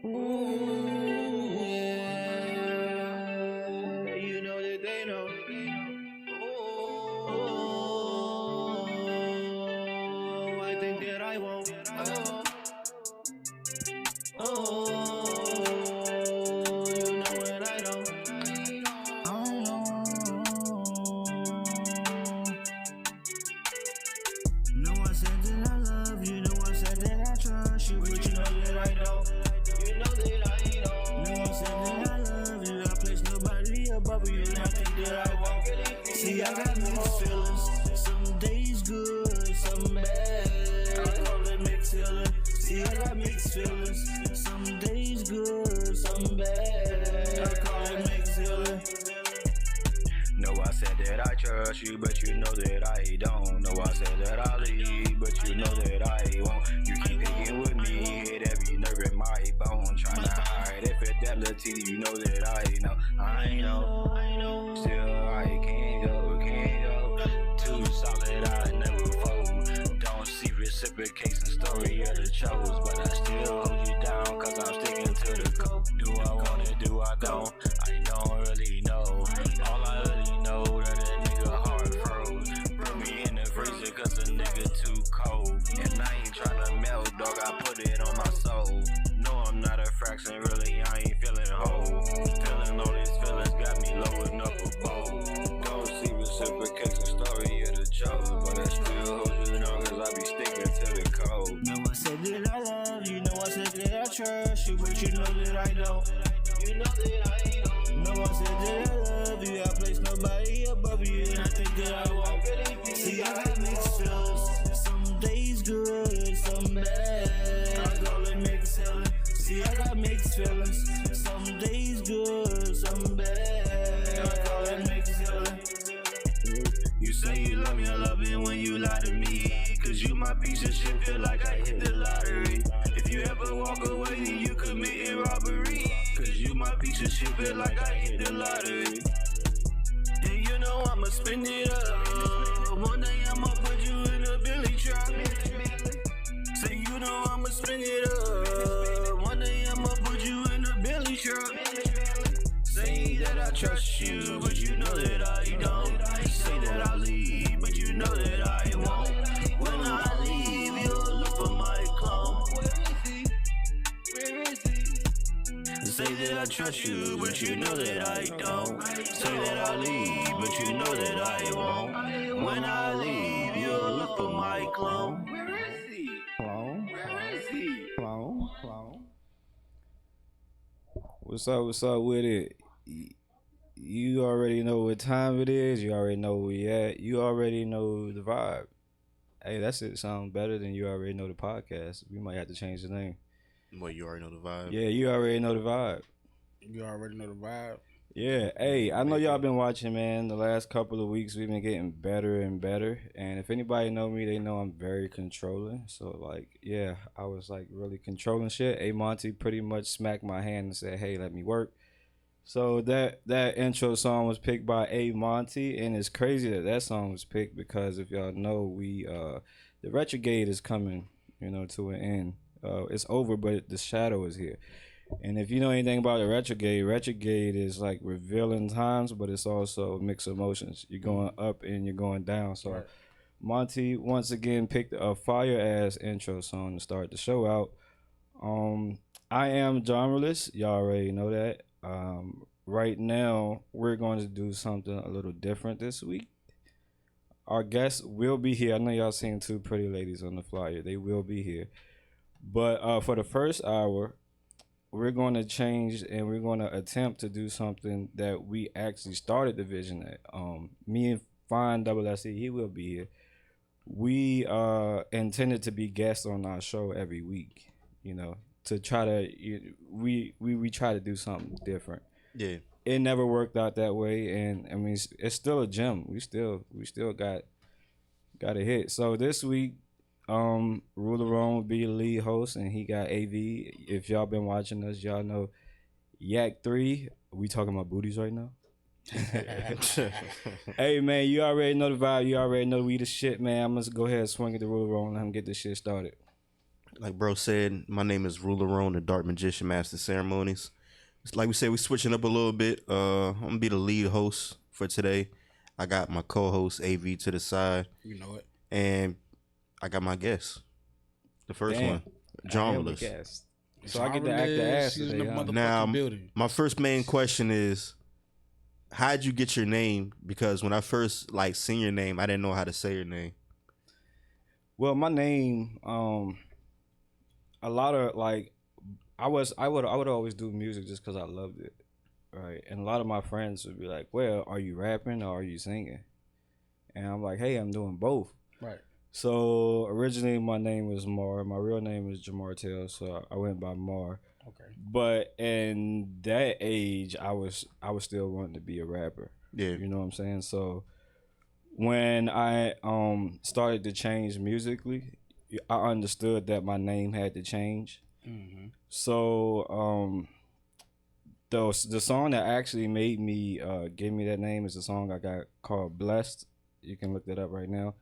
Ooh, yeah. You know that they know. Oh, I think that I won't. Oh, you know what I don't. Oh, no, I said that I love you. No, I said that I trust you, but you know that I don't. You know that I don't. No, I said that I love you. I place nobody above you, and I think that I won't. See, I got mixed feelings. Some days good, some bad. I call it mixed feelings. See, I got mixed feelings. Some days good, some bad. I call it mixed feelings. No, I said that I trust you, but you know that I don't. No, I said that I leave, but you know that I won't. You keep picking with me, hit every nerve in my bone. Tryna hide infidelity, you know that I know. I know. Still I can't go. Too solid, I never fold. Don't see reciprocation, story of the chose. But I still hold you down, cause I'm sticking to the code. Do I want it, do I don't? I don't really know. All I really know that a nigga heart froze. Put me in the freezer cause a nigga too cold. And I ain't tryna melt, dog, I put it on my soul. No, I'm not a fraction, really, I ain't feeling whole. Feeling all these feelings got me loading up a bowl. Don't see reciprocation, story of the chose. But I still hold you down cause I be sticking to the code. No, I said that I love you, no, I said that I trust you, but you know that I don't. You know that I don't. No, I said that I love you, I place nobody above you, and I think that I won't. See, I got mixed feelings, some days good, some bad. I call it mixed feelings. See, I got mixed feelings, some days good, some bad. I call it mixed feelings. You say you love me, I love it when you lie to me. Cause you my piece of shit, feel like I hit the lottery. If you ever walk away, then you committing robbery. Cause you my piece of shit, feel like I hit the lottery. And you know I'ma spend it up. One day I'ma put you in a Billy truck. Say you know I'ma spend it up. One day I'ma put you in a Billy truck. Say that I trust you, but you know that I don't. Say that I'll leave, but you know that I won't. When I leave, you'll look for my clone. Where is he? Say that I trust you, but you know that I don't. Say that I'll leave, but you know that I won't. When I leave, you'll look for my clone. Where is he? Clone? Where is he? Clone? What's up with it? You already know what time it is. You already know where we at. You already know the vibe. Hey, that's it. Sound better than you already know the podcast. We might have to change the name. What, you already know the vibe? Yeah, you already know the vibe. You already know the vibe. Yeah. Hey, I know y'all been watching, man. The last couple of weeks we've been getting better and better. And if anybody know me, they know I'm very controlling. So like, yeah, I was like really controlling shit. A Monty pretty much smacked my hand and said, "Hey, let me work." So that intro song was picked by A Monty, and it's crazy that song was picked because if y'all know, we the retrograde is coming, to an end. It's over, but the shadow is here. And if you know anything about the retrograde is like revealing times, but it's also mixed emotions. You're going up and you're going down. So right. Monty once again picked a fire ass intro song to start the show out. I am genreless. Y'all already know that. Right now, we're going to do something a little different this week. Our guests will be here. I know y'all seen two pretty ladies on the flyer. They will be here. But for the first hour, we're going to change and we're going to attempt to do something that we actually started the vision at. Me and Fine WSE, he will be here. We intended to be guests on our show every week, to try to we try to do something different. Yeah, it never worked out that way, and I mean it's still a gem. We still got a hit. So this week, Ruler Ron will be the lead host, and he got AV. If y'all been watching us, y'all know YAK8. We talking about booties right now. Hey man, you already know the vibe. You already know we the shit, man. I'm gonna go ahead and swing at the Ruler Ron and let him get this shit started. like bro said, my name is Rulerone, the Dark Magician Master Ceremonies. It's like we said, we switching up a little bit. I'm gonna be the lead host for today. I got my co-host AV to the side, You know it. and I got my guest, the first Damn. one, I John am a Willis. guest. So I get to act the ass He's in today, the huh? motherfucking Now, building. my first main question is, how'd you get your name? Because when I first like seen your name, I didn't know how to say your name. Well, my name, a lot of like, I would always do music just because I loved it, right? And a lot of my friends would be like, "Well, are you rapping or are you singing?" And I'm like, "Hey, I'm doing both." Right. So originally, my name was Mar. My real name was Jamar Tell, so I went by Mar. Okay. But in that age, I was still wanting to be a rapper. Yeah. You know what I'm saying? So when I started to change musically, I understood that my name had to change. Mm-hmm. So the song that actually made me give me that name is a song I got called Blessed. You can look that up right now.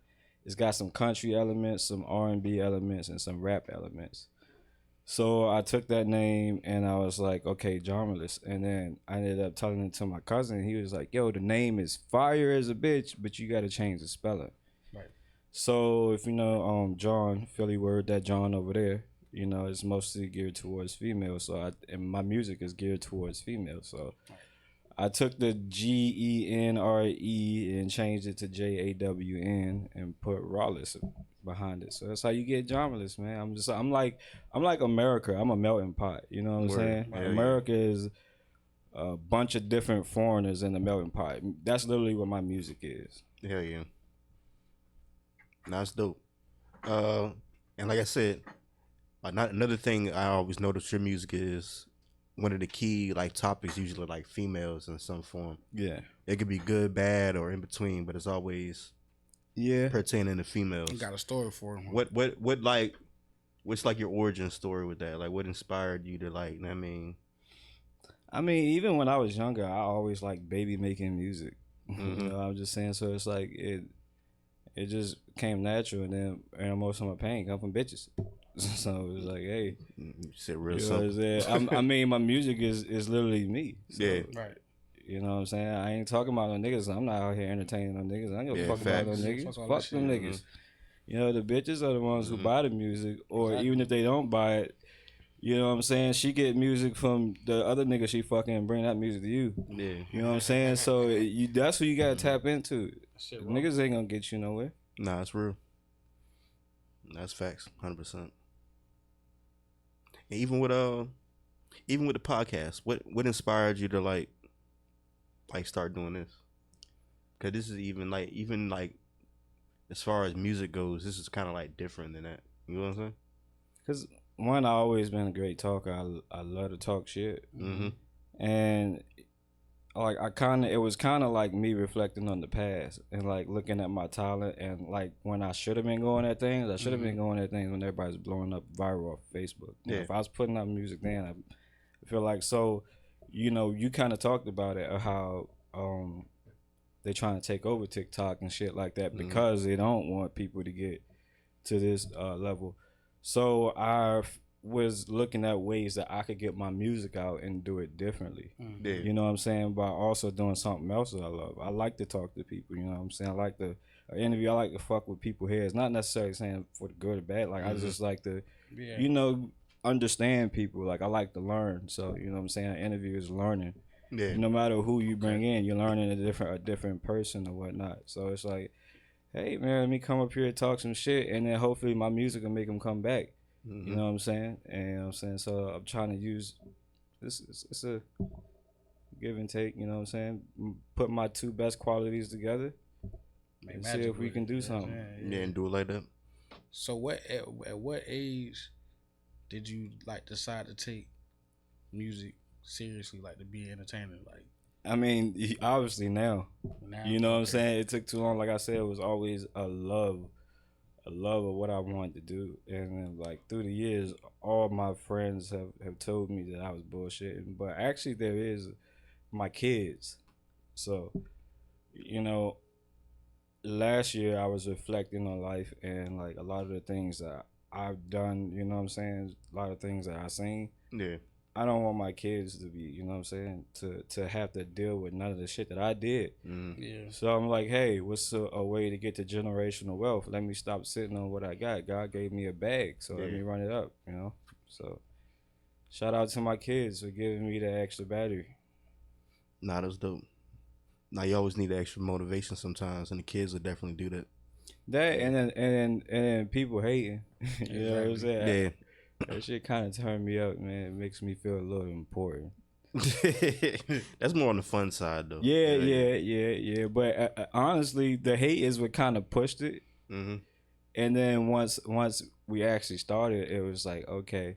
It's got some country elements, some R&B elements, and some rap elements. So I took that name and I was like, okay, Jarmulis. And then I ended up telling it to my cousin. He was like, yo, the name is fire as a bitch, but you got to change the spelling. Right. So if you know John, Philly word, that John over there, you know, it's mostly geared towards females. And my music is geared towards females. So I took the GENRE and changed it to JAWN and put Rawless behind it. So that's how you get Jarmulis, man. I'm like America. I'm a melting pot. You know what I'm Word. saying? Hell yeah. America is a bunch of different foreigners in the melting pot. That's literally what my music is. Hell yeah. That's dope. And like I said, another thing I always notice your music is one of the key like topics usually like females in some form. Yeah. It could be good, bad, or in between, but it's always pertaining to females. You got a story for him. What like what's like your origin story with that? Like what inspired you to like, I mean even when I was younger, I always liked baby making music. Mhm. You know, I'm just saying, so it's like it just came natural, and then most of my pain come from bitches. So it was like, hey, you said real you know what I'm simple. saying? I mean, my music is literally me. So, Yeah. Right. you know what I'm saying? I ain't talking about no niggas. I'm not out here entertaining no niggas. I don't give a Yeah, fuck about no facts. niggas. Fuck all Fuck that them shit. niggas. You know, the bitches are the ones who buy the music, or Exactly. even if they don't buy it, you know what I'm saying? She get music from the other nigga she fucking and bring that music to you. Yeah. You know what I'm saying? So that's who you gotta tap into. Shit, Niggas ain't gonna get you nowhere. Nah, it's real. That's facts, 100%. And even with the podcast, what inspired you to like start doing this? Cause this is even like as far as music goes, this is kind of like different than that. You know what I'm saying? Cause one, I always been a great talker. I love to talk shit, Mm-hmm. and like it was kind of like me reflecting on the past and like looking at my talent, and like when I should have been going at things, I should have been going at things when everybody's blowing up viral off Facebook. You know, Yeah. if I was putting out music then, I feel like, so, you know, you kind of talked about it, of how they trying to take over TikTok and shit like that because they don't want people to get to this level. So I was looking at ways that I could get my music out and do it differently. Yeah. You know what I'm saying? By also doing something else that I love. I like to talk to people, you know what I'm saying? I like to interview. I like to fuck with people's heads. Not necessarily saying for the good or bad. Like, I just like to, Yeah. you know, understand people. Like, I like to learn. So, you know what I'm saying? An interview is learning. Yeah. No matter who you bring in, you're learning a different person or whatnot. So it's like, hey man, let me come up here and talk some shit, and then hopefully my music will make them come back. You know what I'm saying? And you know what I'm saying, so I'm trying to use this. It's a give and take. You know what I'm saying? Put my two best qualities together and see if we can do something. Yeah, and do it like that. So at what age did you like decide to take music seriously, like to be an entertainer? Like, I mean, obviously now. now, You know what I'm okay. saying? It took too long. Like I said, it was always a love of what I wanted to do. And then, like, through the years, all my friends have told me that I was bullshitting. But actually, there is my kids. So, you know, last year I was reflecting on life, and like a lot of the things that I've done, you know what I'm saying, a lot of things that I've seen. Yeah. I don't want my kids to be, you know what I'm saying, to have to deal with none of the shit that I did. Yeah. So I'm like, hey, what's a way to get to generational wealth? Let me stop sitting on what I got. God gave me a bag, so let me run it up, you know? So shout out to my kids for giving me the extra battery. Nah, that's dope. Now you always need the extra motivation sometimes, and the kids will definitely do that. That and then people hating. You know what I'm saying? Yeah. That shit kind of turned me up, man. It makes me feel a little important. That's more on the fun side, though. Yeah. But honestly, the hate is what kind of pushed it. Mm-hmm. And then once we actually started, it was like, okay,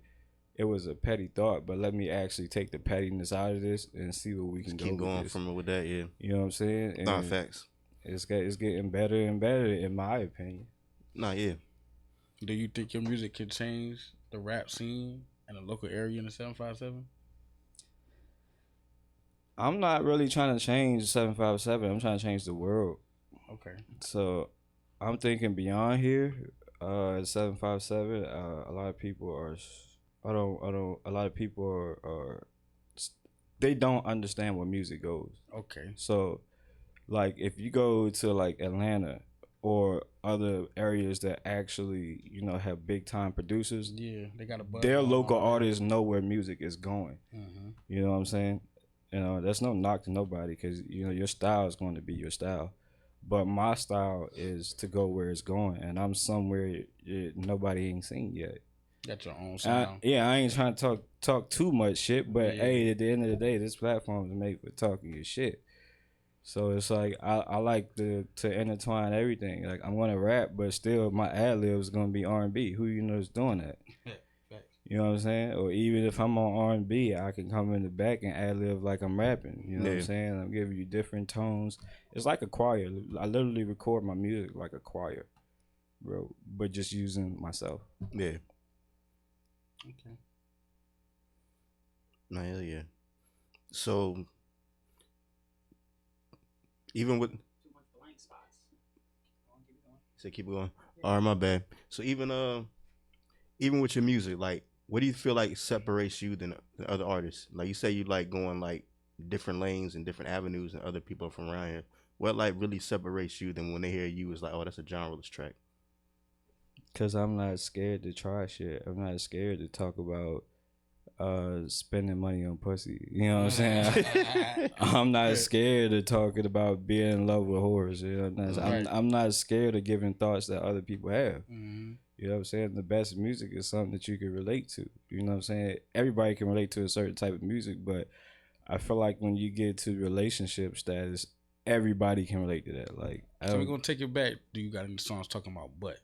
it was a petty thought, but let me actually take the pettiness out of this and see what we can keep go going with from it with that. Yeah. You know what I'm saying? And Nah, facts. It's getting better and better, in my opinion. Nah, yeah. Do you think your music can change the rap scene in the local area in the 757? I'm not really trying to change 757. I'm trying to change the world. Okay. So I'm thinking beyond here. 757. A lot of people are. A lot of people are. They don't understand where music goes. Okay. So, like, if you go to like Atlanta or other areas that actually, you know, have big time producers, Yeah, they got a buzz. Their local artists know where music is going. Mm-hmm. You know what I'm saying? You know, that's no knock to nobody, because, you know, your style is going to be your style. But my style is to go where it's going, and I'm somewhere nobody ain't seen yet. Got your own sound. I ain't trying to talk too much shit, but hey, at the end of the day, this platform is made for talking your shit. So it's like I like to intertwine everything. Like, I'm gonna rap, but still my ad lib is gonna be R&B. Who you know is doing that? You know what I'm saying? Or even if I'm on R&B, I can come in the back and ad lib like I'm rapping. You know what I'm saying? I'm giving you different tones. It's like a choir. I literally record my music like a choir, bro, but just using myself. Yeah. Okay. Nah, hell yeah. So even with too much blank spots. So keep it going. All right, my bad. So even with your music, like, what do you feel like separates you than other artists? Like, you say you like going like different lanes and different avenues and other people from around here. What like really separates you than when they hear you is like, oh, that's a genreless track? Cause I'm not scared to try shit. I'm not scared to talk about spending money on pussy. You know what I'm saying? I'm not scared of talking about being in love with whores. You know, I'm not scared of giving thoughts that other people have. Mm-hmm. You know what I'm saying? The best music is something that you can relate to. You know what I'm saying? Everybody can relate to a certain type of music, but I feel like when you get to relationship status, everybody can relate to that. Like, so we're gonna take it back. Do you got any songs talking about butt?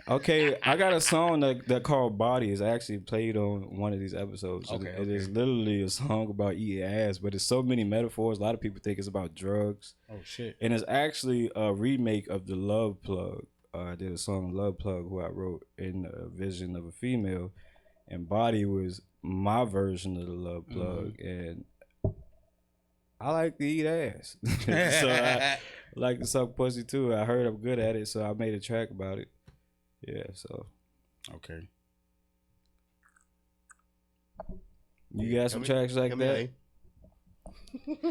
Okay, I got a song that called Body. Is actually played on one of these episodes. It is literally a song about eating ass, but it's so many metaphors. A lot of people think it's about drugs. Oh shit! And it's actually a remake of the Love Plug. I did a song Love Plug, who I wrote in a vision of a female, and Body was my version of the Love Plug. And I like to eat ass, so I like to suck pussy too. I heard I'm good at it, so I made a track about it. Yeah, so. Okay. You got some tracks like that?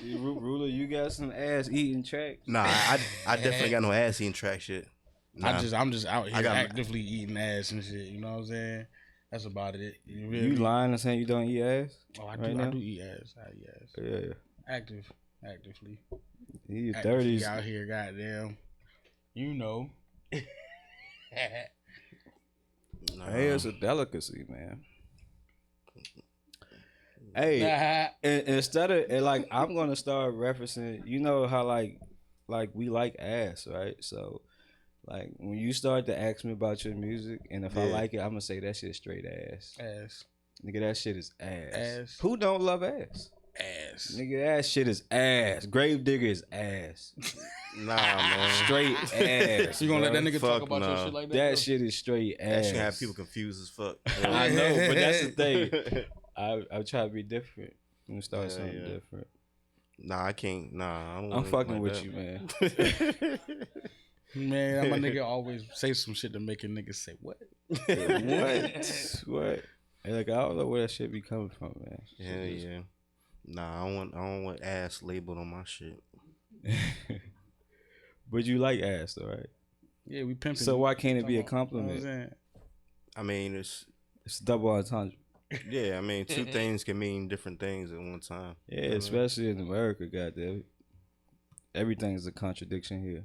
Ruler, you got some ass eating tracks? Nah, I definitely got no ass eating track shit. Nah. I'm just out here actively eating ass and shit. You know what I'm saying? That's about it. You lying and saying you don't eat ass? Oh, I do eat ass. I eat ass. Yeah. Actively. You 30s out here, goddamn. You know. Hey, it's a delicacy, man. Hey, instead of like, I'm gonna start referencing. You know how like we like ass, right? So, like, when you start to ask me about your music, and if I like it, I'm gonna say that shit straight ass. Ass. Nigga, that shit is ass. Ass. Who don't love ass? Ass. Nigga, that shit is ass. Gravedigger is ass. Nah, man. Straight ass. You gonna let that nigga Fuck talk about your shit like that? That shit is straight ass. That shit have people confused as fuck. I know, but that's the thing. I try to be different. I'm gonna start something different. Nah, I can't. Nah, I'm fucking with you, man. Man, my nigga always say some shit to make a nigga say what? What? Hey, like, I don't know where that shit be coming from, man. Hell yeah. Nah, I don't want ass labeled on my shit. But you like ass, though, right? Yeah, we pimping. So why can't it be a You know what I'm compliment? saying? I mean, it's double entendre. yeah. I mean, two things can mean different things at one time. Yeah, You know what I mean? especially in America, goddamn it. Everything's a contradiction here.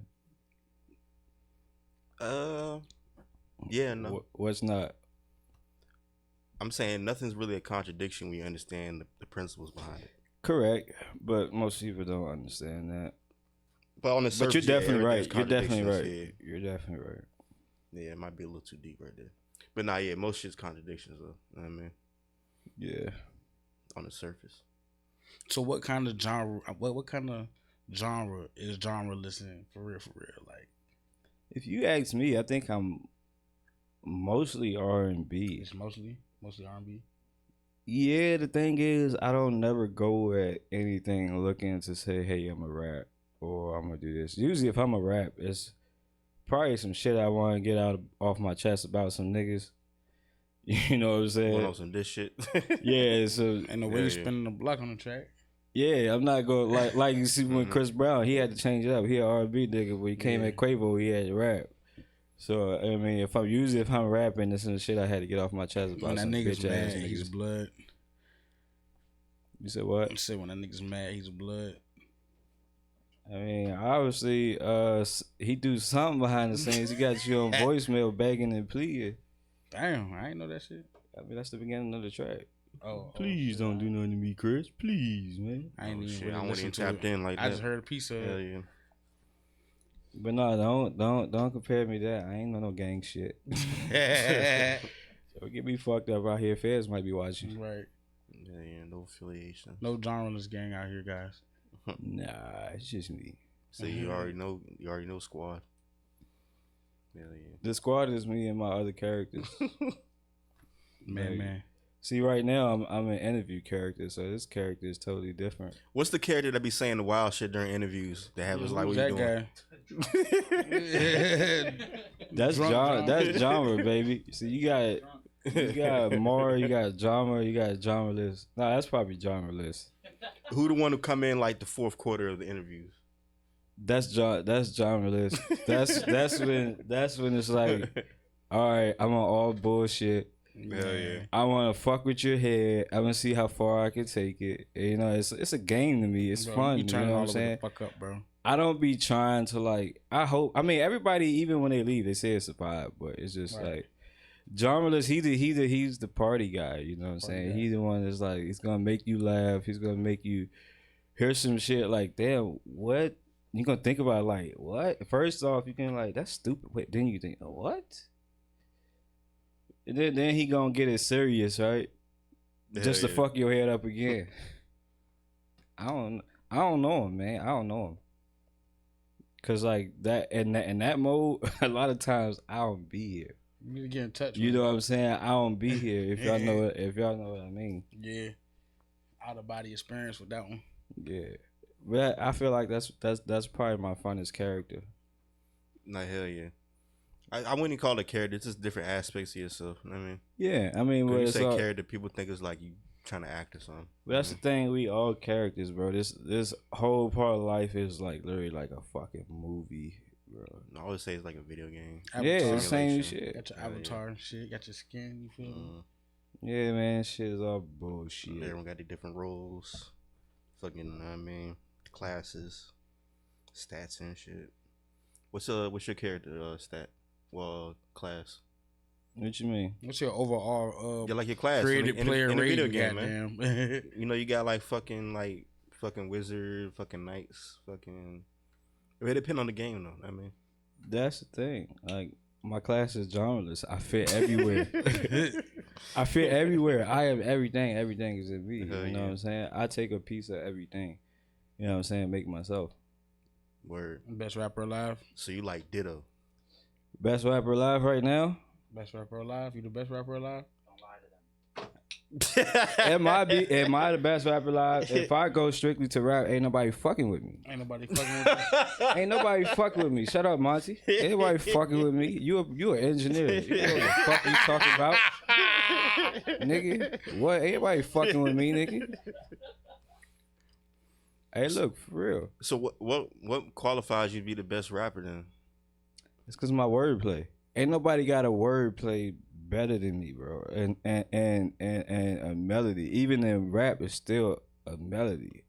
Yeah, no. What's not? I'm saying nothing's really a contradiction when you understand the principles behind it. Correct, but most people don't understand that. But on the surface, But you're definitely right. everything's You're definitely right. contradictions, You're definitely right. Yeah, it might be a little too deep right there. But nah, yeah, most shit's contradictions though. You know what I mean? Yeah. On the surface. So what kind of genre? What kind of genre is genre listening for real? Like, If you ask me, I think I'm mostly R&B. it's mostly R&B. Yeah, the thing is, I don't never go at anything looking to say, hey, I'm a rap or I'm gonna do this. Usually, if I'm a rap, it's probably some shit I want to get off my chest about some niggas. You know what I'm saying? Going on some this shit. Yeah, so And the way you spinning the block on the track. yeah, I'm not going like you see when Chris Brown, he had to change it up. He an R&B nigga, but he came at Quavo, he had to rap. So I mean, if I'm rapping, this is the shit I had to get off my chest about. When that some nigga's bitch ass mad, niggas. he's blood. You said what? I said when that nigga's mad, he's blood. I mean, obviously, he do something behind the scenes. He got you on voicemail begging and pleading. Damn, I ain't know that shit. I mean, that's the beginning of the track. Please don't do nothing to me, Chris. Please, man. I ain't even Shit, really I wasn't even listened to tapped it. in like I that. just heard a piece of Hell it. yeah. But no, don't compare me to that. I ain't no gang shit. So get me fucked up out here. Feds might be watching. Right. Yeah, no affiliation. No genreless gang out here, guys. Nah, it's just me. So you already know squad. Hell yeah. The squad is me and my other characters. Man. See, right now I'm an interview character, so this character is totally different. What's the character that be saying the wild shit during interviews that have us like, what you doing? That's genre. That's genre, baby. See, you got more, you got genre, you got genreless. Nah, that's probably genreless. Who the one who come in like the fourth quarter of the interviews? That's genreless. That's when it's like, all right, I'm on all bullshit. Hell yeah. I want to fuck with your head. I want to see how far I can take it. You know, it's a game to me. It's Bro, fun. you You turn know what all I'm the saying? fuck up, bro. I don't be trying to like. I mean, everybody, even when they leave, they say it's a vibe, but it's just like genreless. He's the party guy. You know what I'm saying? He's the one that's like, he's gonna make you laugh. He's gonna make you hear some shit like, damn, what? You gonna think about like, what? First off, you can like, that's stupid. Wait, then you think, oh, what? And then he gonna get it serious, right? Just to fuck your head up again. I don't know him, man. I don't know him. Cause like that in that mode, a lot of times I don't be here. You need to get in touch. You know what I'm saying? I don't be here if y'all know what I mean. Yeah. Out of body experience with that one. Yeah. But I feel like that's probably my funnest character. Nah, hell yeah. I wouldn't call it a character. It's just different aspects of yourself. You know what I mean? Yeah, I mean, When you say character, people think it's like you trying to act or something. But that's the thing. We all characters, bro. This whole part of life is like literally like a fucking movie, bro. I always say it's like a video game. Yeah, it's the same shit. Got your avatar and shit. Got your skin. You feel me? Yeah, man. Shit is all bullshit. Everyone got their different roles. Fucking, you know what I mean? Classes, stats and shit. What's your character stat? Well, class. What you mean? What's your overall Yeah, like your class creative player in a video rating, game, man. man? You know, you got like fucking wizard, fucking knights, fucking. It depends on the game, though. I mean, that's the thing. Like my class is genreless. I fit everywhere. I fit everywhere. I have everything. Everything is in me. You know what I'm saying? I take a piece of everything. You know what I'm saying? Make myself. Word. Best rapper alive. So you like Ditto? Best rapper alive right now? Best rapper alive. You the best rapper alive? Am I the best rapper alive? If I go strictly to rap, ain't nobody fucking with me. Ain't nobody fucking with me. Ain't nobody fucking with me. Shut up, Monty. Ain't nobody fucking with me. You an engineer. You know what the fuck you talking about, nigga? What? Ain't nobody fucking with me, nigga. Hey, look, for real. So what qualifies you to be the best rapper then? It's because of my wordplay. Ain't nobody got a wordplay better than me, bro. And a melody. Even in rap, it's still a melody.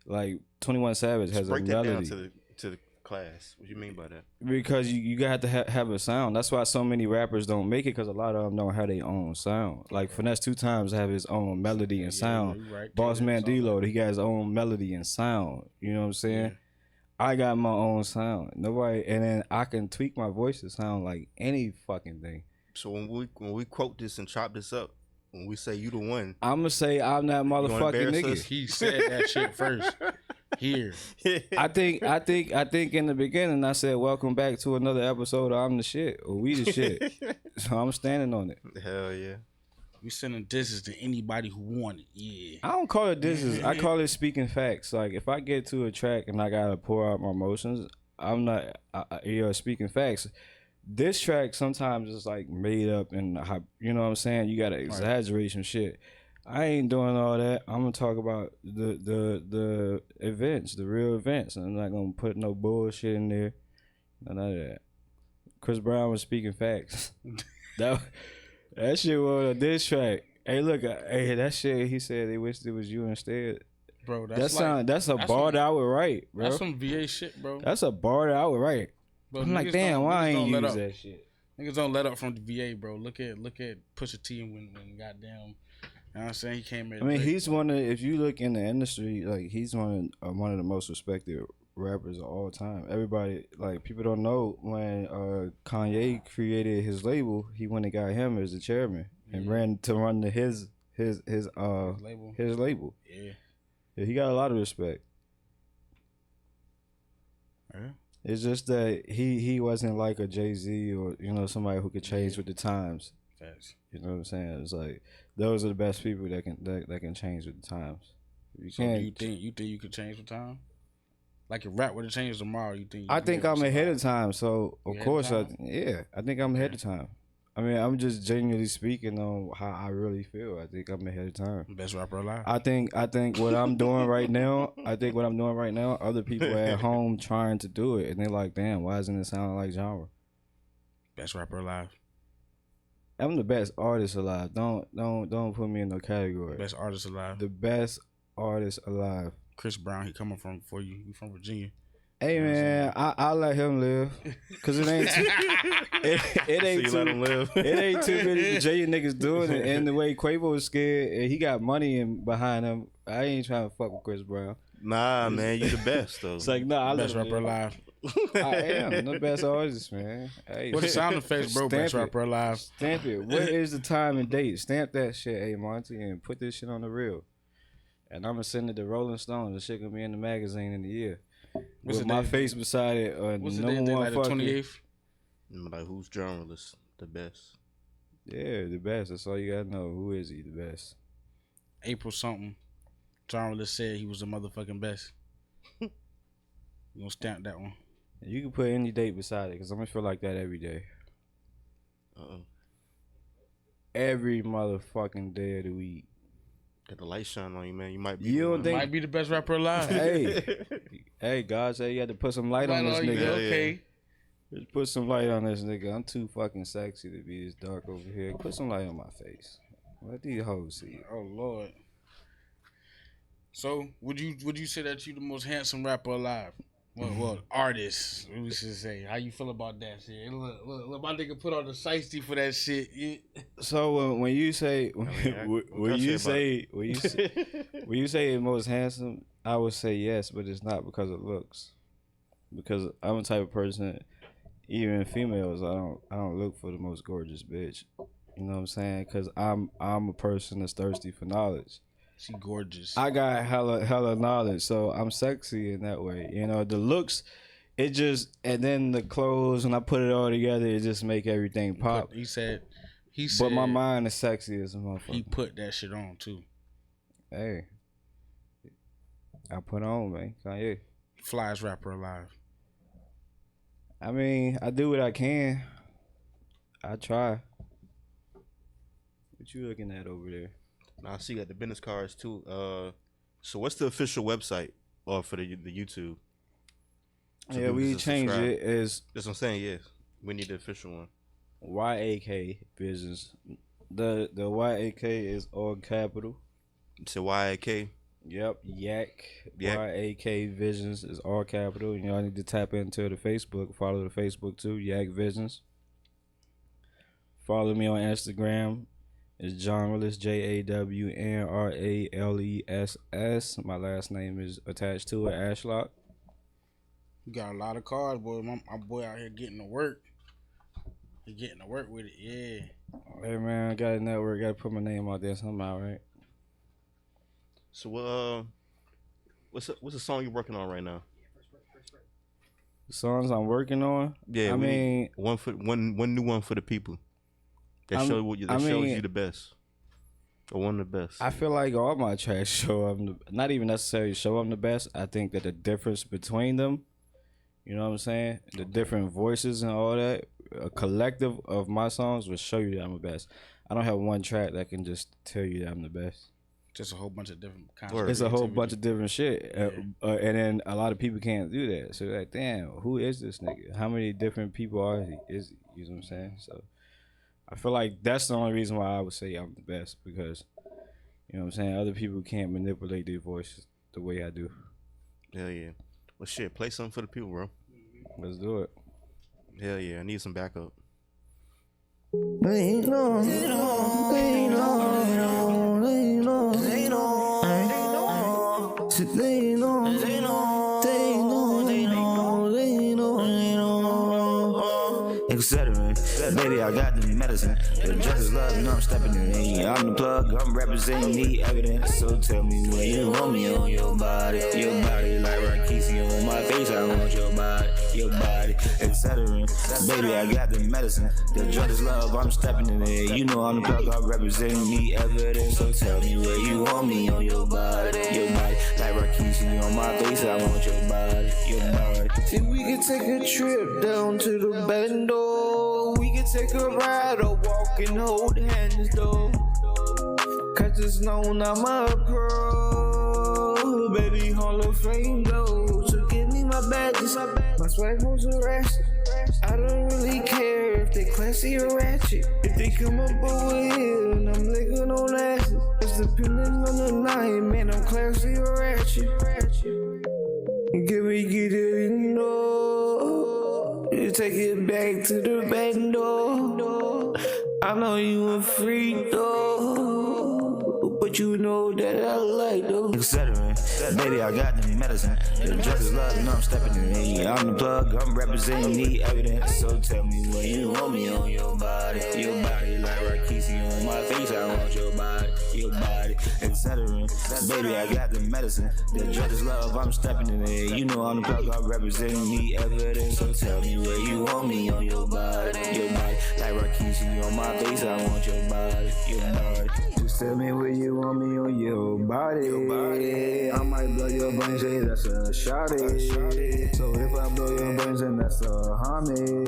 Like 21 Savage has break a that melody. down to the class. What do you mean by that? Because you got to have a sound. That's why so many rappers don't make it, because a lot of them don't have their own sound. Like Finesse 2 Times have his own melody and sound. Right. Boss Man D-Lo, he got his own melody and sound. You know what I'm saying? Yeah. I got my own sound. Nobody, and then I can tweak my voice to sound like any fucking thing. So when we quote this and chop this up, when we say you the one, I'ma say I'm that motherfucking embarrass nigga. us? He said that shit first. Here. I think in the beginning I said welcome back to another episode of I'm the shit or we the shit. So I'm standing on it. Hell yeah. We sending disses to anybody who want it. Yeah. I don't call it disses. I call it speaking facts. Like if I get to a track and I gotta pour out my emotions, I'm not speaking facts. This track sometimes is like made up and you know what I'm saying. You gotta exaggerate some shit. I ain't doing all that. I'm gonna talk about the events, the real events. I'm not gonna put no bullshit in there. None of that. Chris Brown was speaking facts. That shit was a diss track. Hey, look, hey, that shit. He said they wished it was you instead. Bro, That's a bar that I would write, bro. That's some VA shit, bro. That's a bar that I would write. Bro, I'm like, damn, why I ain't use that shit? Niggas don't let up from the VA, bro. Look at Pusha T when goddamn. You know what I'm saying? He came in. I mean, he's one of, if you look in the industry, like he's one of the most respected rappers of all time. Everybody, like, people don't know when Kanye created his label, he went and got him as the chairman and ran his label. Yeah, he got a lot of respect. Yeah. It's just that he wasn't like a Jay-Z or, you know, somebody who could change with the times. Facts. You know what I'm saying? It's like those are the best people that can change with the times. Do you think you could change with time? Like if rap were to change tomorrow, you think? I think I'm ahead of time. So of course, I think I'm ahead of time. I mean, I'm just genuinely speaking on how I really feel. I think I'm ahead of time. Best rapper alive. I think what I'm doing right now. Other people are at home trying to do it, and they're like, "Damn, why isn't it sounding like genre?" Best rapper alive. I'm the best artist alive. Don't put me in no category. Best artist alive. The best artist alive. Chris Brown, he coming from for you. You from Virginia. Hey man, I'll let him live, cause it ain't too, it ain't So you too, let him live. it ain't too many Virginia niggas doing it. And the way Quavo was scared, and he got money behind him. I ain't trying to fuck with Chris Brown. Nah, man, you the best though. It's like, nah, I Best let rapper him live. alive. I am the best artist, man. Hey, What the sound effects, bro? Stamp Best it. rapper alive. Stamp it. What is the time and date? Stamp that shit, hey Monty, and put this shit on the reel. And I'm gonna send it to Rolling Stone. The shit gonna be in the magazine in the year. What's With the my day? face beside it. What's the number day? one Like the fucking 28th. Like who's journalist the best? Yeah, the best. That's all you gotta know. Who is he? The best. April something. Journalist said he was the motherfucking best. You gonna stamp that one? You can put any date beside it, because I'm gonna feel like that every day. Every motherfucking day of the week. Got the light shine on you, man. You might be. You don't one. think- Might be the best rapper alive. Hey, God said you had to put some light on this you, nigga. okay. Just put some light on this nigga. I'm too fucking sexy to be this dark over here. Put some light on my face. Let these hoes see it. Oh Lord. So would you say that you the most handsome rapper alive? Well, artist. We should say. How you feel about that shit? Look, my nigga put on the shiesty for that shit. Yeah. So when you say when you say the most handsome, I would say yes, but it's not because of looks. Because I'm the type of person, even females, I don't look for the most gorgeous bitch. You know what I'm saying? Because I'm a person that's thirsty for knowledge. She gorgeous. I got hella knowledge, so I'm sexy in that way. You know, the looks, it just, and then the clothes, when I put it all together, it just make everything pop. He said He said, But my mind is sexy as a motherfucker. He put that shit on too. Hey, I put on, man. Kanye. Flyest rapper alive. I mean, I do what I can. I try. What you looking at over there? Now I see you got the business cards too. So what's the official website for the YouTube? So Yeah, people we can changed subscribe. it as That's what I'm saying. Yes, we need the official one. YAK Visions. The YAK is all capital. It's a YAK. Yep, Yak. Yak. YAK Visions is all capital. Y'all need to tap into the Facebook. Follow the Facebook too, Yak Visions. Follow me on Instagram. It's Johnreless, JAWNRALESS. My last name is attached to it, Ashlock. You got a lot of cards, boy. My boy out here getting to work. He getting to work with it, yeah. Hey man, I got a network. Got to put my name out there somehow, right? So what's the song you're working on right now? The songs I'm working on. Yeah, I mean, one new one for the people. That shows you the best, or one of the best. I feel like all my tracks show I'm not even necessarily show I'm the best. I think that the difference between them, you know what I'm saying, the different voices and all that, a collective of my songs will show you that I'm the best. I don't have one track that can just tell you that I'm the best. Just a whole bunch of different kinds. It's a whole bunch of different shit, and then a lot of people can't do that. So they're like, damn, who is this nigga? How many different people are he? Is he? You know what I'm saying? So I feel like that's the only reason why I would say I'm the best, because you know what I'm saying, other people can't manipulate their voices the way I do. Hell yeah. Well, shit, play something for the people, bro. Let's do it. Hell yeah, I need some backup. Etc. Baby, I got the medicine. The drug is love, you know I'm stepping in. I'm the plug, I'm representing the evidence. So tell me where you want me on your body. Your body like Rakisi on my face. I want your body, etc. Baby, I got the medicine. The drug is love, I'm stepping in it. You know I'm the plug, I'm representing the evidence. So tell me where you want me on your body. Like Rakisi on my face. I want your body. See, we can take a trip down to the bando. We can take a ride or walk and hold hands though. Cause it's known I'm a pro. Baby, Hall of Fame though. So give me my badges. My swag moves are ratchet. I don't really care if they classy or ratchet. If they come up over here and I'm licking on asses. It's depending on the night, man, I'm classy or ratchet. Can we get it in though? You take it back to the bando. I know you a freak though, but you know that I like those. Etc. Baby, I got the medicine. The drug is love, you know I'm stepping in. I'm the plug, I'm representing the evidence. So tell me where you want me on your body. Like Rakisi on my face. I want your body, etc. Baby, I got the medicine. The drug is love, I'm stepping in it. You know I'm the plug, I'm representing the evidence. So tell me where you want me on your body. Like Rakisi on my face. I want your body. Just tell me where you want me on your body. I might blow your brains, say that's a shawty. So if I blow your brains, then that's a homie.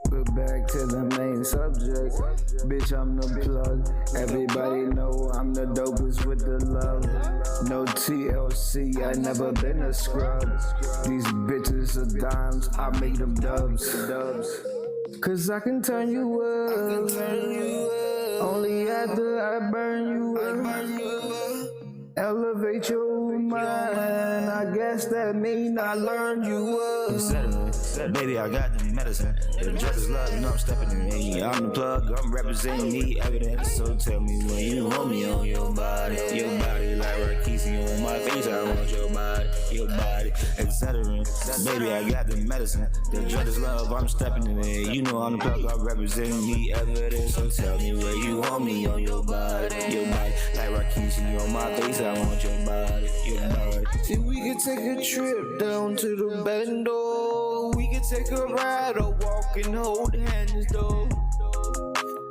But back to the main subject. Bitch, I'm the plug. Everybody know I'm the dopest with the love. No TLC, I never been a scrub. These bitches are dimes, I make them dubs. Cause I can turn you up. Only after I burn you up. Elevate your mind. I guess that mean I learned you up. Etc. Baby, I got the medicine. The drug is love, you know I'm stepping in. I'm the plug, I'm representing the evidence. So tell me where you want me on your body. Like Rakisi on my face. I want your body, etc. Baby, I got the medicine. The drug is love, I'm stepping in it. You know I'm the plug, I'm representing the evidence. So tell me where you want me on your body. Like Rakisi on my face. I want your body. See, we can take a trip down to the bando. We can take a ride or walk and hold hands though.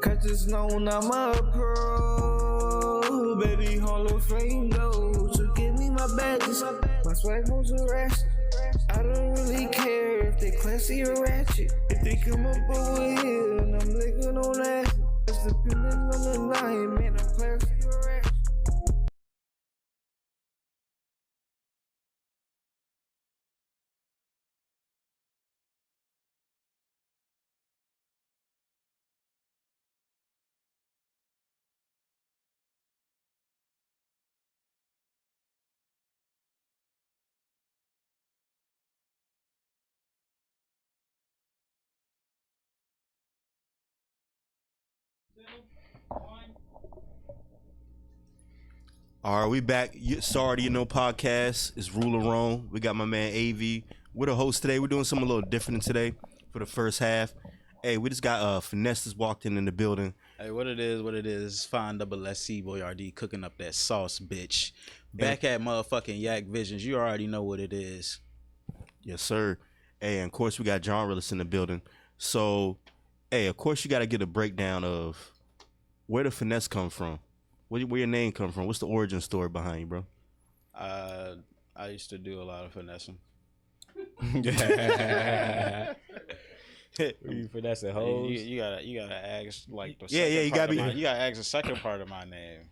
Cause it's known I'm a pro. Baby Hall of Fame though. So give me my badges. My swag was a ratchet. I don't really care if they classy or ratchet. If they come up over here and I'm licking on that. It's depending on the night, man. I'm classy or ratchet. All right, we back. Sorry to You Know podcast. It's Ruler Wrong. We got my man AV. We're the host today. We're doing something a little different today for the first half. Hey, we just got Finesse just walked in the building. Hey, what it is, fine double SC Boy RD cooking up that sauce, bitch. Back at motherfucking Yak Visions. You already know what it is. Yes, sir. Hey, and of course we got John Willis in the building. So, hey, of course you got to get a breakdown of where the Finesse come from. Where your name come from? What's the origin story behind you, bro? I used to do a lot of finessing. You finessing hoes? You gotta ask like the you gotta ask the second part of my name.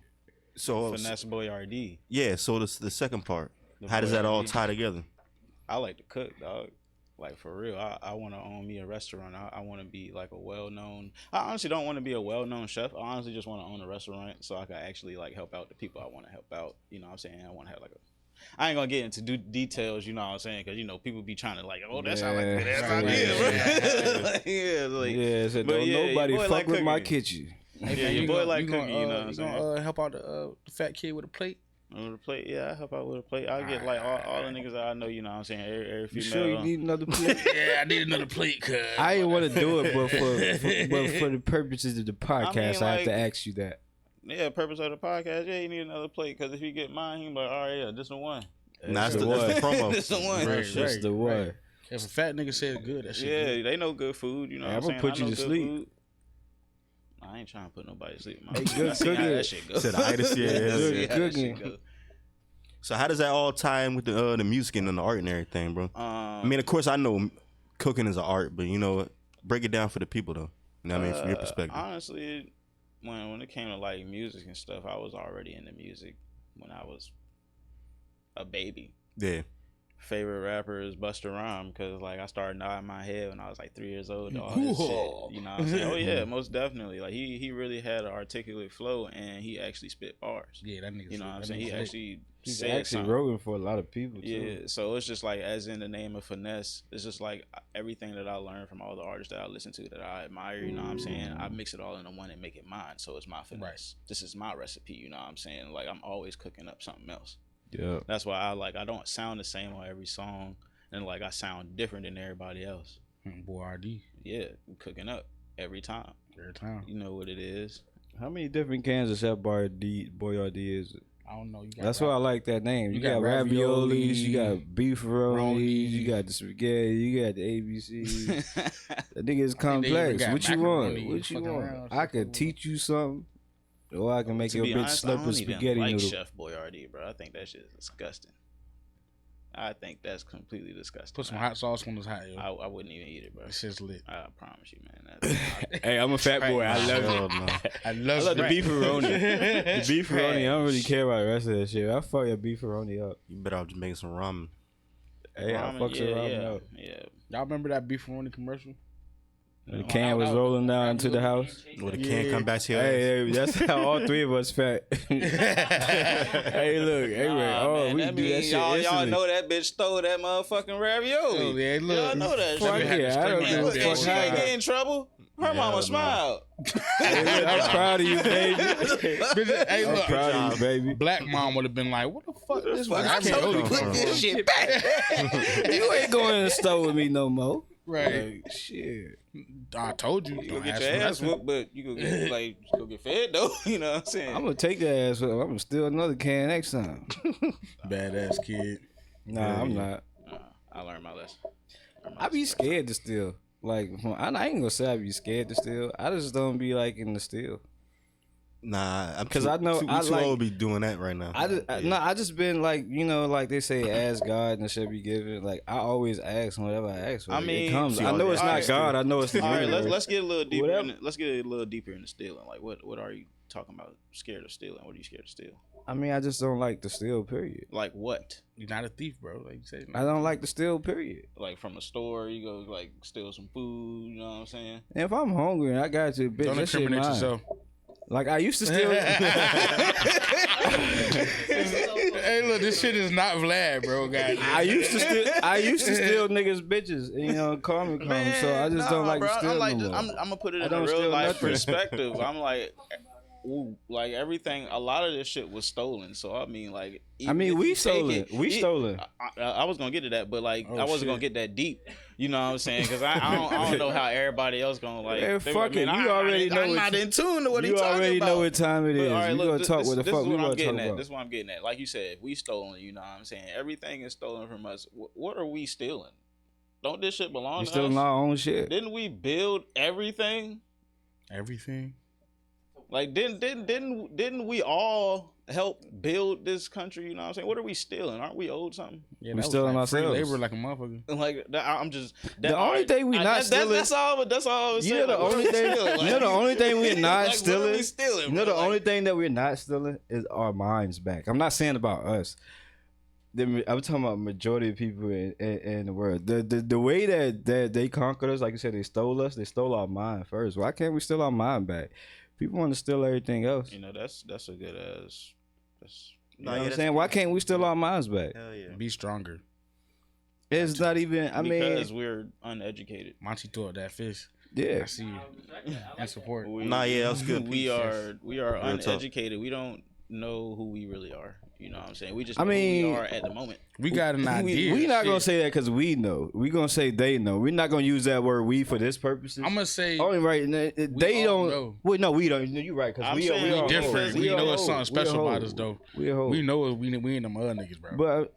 So Finesse Boy RD. Yeah, so the second part. How does Boy that all RD. tie together? I like to cook, dog. Like for real, I want to own me a restaurant. I want to be like a well-known. I honestly don't want to be a well-known chef. I honestly just want to own a restaurant so I can actually like help out the people I want to help out. You know what I'm saying? I want to have like a. I ain't gonna get into details. You know what I'm saying? Because you know people be trying to like, oh, that sound like a good ass idea, bro. So don't nobody fuck like with my cooking. kitchen. Hey, Yeah, man, your boy like gonna, cooking. You know what I'm saying? gonna help out the fat kid with a plate. On the plate, yeah, I help out with a plate. I get like all the niggas that I know, you know what I'm saying? Every You female. sure you need another plate? Yeah, I need another plate, cuz. I didn't want to do it, but for the purposes of the podcast, I have to like- ask you that. Yeah, purpose of the podcast, yeah, you need another plate. Because if you get mine, he be like, all right, yeah, this the one. That's the the promo. This the one. Right, That's the one. If a fat nigga said good, that shit Yeah, good. they know good food, you know Hey, what I'm I'm gonna saying? put you I know to good sleep. food. I ain't trying to put nobody to sleep. Hey, I good see how cooking. that shit go. Said itis, yeah. I see Good how that cooking. shit go. So how does that all tie in with the music and the art and everything, bro? I mean, of course I know cooking is an art, but you know what? Break it down for the people though. You know what I mean, from your perspective. Honestly, when it came to like music and stuff, I was already into music when I was a baby. Yeah. Favorite rapper is Busta Rhymes because like I started nodding my head when I was like 3 years old. To all this shit, you know what I'm saying? Oh yeah, most definitely. Like he really had an articulate flow and he actually spit bars. Yeah, that nigga. You know what I'm that saying? He nigga- actually He's said actually something. wrote for a lot of people too. Yeah, so it's just like as in the name of finesse, it's just like everything that I learned from all the artists that I listen to that I admire, you know what I'm saying? I mix it all into one and make it mine. So it's my finesse. This is my recipe, you know what I'm saying? Like I'm always cooking up something else. Yeah. That's why I don't sound the same on every song and like I sound different than everybody else. Boy, RD Yeah, I'm cooking up every time. every time. You know what it is. How many different cans of Chef Boyardee is it? I don't know. You got That's why I like that name. You got raviolis, you got beefaronis, you got the spaghetti, you got the ABC. That nigga is complex. got What you macaroni, want? What you fucking want? around, I could teach you something, or I can make To your be bitch honest, I slurp don't a even spaghetti like noodle. Chef Boyardee, bro. I think that shit is disgusting. I think that's completely disgusting. Put some hot sauce on this hot, yo. I wouldn't even eat it, bro. It's just lit. I promise you, man. That's, Hey, I'm a fat boy. I love Hell it. no. I I love love the crack. beefaroni. The beefaroni, I don't really care about the rest of that shit. I fuck your beefaroni up. You better off just making some ramen. Hey, I ramen, fuck some yeah, ramen yeah, up. yeah. Y'all remember that beefaroni commercial? The can was rolling down to the house. Well, the can come back to your ass. Hey, that's how all three of us fat. Hey, look, hey, man. Oh, we that do that mean shit y'all instantly. know that bitch stole that motherfucking ravioli. Oh, yeah, look. Y'all know that Fuck shit. yeah, I don't Man, give a look, fuck she how ain't I get in trouble. Her mama smiled. Hey, look, I'm proud of you, baby. Hey, I'm look. proud of you, baby. Black mom would have been like, "What the fuck is this?" Fuck, one? I can't told you hold put it. this shit back. You ain't going in the store with me no more. Right. Like, shit. I told you. You go Don't get ask your for ass nothing. whooped, but you go get like go get fed though. You know what I'm saying? I'm gonna take that ass. I'm gonna steal another can next time. Badass kid. Nah, I'm not. I learned my lesson. I be scared to steal. Like, I ain't gonna say I be scared to steal. I just don't be like in the steal. Nah, I'm 'Cause too, I know too, I too like- old to be doing that right now. I just been like, like they say, ask God and it shall be given. Like I always ask whatever I ask for. I mean, it comes. see, I know it's all not right. God. I know it's the All right, universe. let's get a little deeper. Whatever. Let's get a little deeper into stealing. Like, what are you talking about? Scared of stealing? What are you scared to steal? I mean, I just don't like to steal. Period. Like what? You're not a thief, bro. Like you said, I don't like to steal. Period. Like from a store, you go like steal some food. You know what I'm saying? And if I'm hungry and I got you, bitch, Don't that shit incriminate mine. yourself. Like I used to steal. Hey, look, this shit is not Vlad, bro. God, I used to steal niggas bitches, karma comes. So I just don't like to steal I'm no more. I'm gonna put it I in a don't real steal life nothing. perspective. I'm like, ooh, like everything. A lot of this shit was stolen. So I mean, like, even if we you take stole it. We stole it. I was gonna get to that, but like, Oh, I wasn't shit. gonna get that deep. You know what I'm saying? Because I don't know how everybody else gonna like. Man, they- fuck it. You already know I'm what not you- in tune to what he You talking already about. know what time it is. But, all right, We look, gonna talk what the this fuck is we what I'm want to talk getting at. about. This is what I'm getting at. Like you said, we stolen. You know what I'm saying? Everything is stolen from us. What are we stealing? Don't this shit belong We to stealing us? our own shit. Didn't we build everything? everything. Like didn't we all help build this country? You know what I'm saying? What are we stealing? Aren't we owed something? Yeah, We that was stealing like free ourselves. labor like a motherfucker. Like I'm just The only thing we not stealing- That's all. That's all. I was saying. The Like, what are only we thing. stealing? Like, The only thing we're not like, stealing. What are we stealing? The bro? Like, only thing that we're not stealing is our minds back. I'm not saying about us. I'm talking about majority of people in the world. The way that they conquered us, like you said, they stole us. They stole our mind first. Why can't we steal our mind back? People want to steal everything else. You know, that's a good as. That's You know what I'm saying? Why can't we steal our minds back? Hell yeah. Be stronger. It's not even. I mean, because we're uneducated. Monty threw up that fish. yeah. I see you. And support. Nah, yeah, that was good. We are Real talk. uneducated. We don't know who we really are. You know what I'm saying? We just I know who mean, we are at the moment. We got an idea. We not gonna Shit. say that because we know. We gonna say they know. We're not gonna use that word "we" for this purposes. I'm gonna say Only right. They all don't. know. Wait, no, we don't. You're right. Because I'm we saying are we different. We We know are it's something special about us, though. We a whole. We know we ain't them other niggas, bro. But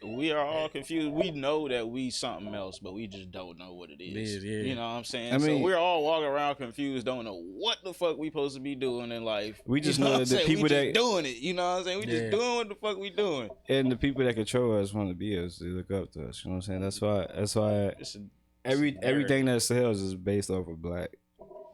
We are all confused. We know that we something else, but we just don't know what it is. It is, yeah. You know what I'm saying? I mean- so we're all walking around confused, don't know what the fuck we supposed to be doing in life. We just You know what that the I'm saying? people we that- just doing it. You know what I'm saying? We Yeah. just doing what the fuck we doing. and the people that control us want to be us. They look up to us. You know what I'm saying? That's why It's a, everything that sells is based off of black.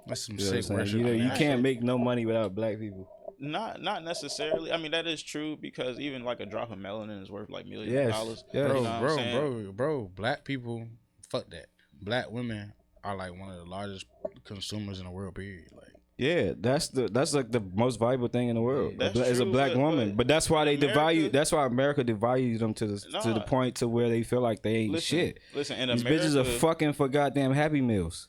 That's some You know what I'm sick saying? worship. You can't make no money without black people. not necessarily. I mean, that is true because even like a drop of melanin is worth like millions Yes. of dollars. Yes. You Bro, know what I'm saying? bro. Black people, fuck that. Black women are like one of the largest consumers in the world. Period. Like, Yeah, that's like the most valuable thing in the world. That's Is a true, black woman, but that's why they America- devalue. That's why America devalues them to the Nah. point to where they feel like they ain't Listen, shit. Listen, in These America, bitches are fucking for goddamn Happy Meals.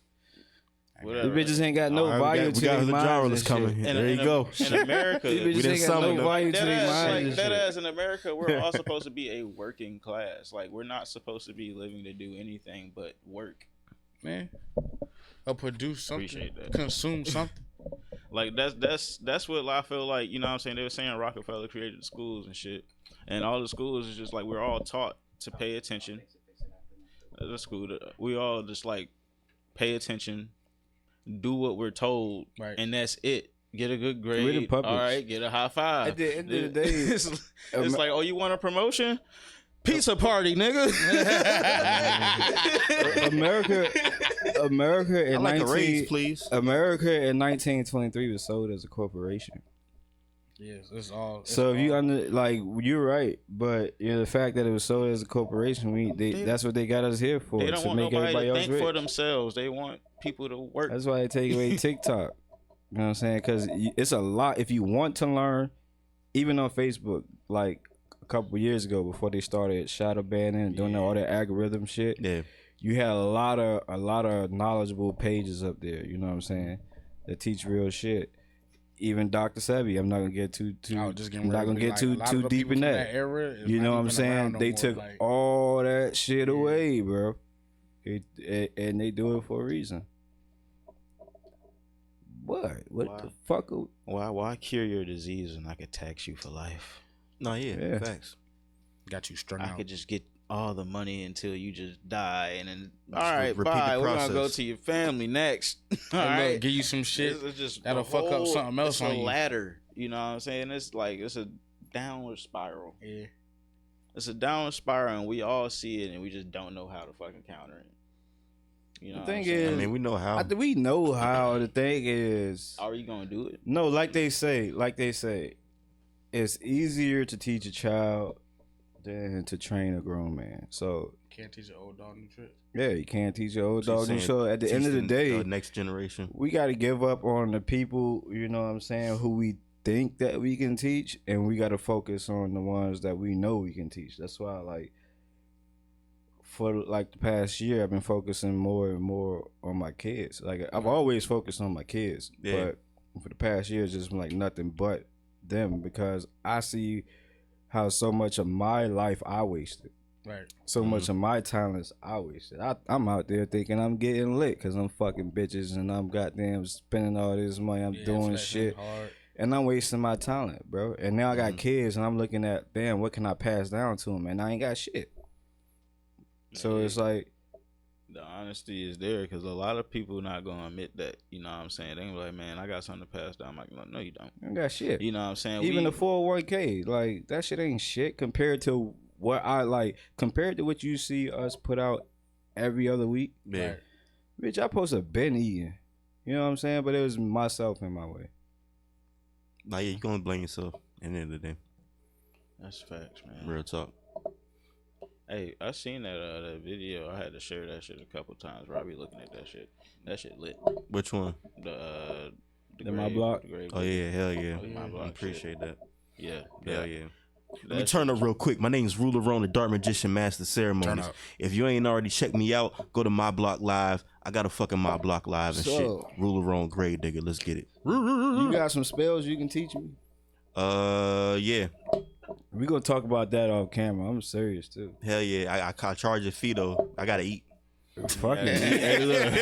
whatever. These bitches ain't got no All right, value we to got their the minds jar and list coming. shit. There you go. In America, These We bitches done ain't got no summoned them. value to That their ass, minds like, and that shit. ass in America, we're all supposed to be a working class. Like we're not supposed to be living to do anything but work. man, or produce something, Appreciate that. consume something. Like that's what I feel like. You know what I'm saying? They were saying Rockefeller created the schools and shit, and all the schools is just like we're all taught to pay attention. The school, we all just like pay attention, do what we're told, Right. and that's it. Get a good We're the grade. puppets. All right, get a high five. At the end of the day, it's like, oh, you want a promotion? Pizza party, nigga. America I in like a 19 raise, please. America in 1923 was sold as a corporation. Yes, it's all. It's So if you all- under like you're right, but the fact that it was sold as a corporation, that's what they got us here for, They don't to want make nobody everybody to else think rich. for themselves. They want people to work. That's why they take away TikTok. You know what I'm saying? Because it's a lot. If you want to learn, even on Facebook, like a couple years ago, before they started shadow banning and doing all that algorithm shit, Yeah. you had a lot of knowledgeable pages up there. You know what I'm saying? That teach real shit. Even Dr. Sebi, I'm not gonna get too. I was just I'm getting not ready gonna to be get like, too a lot of the deep people in from that. era is You not know what I'm even saying? around no They more, took like, all that shit away, bro. And they do it for a reason. What? What Wow. the fuck? Why cure your disease and I could tax you for life? No, yeah, Yeah. facts. got you strung I out. could just get all the money until you just die, and then all Just right, repeat the bye. We're gonna go process. to your family next. All Hey, right, look, give you some shit. It's just that'll the fuck up whole- something else it's on a you. ladder. You know what I'm saying? It's like it's a downward spiral. Yeah. It's a downward spiral, and we all see it, and we just don't know how to fucking counter it. You know, The what thing I'm saying? I is- mean, we know how. I think we know how. The thing is, Are you gonna do it? no, like they say, it's easier to teach a child than to train a grown man. So Can't teach an old dog new tricks. yeah, you can't teach your old So you're dog. And saying so at the teach end of the day, next generation. we got to give up on the people, you know what I'm saying, who we think that we can teach, and we got to focus on the ones that we know we can teach. That's why, like, for like the past year, I've been focusing more and more on my kids. Like, I've always focused on my kids, Yeah. but for the past year, it's just been like nothing but them, because I see how so much of my life I wasted. Right. So much of my talents I wasted. I'm out there thinking I'm getting lit because I'm fucking bitches and I'm goddamn spending all this money. I'm Yeah, doing flexing shit. hard. And I'm wasting my talent, bro. And now I got kids and I'm looking at, damn, what can I pass down to them? And I ain't got shit. So Yeah. it's like, The honesty is there because a lot of people not gonna admit that. You know what I'm saying? They gonna be like, man, I got something to pass down. I'm like, no, you don't. I ain't got shit. You know what I'm saying? Even the 401k, like, that shit ain't shit compared to what I like, compared to what you see us put out every other week. Yeah. Right. Bitch, I supposed to have been eating. You know what I'm saying? But it was myself in my way. Nah, yeah, you gonna blame yourself at the end of the day. That's facts, man. Real talk. Hey, I seen that video. I had to share that shit a couple times. Bro, I be looking at that shit. That shit lit. Which one? The My block? the grave Oh yeah, hell yeah. Oh, yeah. I appreciate that. Yeah, Hell yeah. Let me That turn up real quick. My name's Ruler Ron, the Dark Magician Master Turn Ceremonies. up. If you ain't already checked me out, go to My Block Live. I got a fucking My Block Live and So- shit. Ruler Ron, Grave Digger. Let's get it. You got some spells you can teach me? Yeah. We gonna talk about that off camera. I'm serious too. Hell yeah. I charge a fee though. I gotta eat. Fucking hey, look.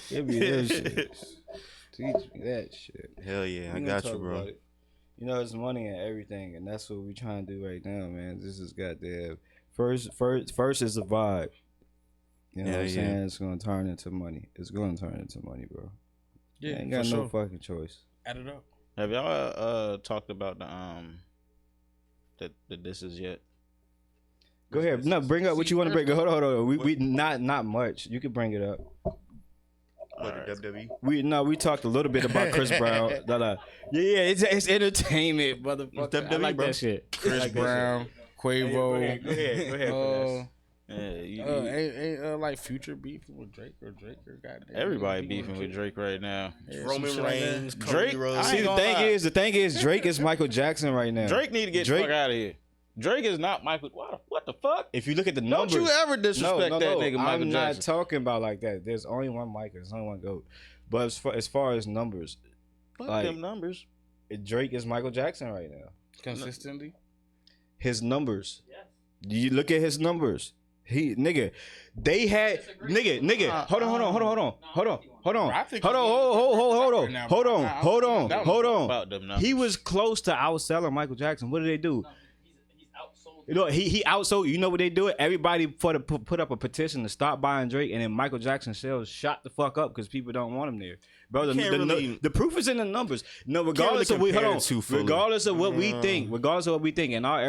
Give me this shit. Teach me that shit. Hell yeah. I We gonna got talk you, bro. about it. You know, it's money and everything, and that's what we trying to do right now, man. This is goddamn first is a vibe. You know what I'm Yeah, saying? It's gonna turn into money. It's gonna turn into money, bro. Yeah, Ain't for got no sure. fucking choice. Add it up. Have y'all talked about the this is yet? Go ahead. No, bring up what you want to bring. Hold on. We not much. You can bring it up. What, the WWE? We talked a little bit about Chris Brown. Yeah, it's entertainment, motherfucker. I WWE, like bro. that shit. Chris Brown, Quavo. Go ahead. Yeah, Ain't like Future beefing with Drake or goddamn. everybody beefing with Drake right now. Yeah, Roman some shit like that. Reigns, Drake- Cody Rhodes. I See, ain't the gonna lie. thing is, Drake is Michael Jackson right now. Drake need to get the Drake- fuck out of here. Drake is not Michael. What the fuck? If you look at the Don't numbers, you ever disrespect that nigga Michael I'm not Jackson. talking about like that. There's only one Michael. There's only one GOAT. But as far as numbers, Fuck like- them numbers. Drake is Michael Jackson right now. Consistently. His numbers. You look at his numbers. They had nigga. Hold on. I think Hold on. About them numbers. He was close to outselling Michael Jackson. What did they do? You know, he outsold. You know what they do? Everybody put up a petition to stop buying Drake, and then Michael Jackson sales shot the fuck up because people don't want him there, bro. The proof is in the numbers. No, regardless of regardless of what we think, in our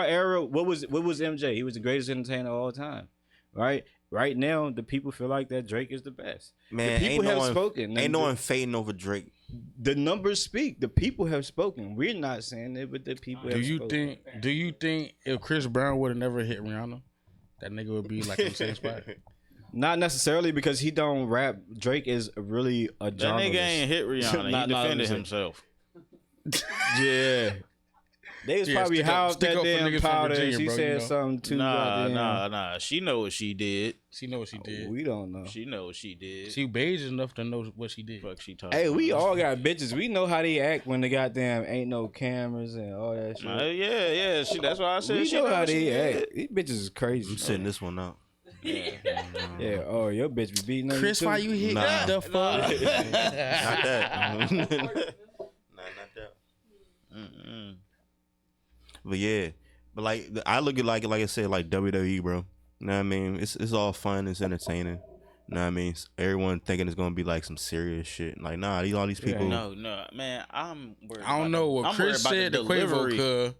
era, what was MJ? He was the greatest entertainer of all time, right? Right now, the people feel like that Drake is the best. Man, the people have spoken. Ain't no one fading over Drake. The numbers speak. The people have spoken. We're not saying it, but the people have spoken. Do you think if Chris Brown would have never hit Rihanna, that nigga would be like in the same spot? Not necessarily because he don't rap. Drake is really a That genre. nigga ain't hit Rihanna. Not- He not defended listen. himself. Yeah. They was Yeah, probably stick up- high off stick that up for damn niggas from powder. Virginia, She bro, said you know. something too. goddamn- Nah. She know what she did. She know what she did. We don't know. She know what she did. She beige enough to know what she did. Fuck she talking. Hey, we about. all got bitches. We know how they act when they goddamn ain't no cameras and all that shit. Yeah. That's why I said We she know how what she they did. act. These bitches is crazy. I'm sitting this one out. Yeah. Oh, your bitch be beating on Chris, you too? why you hit Nah. the fuck? Not that. Not that. Mm-mm. But yeah, But like I look at like I said, like WWE, bro. You know what I mean? It's all fun, it's entertaining. You know what I mean? Everyone thinking it's gonna be like some serious shit. Like, nah, all these people. No, man, I'm worried. I don't know what Chris said. The Quavo delivery. that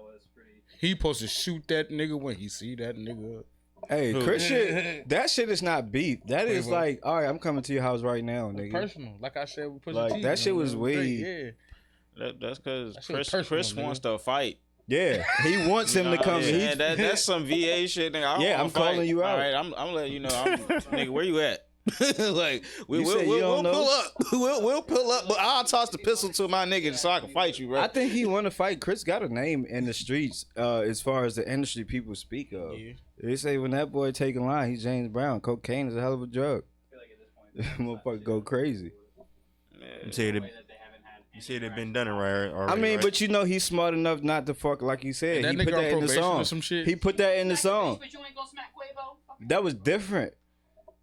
was pretty. he supposed to shoot that nigga when he see that nigga. Hey, Chris shit, that shit is not beef. That is Quavo. like, all right, I'm coming to your house right now, nigga. Personal, like I said, we put Like, that shit was way. Yeah, That's because That shit personal, Chris nigga. wants to fight. Yeah, he wants him to come. Yeah, that's some VA shit. Nigga. I don't Yeah, wanna I'm fight. calling you out. All right, I'm letting you know. Nigga, where you at? Like You said you we'll don't know? pull up. We'll pull up, but I'll toss the pistol to my nigga so I can fight you, bro. I think he want to fight. Chris got a name in the streets as far as the industry people speak of. Yeah. They say when that boy take a line, he's James Brown. Cocaine is a hell of a drug. I feel like at this point, motherfucker go crazy. You say they've been done it right already. I mean, right? but you know he's smart enough not to fuck like he said. That He nigga put on that in the probation song. or some shit? He put that in the song. But you ain't gonna smack Quavo? That was different.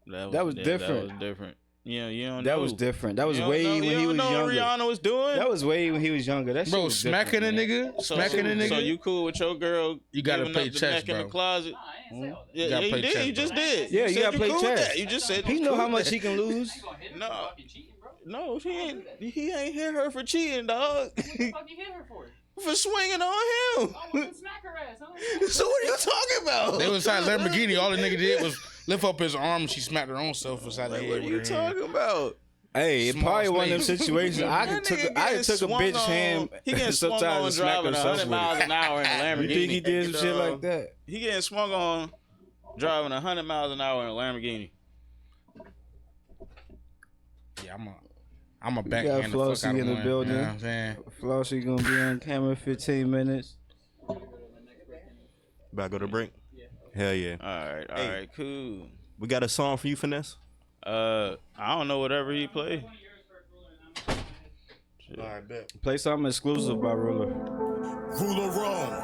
That was different. That was different. Yeah, you don't That know. was different. That was You don't way know- when you he don't was know what younger. Rihanna was doing. That was way when he was younger. That shit Bro, was smacking a different, man. nigga, smacking a nigga. So you cool with your girl? You gotta giving play up the chess, neck in bro. the closet. Nah, I didn't say all that. Yeah, gotta you play did. chess, You just bro. did. Yeah, you said gotta play cool with chess. that. You just said He you know cool how with much that. he can lose. You gonna hit her No. for fucking cheating, bro? No, he ain't hit her for cheating, dog. What the fuck you hit her for? For swinging on him. Oh, well, then smack her ass, huh? So what are you talking about? They was inside Lamborghini. All the nigga did was lift up his arm and she smacked her own self inside the Like, head. what are with you her hand. talking about? Hey, it Small probably one of them snakes. situations. I That took nigga a getting bitch swung bitch on- hand. He getting swung on sometimes smack driving herself 100 with miles it. an hour in a Lamborghini. You think he did some shit like that? He getting swung on driving 100 miles an hour in a Lamborghini. Yeah, I'm a got backhand the fuck Flossy out of in the one. building. You know what I'm saying? Flossy gonna be on camera 15 minutes. About to go to break? Hell yeah. All right, cool. We got a song for you, Finesse? I don't know whatever he play. All right, bet. Play something exclusive by Ruler. Ruler Rome,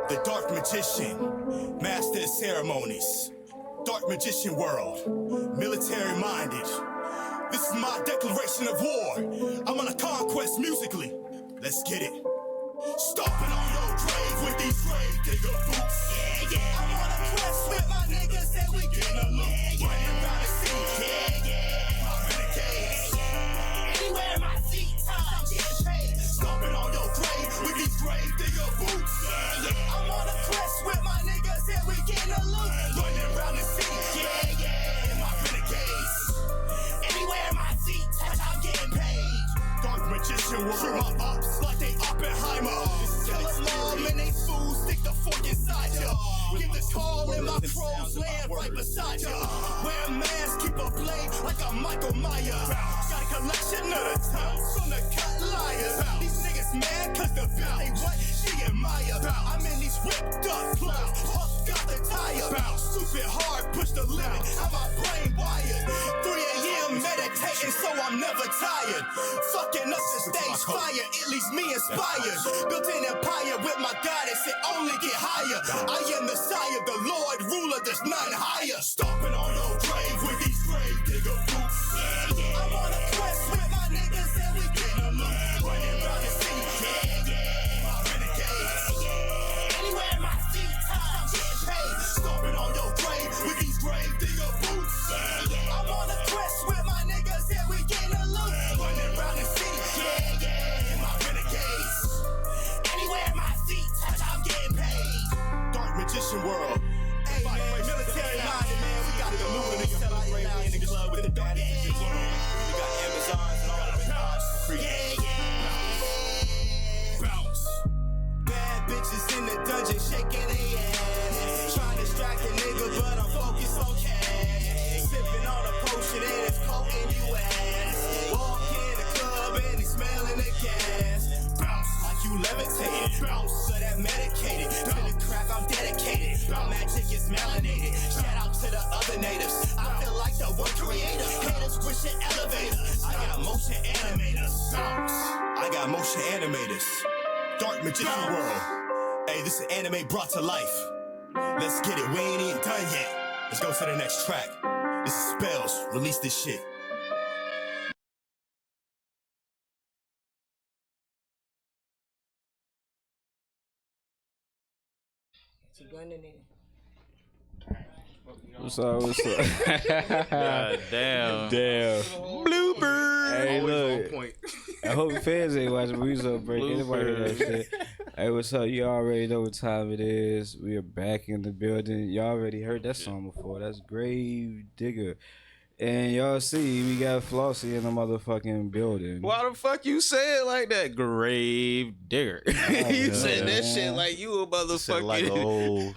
the dark magician, master of ceremonies, dark magician world, military minded. This is my declaration of war. I'm on a conquest musically. Let's get it. Stomping on your grave with these grave digger boots. Yeah, yeah. I'm on a quest with my niggas and we getting a loot. Yeah, running around the city. Yeah, yeah. My renegades. Anywhere my feet touch, I'm getting paid. Stomping on your grave with these grave digger boots. Yeah, yeah. I'm on a quest with my niggas and we getting a loot. Running around the city. Yeah, yeah. My renegades. Anywhere my feet touch, I'm getting paid. Dark magician will shoot my ups like they Oppenheimer. Kill them all, man, they fools, stick the fork inside ya. Give the call and my crows land right beside ya. Wear a mask, keep a blade like a Michael Myers. Got a collection of the times from the cut liars. These niggas mad cause the bill they what she admire. I'm in these ripped up clothes, Huck got the tire. Stupid hard, push the limit, how my brain wired. 3 a.m. meditating so I'm never tired. Fucking up the stage fire, it leaves me inspired. Built an empire with my goddess, it only get higher. I am the sire, the Lord ruler, there's none higher. Stomping on your grave with these grave digger boots. Yeah, yeah. I'm on a quest with my niggas and we getting a loot. Running around the city, yeah, yeah. My renegades. Anywhere my feet touch, I'm getting paid. Stomping on your grave with these grave digger boots. Yeah, yeah. I'm on a quest with my niggas and we getting a loot. Running around the city, yeah, yeah. My renegades. Anywhere my feet touch, I'm getting paid. Dark magician world. Hey man, military minded man, we got the moving niggas celebrating in the club with the dark magician world. We got Amazons and all the jobs for free. Yeah, yeah. Bounce. Bad bitches in the dungeon shaking their ass. Trying to distract a nigga, but I'm focused on cash. Sipping on a potion and it's coating you ass. Walk in the club and they smelling the gas. Bounce like you levitated. Bounce so that medicated. To the craft I'm dedicated. My magic is melanated. Shout out to the other natives. I feel like the one creator. Haters wishing elevator. I got motion animators. Bounce. I got motion animators. Dark magician world. Hey, this is anime brought to life. Let's get it. We ain't even done yet. Let's go to the next track. This is Spells. Release this shit. To gun in it. What's up? What's up? God damn. Damn. Blooper. Hey, Always look. on point. I hope the fans ain't watching, but we so break. Anybody hear that shit? Hey, what's up? You already know what time it is. We are back in the building. Y'all already heard that song before. That's Grave Digger. And y'all see, we got Flossy in the motherfucking building. Why the fuck you say it like that? Grave digger. You said that shit like you a motherfucking. Said like an old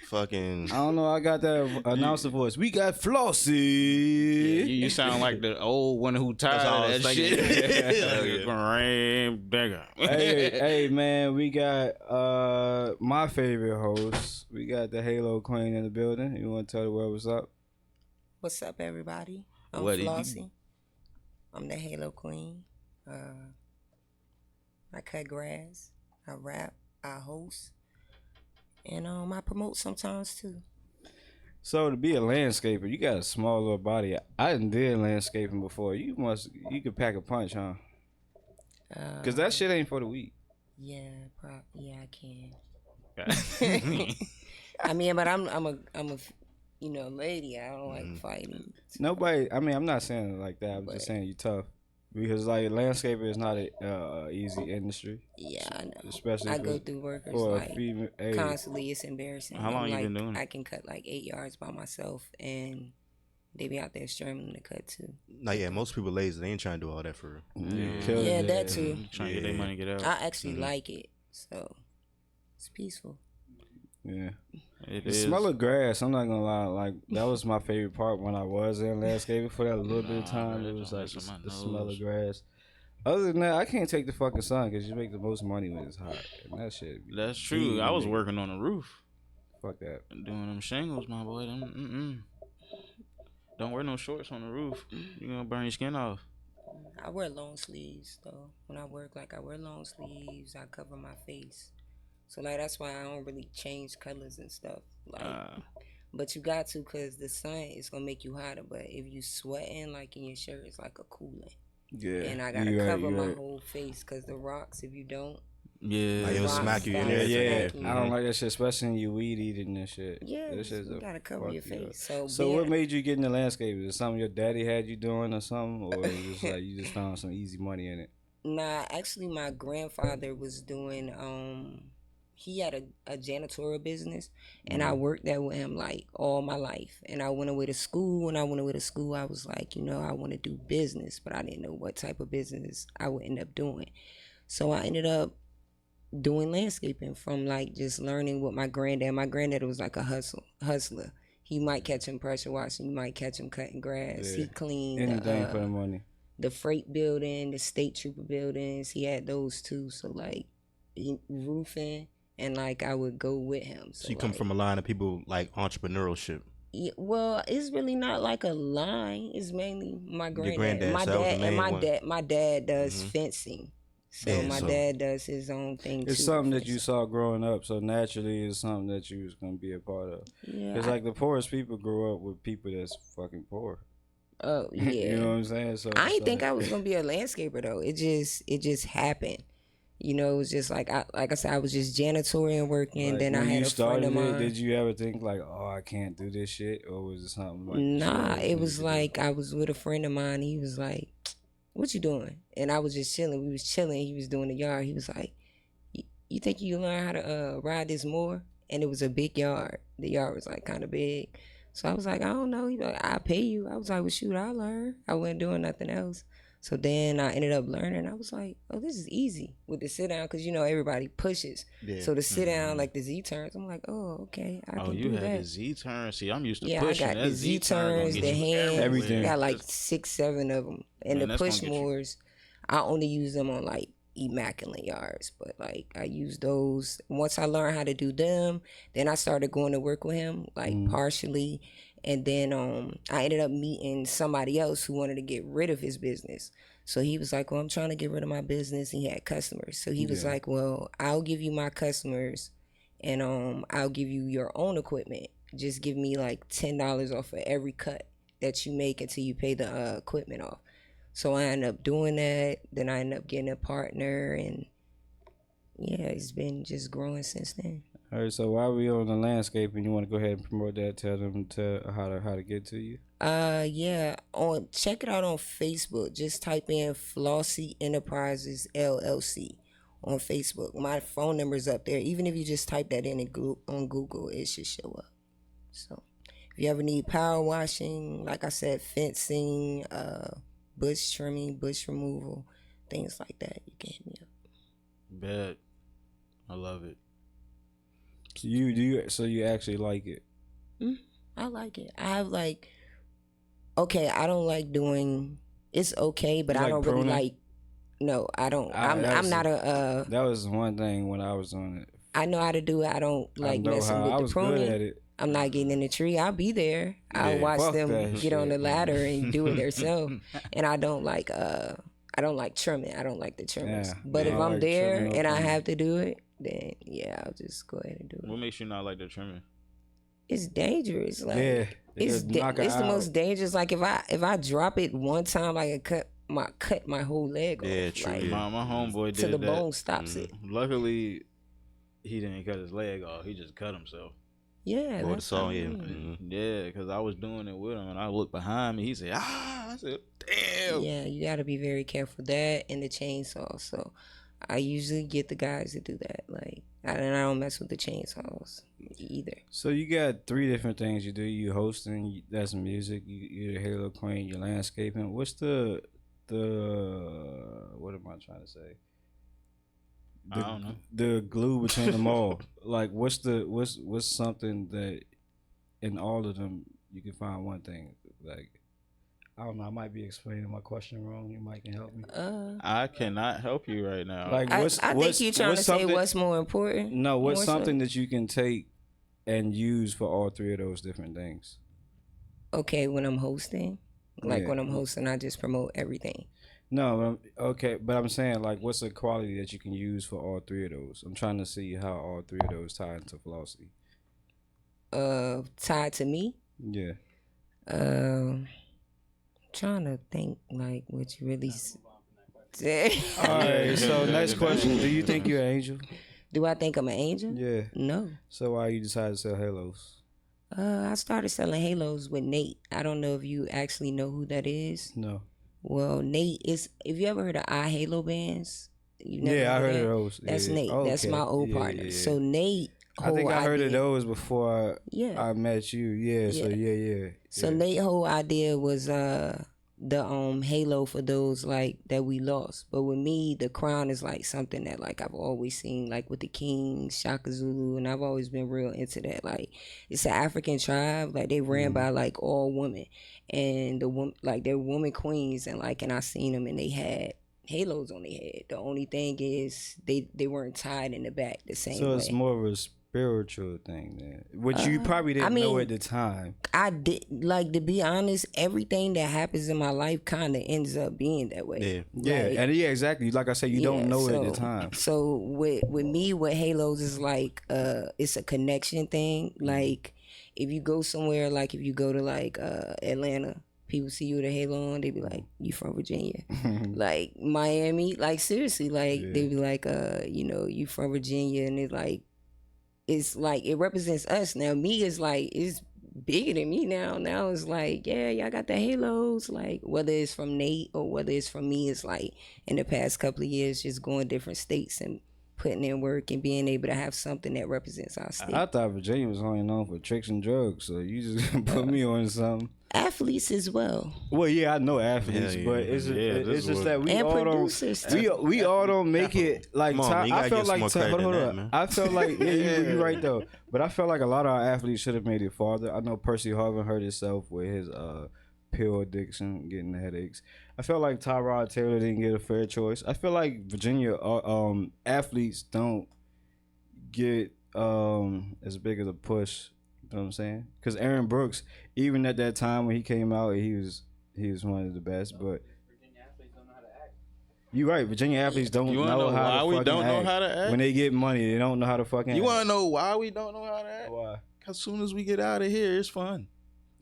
fucking. I don't know. I got that announcer voice. We got Flossy. Yeah, you sound like the old one who tired all I of was that thinking. shit. Grave digger. hey, man, we got my favorite host. We got the Halo Queen in the building. You want to tell the world what's up? What's up, everybody? I'm What Flossy. I'm the Halo Queen. I cut grass. I rap. I host. And I promote sometimes too. So to be a landscaper, you got a small little body. I didn't did landscaping before. You could pack a punch, huh? Cause that shit ain't for the weak. Yeah, I can. I mean, but I'm a lady. I don't like fighting. Nobody. I mean, I'm not saying it like that. I'm just saying you tough. Because like landscaper is not a easy industry. Yeah, I know. Especially I go through workers for like a female. Hey, constantly. It's embarrassing. How long I'm you like, been doing it? I can cut like 8 yards by myself, and they be out there struggling to cut too. Nah, yeah, most people lazy. They ain't trying to do all that for real. Yeah, that too. Trying to get their money, get out. I actually like it, so it's peaceful. Yeah. It The is. smell of grass, I'm not gonna lie, like that was my favorite part when I was in landscaping for that little bit of time. It was like the smell of grass. Other than that, I can't take the fucking sun because you make the most money when it's hot. And that shit. That's true. I was working on the roof. Fuck that. Doing them shingles, my boy. Don't wear no shorts on the roof. You're gonna burn your skin off. I wear long sleeves though. When I work, like I wear long sleeves. I cover my face. So like that's why I don't really change colors and stuff. Like, but you got to, cause the sun is gonna make you hotter. But if you sweating like in your shirt, it's like a coolant. Yeah. And I gotta cover my whole face, cause the rocks, if you don't, Yeah. Like, it'll smack you in there. Yeah. Mhm. I don't like that shit, especially when you weed eating and shit. yeah, That shit's you a gotta cover fuck your you up. face. So what being- made you get into landscaping? Is it something your daddy had you doing or something, or just like you just found some easy money in it? Nah, actually, my grandfather was doing. He had a janitorial business, and I worked there with him like all my life. And I went away to school. When I went away to school, I was like, I want to do business, but I didn't know what type of business I would end up doing. So I ended up doing landscaping from like just learning with my granddad. My granddad was like a hustler. He might catch him pressure washing. You might catch him cutting grass. Yeah. He cleaned Anything for the money. the freight building, the state trooper buildings. He had those too. So like roofing, and like I would go with him. So you come from a line of people like entrepreneurship. Yeah, well, it's really not like a line. It's mainly my granddad. granddad, My so that was the dad and main my one. dad. My dad does fencing. So Yeah, my so- dad does his own thing too. It's something that with you fencing. saw growing up, so naturally it's something that you was gonna be a part of. Yeah. Because like the poorest people grow up with people that's fucking poor. Oh yeah. You know what I'm saying? So I it's didn't think like- I was gonna be a landscaper though. It just happened. It was just like I said, I was just janitoring working. Like, Then I when had you a friend started of mine. it, did you ever think like, oh, I can't do this shit, or was it something like? Nah, sure, it was you like I was with a friend of mine. He was like, "What you doing?" And I was just chilling. We was chilling. He was doing the yard. He was like, "You think you learn how to ride this mower?" And it was a big yard. The yard was like kind of big. So I was like, "I don't know." He was like, "I'll pay you." I was like, "Well, shoot, I'll learn." I wasn't doing nothing else. So then I ended up learning. I was like, "Oh, this is easy with the sit down," because everybody pushes. Yeah. So the sit down, like the Z turns, I'm like, "Oh, okay, I Oh, can you do had that." the Z turn. See, I'm used to Yeah, pushing. I got That the Z turns, gonna the get you hands, everything. got like 6, 7 of them, and Man, the that's gonna push get you. mowers. I only use them on like immaculate yards, but like I use those. Once I learned how to do them, then I started going to work with him, like partially, and then I ended up meeting somebody else who wanted to get rid of his business. So he was like, "Well, I'm trying to get rid of my business," and he had customers. So he was like, "Well, I'll give you my customers, and I'll give you your own equipment. Just give me like $10 off of every cut that you make until you pay the equipment off." So I ended up doing that. Then I ended up getting a partner, and yeah, it's been just growing since then. All right, so while we on the landscaping, you want to go ahead and promote that? Tell them how to get to you. Yeah, check it out on Facebook. Just type in Flossy Enterprises LLC on Facebook. My phone number's up there. Even if you just type that in on Google, it should show up. So if you ever need power washing, like I said, fencing, bush trimming, bush removal, things like that, you can hit me up. Bet. I love it. So you actually like it? I like it. I have okay, I don't like doing. It's okay, but You I like don't pruning? really like. No, I don't. I'm not a. That was one thing when I was on it. I know how to do it. I don't like know messing how. with I the was good pruning. at it. I'm not getting in the tree. I'll be there. I'll Yeah, watch fuck them that get on the shit. ladder and do it themselves. And I don't like trimming. I don't like the trimmers. Yeah, But yeah, if I I'm like there trimming or and I pruning. have to do it, then yeah, I'll just go ahead and do it. What makes you not like the trimming? It's dangerous. Like Yeah, it's it'll knock it it's the out. most dangerous. Like if I drop it one time, like it cut my whole leg off. Yeah, true, Like, yeah. My homeboy did to the that. bone stops it. Luckily, he didn't cut his leg off. He just cut himself. Yeah, Or the that's song, what I yeah. mean. Yeah, because I was doing it with him, and I looked behind me. He said, "Ah!" I said, "Damn." Yeah, you got to be very careful. That and the chainsaw. So I usually get the guys to do that. Like, and I don't mess with the chainsaws either. So you got 3 different things you do. You hosting, that's music. You're the Halo Queen. You're landscaping. What's the what am I trying to say? I don't know. The glue between them all. Like, what's something that in all of them you can find one thing? Like, I don't know. I might be explaining my question wrong. You might can help me. I cannot help you right now. Like, I what's think you're trying to say something- what's more important. No, what's more so? something that you can take and use for all 3 of those different things? Okay, when I'm hosting, like Yeah. when I'm hosting, I just promote everything. No, okay, but I'm saying, like, what's a quality that you can use for all 3 of those? I'm trying to see how all 3 of those tie into Flossy. Tied to me. Yeah. Trying to think like what you really. All right. So next question: do you think you're an angel? Do I think I'm an angel? Yeah. No. So why you decided to sell halos? I started selling halos with Nate. I don't know if you actually know who that is. No. Well, Nate is. If you ever heard of iHalo bands, you never Yeah, I heard that? of those. That's Yeah. Nate. That's Okay. my old Yeah, partner. yeah, yeah. So Nate. I think I heard of idea- those before Yeah. I met you. Yeah. So yeah. So yeah. Nate's whole idea was the halo for those like that we lost. But with me, the crown is like something that like I've always seen, like with the Kings, Shaka Zulu, and I've always been real into that. Like it's an African tribe, like they ran by like all women, and they're woman queens, and I seen them and they had halos on their head. The only thing is they weren't tied in the back the same So way. it's more of a spiritual thing then, which you probably didn't know at the time. I did, like, to be honest, everything that happens in my life kind of ends up being that way. Yeah, and yeah, exactly. Like I said, you don't know it at the time. So with me, with halos is like it's a connection thing. Like if you go somewhere, like if you go to like Atlanta, people see you with a halo on, they be like, "You from Virginia?" Like Miami, like seriously, like they be like, you from Virginia, and it's like it represents us. Now me is like it's bigger than me now. Now it's like, yeah, y'all got the halos. Like whether it's from Nate or whether it's from me, it's like in the past couple of years just going different states and putting in work and being able to have something that represents our state. I thought Virginia was only known for tricks and drugs, so you just put me on something. Athletes as well. Well, yeah, I know athletes, Yeah, but yeah, it's this just is that we And all producers, don't we all don't make it like Come on, man, you I gotta felt give some like more credit hold than on. that, man. I felt like you're right though, but I felt like a lot of our athletes should have made it farther. I know Percy Harvin hurt himself with his pill addiction, getting the headaches. I felt like Tyrod Taylor didn't get a fair choice. I feel like Virginia athletes don't get as big of a push. You know what I'm saying? Because Aaron Brooks, even at that time when he came out, he was one of the best. But you're right. Virginia athletes don't You wanna know know how why to we fucking don't know act. how to act? When they get money, they don't know how to fucking. You act. want to know why we don't know how to act? Why? Because soon as we get out of here, it's fun.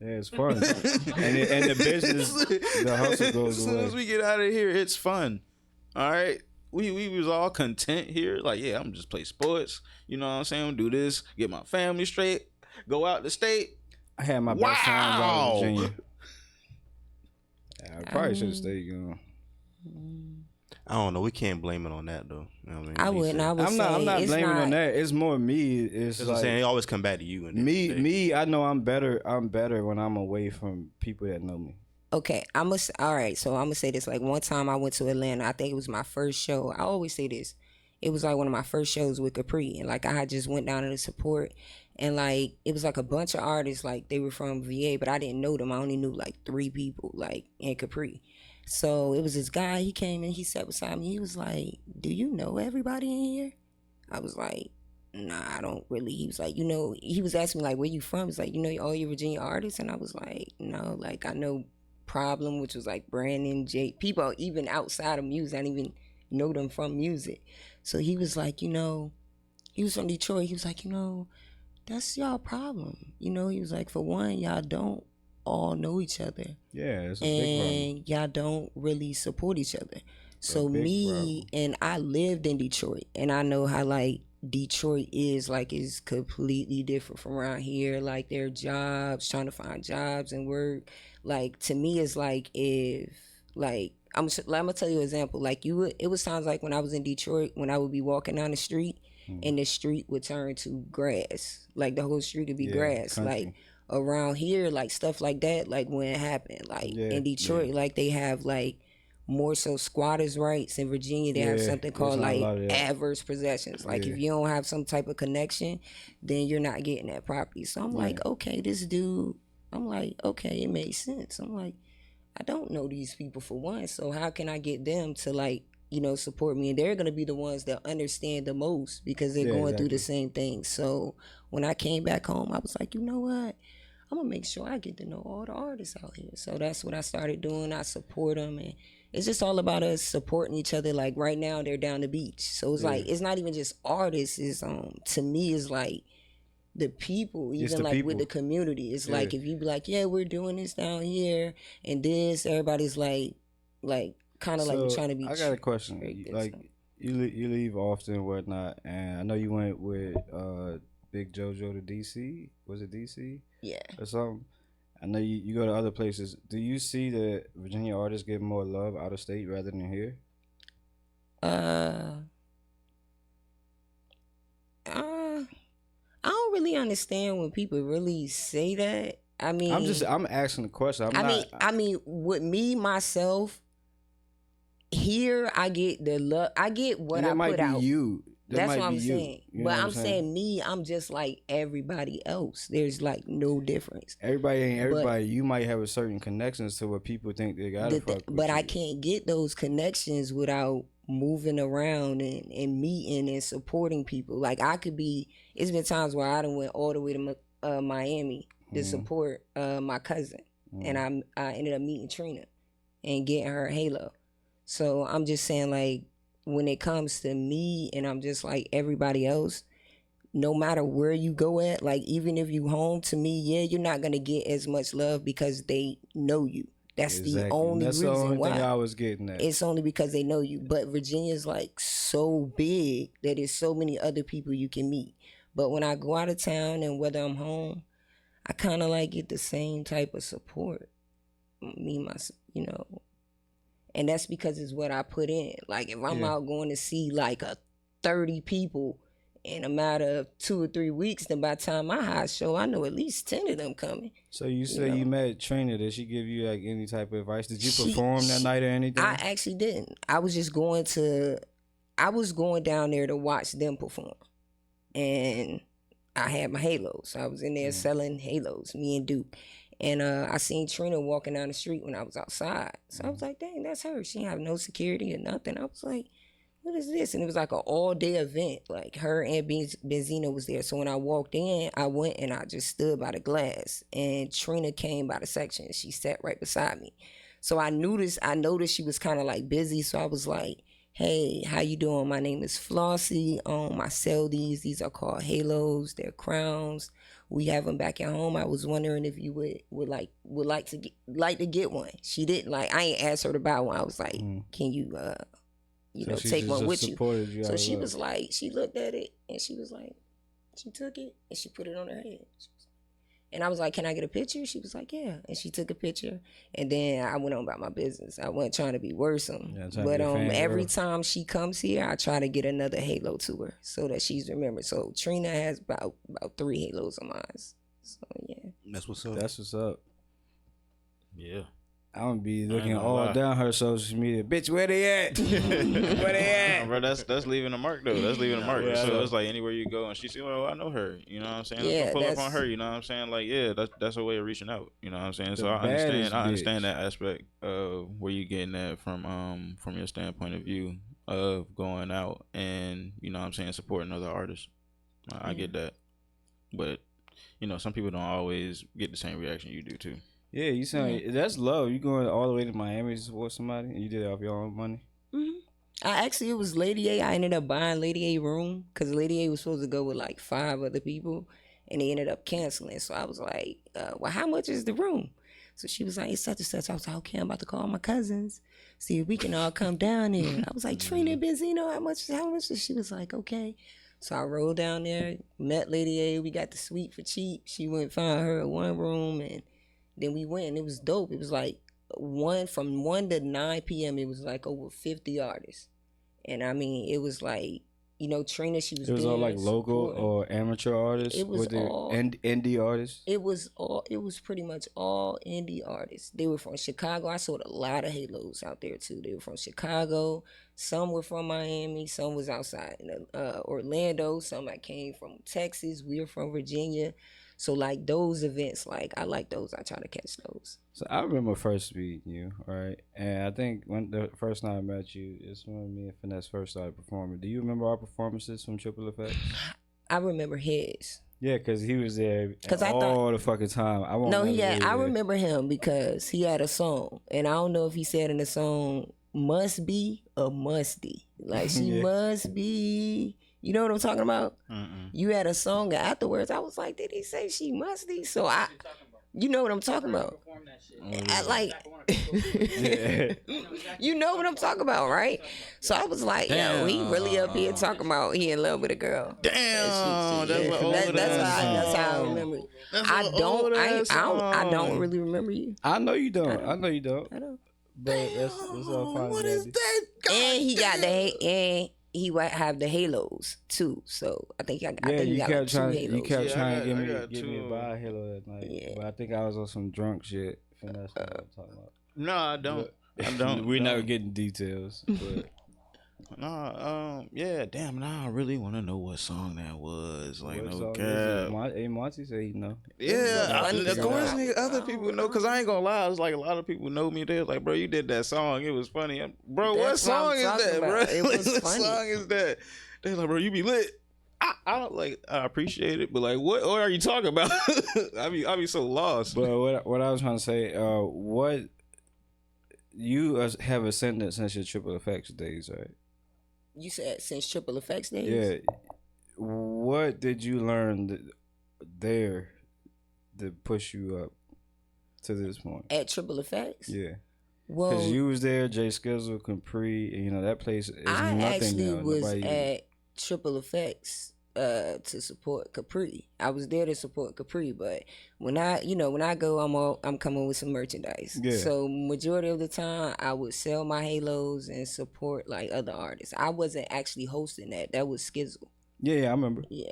Yeah, it's fun. and the business, the hustle goes As soon away. as we get out of here, it's fun. All right. we was all content here. Like, yeah, I'm just play sports. You know what I'm saying? Do this, get my family straight, go out the state. I had my best times out of Wow. Virginia. I probably should have stayed, you know. I don't know. We can't blame it on that though. You know what I mean? I wouldn't. I would I'm say not it's blaming not, on that. It's more me. It's That's what like I'm saying. They always come back to you. And me. I know I'm better. I'm better when I'm away from people that know me. Okay, all right. So I'm gonna say this. Like one time I went to Atlanta. I think it was my first show. I always say this. It was like one of my first shows with Capri, and like I had just went down to the support, and like it was like a bunch of artists. Like they were from VA, but I didn't know them. I only knew like 3 people, like in Capri. So it was this guy. He came in. He sat beside me. He was like, "Do you know everybody in here?" I was like, "Nah, I don't really." He was like, he was asking me like, "Where you from?" He's like, "You know all your Virginia artists?" And I was like, "No, like I know Problem," which was like Brandon, Jake, people even outside of music. I didn't even know them from music. So he was like, he was from Detroit. He was like, that's y'all problem. He was like, for one, y'all don't all know each other. Yeah, it's a big problem. And y'all don't really support each other. So big me, problem. and I lived in Detroit, and I know how like Detroit is completely different from around here. Like their jobs, trying to find jobs and work. Like to me, it's like if like I'm gonna tell you an example. Like it was times like when I was in Detroit, when I would be walking down the street, and the street would turn to grass. Like the whole street would be grass. country. Like around here, like stuff like that. Like when it happened, like in Detroit, like they have like more so squatters' rights. In Virginia, they have something called like adverse possessions. Like if you don't have some type of connection, then you're not getting that property. So I'm like, okay, this dude. I'm like, okay, it makes sense. I'm like, I don't know these people for one, so how can I get them to like, support me? And they're gonna be the ones that understand the most because they're going through the same thing. So when I came back home, I was like, you know what? I'm gonna make sure I get to know all the artists out here. So that's what I started doing. I support them, and it's just all about us supporting each other. Like right now, they're down the beach, so it's like it's not even just artists. It's to me, it's like the people, even like with the community. It's like if you be like, yeah, we're doing this down here and this, everybody's like kind of like trying to be. I got a question. Like you leave often and whatnot, and I know you went with Big JoJo to DC. Was it DC? Yeah. Or something. I know you go to other places. Do you see that Virginia artists get more love out of state rather than here? I don't really understand when people really say that. I mean, I'm asking the question. I mean, with me myself, here I get the love. I get what I put out. That's what I'm saying. But I'm saying me, I'm just like everybody else. There's like no difference. Everybody ain't everybody. You might have a certain connections to what people think they gotta fuck with. But I can't get those connections without moving around and meeting and supporting people. Like I could be. It's been times where I done went all the way to Miami to support my cousin, and I ended up meeting Trina and getting her Halo. So I'm just saying, like, when it comes to me, and I'm just like everybody else, no matter where you go at, like even if you home, to me, yeah, you're not gonna get as much love because they know you. That's the only reason why. That's the only thing I was getting at. It's only because they know you. But Virginia's like so big that there's so many other people you can meet. But when I go out of town and whether I'm home, I kind of like get the same type of support. And that's because it's what I put in. Like if I'm out going to see like 30 people in a matter of 2 or 3 weeks, then by the time my high show, I know at least 10 of them coming. So you say you met Trina. Did she give you like any type of advice? Did you perform that night or anything? I actually didn't. I was going down there to watch them perform. And I had my halos. I was in there selling halos, me and Duke. And I seen Trina walking down the street when I was outside. So I was like, dang, that's her. She didn't have no security or nothing. I was like, what is this? And it was like an all-day event. Like her and Benzino was there. So when I walked in, I went and I just stood by the glass. And Trina came by the section. She sat right beside me. So I noticed she was kind of like busy. So I was like, hey, how you doing? My name is Flossy. I sell these. These are called halos. They're crowns. We have them back at home. I was wondering if you would like to get one. She didn't I ain't asked her to buy one. I was like, can you she take one just with you. supported you. So out she of was love. like, she looked at it and she was like, she took it and she put it on her head. And I was like, can I get a picture? She was like, yeah. And she took a picture. And then I went on about my business. I wasn't trying to be worrisome. Yeah, trying to But be a fangirl. every time she comes here, I try to get another Halo to her so that she's remembered. So Trina has about 3 Halos of mine. So yeah. That's what's up. That's what's up. Yeah. I'm gonna be I ain't looking gonna all lie. down her social media. Bitch, where they at? Where they at? Bro, that's leaving a mark though. That's leaving a mark. Yeah, I So know. it's like anywhere you go and she say, "Well, I know her." You know what I'm saying? Yeah, Let's go pull up that's- on her. You know what I'm saying? Like, yeah, that's a way of reaching out. You know what I'm saying? The So I baddest understand bitch. that aspect of where you getting that from your standpoint of view of going out and you know what I'm saying supporting other artists. I get that, but you know some people don't always get the same reaction you do too. Yeah, you sound that's love. You going all the way to Miami to support somebody, and you did it off your own money. It was Lady A. I ended up buying Lady A room because Lady A was supposed to go with like 5 other people, and they ended up canceling. So I was like, well, how much is the room? So she was like, it's such and such. I was like, okay, I'm about to call my cousins, see if we can all come down there. I was like, Trina Benzino, how much? And she was like, okay. So I rolled down there, met Lady A. We got the suite for cheap. She went find her a 1 room, and then we went, and it was dope. It was like from 1 to 9 p.m. It was like over 50 artists, and I mean, it was like Trina. She was. It was there all like local supporting. or amateur artists. It was Were there all- indie artists. It was pretty much all indie artists. They were from Chicago. I saw a lot of Halos out there too. They were from Chicago. Some were from Miami. Some was outside in Orlando. Some I came from Texas. We were from Virginia. So like those events, like I like those. I try to catch those. So I remember first meeting you, right? And I think when the first time I met you, it's when me and Finesse first started performing. Do you remember our performances from Triple Effects? I remember his. Yeah, because he was there 'Cause I all thought- the fucking time. I won't No, never he had. leave I there. remember him because he had a song, and I don't know if he said in the song "must be" or "musty." Like she Yeah. must be. You know what I'm talking about? You had a song, and afterwards I was like, did he say she must be? So you know what I'm talking about? I like, you know what I'm talking about, right? So I was like, yo, he really up here talking about he in love with a girl. Damn, that's what old That's how I remember. I don't really remember you. I know you don't. I know you don't. I don't. But that's all fine. What is that? And he got he would have the halos too. So I think I Yeah, think he you got kept like 2 trying. halos. You kept Yeah, trying to I got get me a two. buy Halo that night. Yeah. But I think I was on some drunk shit. Finesse, know what I'm talking about. No, I don't. I don't. We're no. not getting details. But No, yeah, damn. Now I really want to know what song that was. Like, what no song is cap. it? Hey, Monty said he know. Yeah, funny of course, song. nigga, other people know. Cause I ain't gonna lie, it's like a lot of people know me. They're like, bro, you did that song. It was funny. Bro, what That's what I'm song is talking that, bro? about. It was What funny. song is that? They're like, bro, you be lit. I don't like. I appreciate it, but like, what are you talking about? I be so lost. But what I was trying to say, what you have ascended since your Triple Effects days, right? You said since Triple Effects days? Yeah. What did you learn there to push you up to this point? At Triple Effects? Yeah. Well, Because you was there, Jay Skizzle, Capri, and that place is I nothing actually now. was Nobody- at Triple Effects to support Capri. I was there to support Capri, but when I go, I'm coming with some merchandise. Yeah. So majority of the time, I would sell my halos and support like other artists. I wasn't actually hosting that. That was Skizzle. Yeah, I remember. Yeah.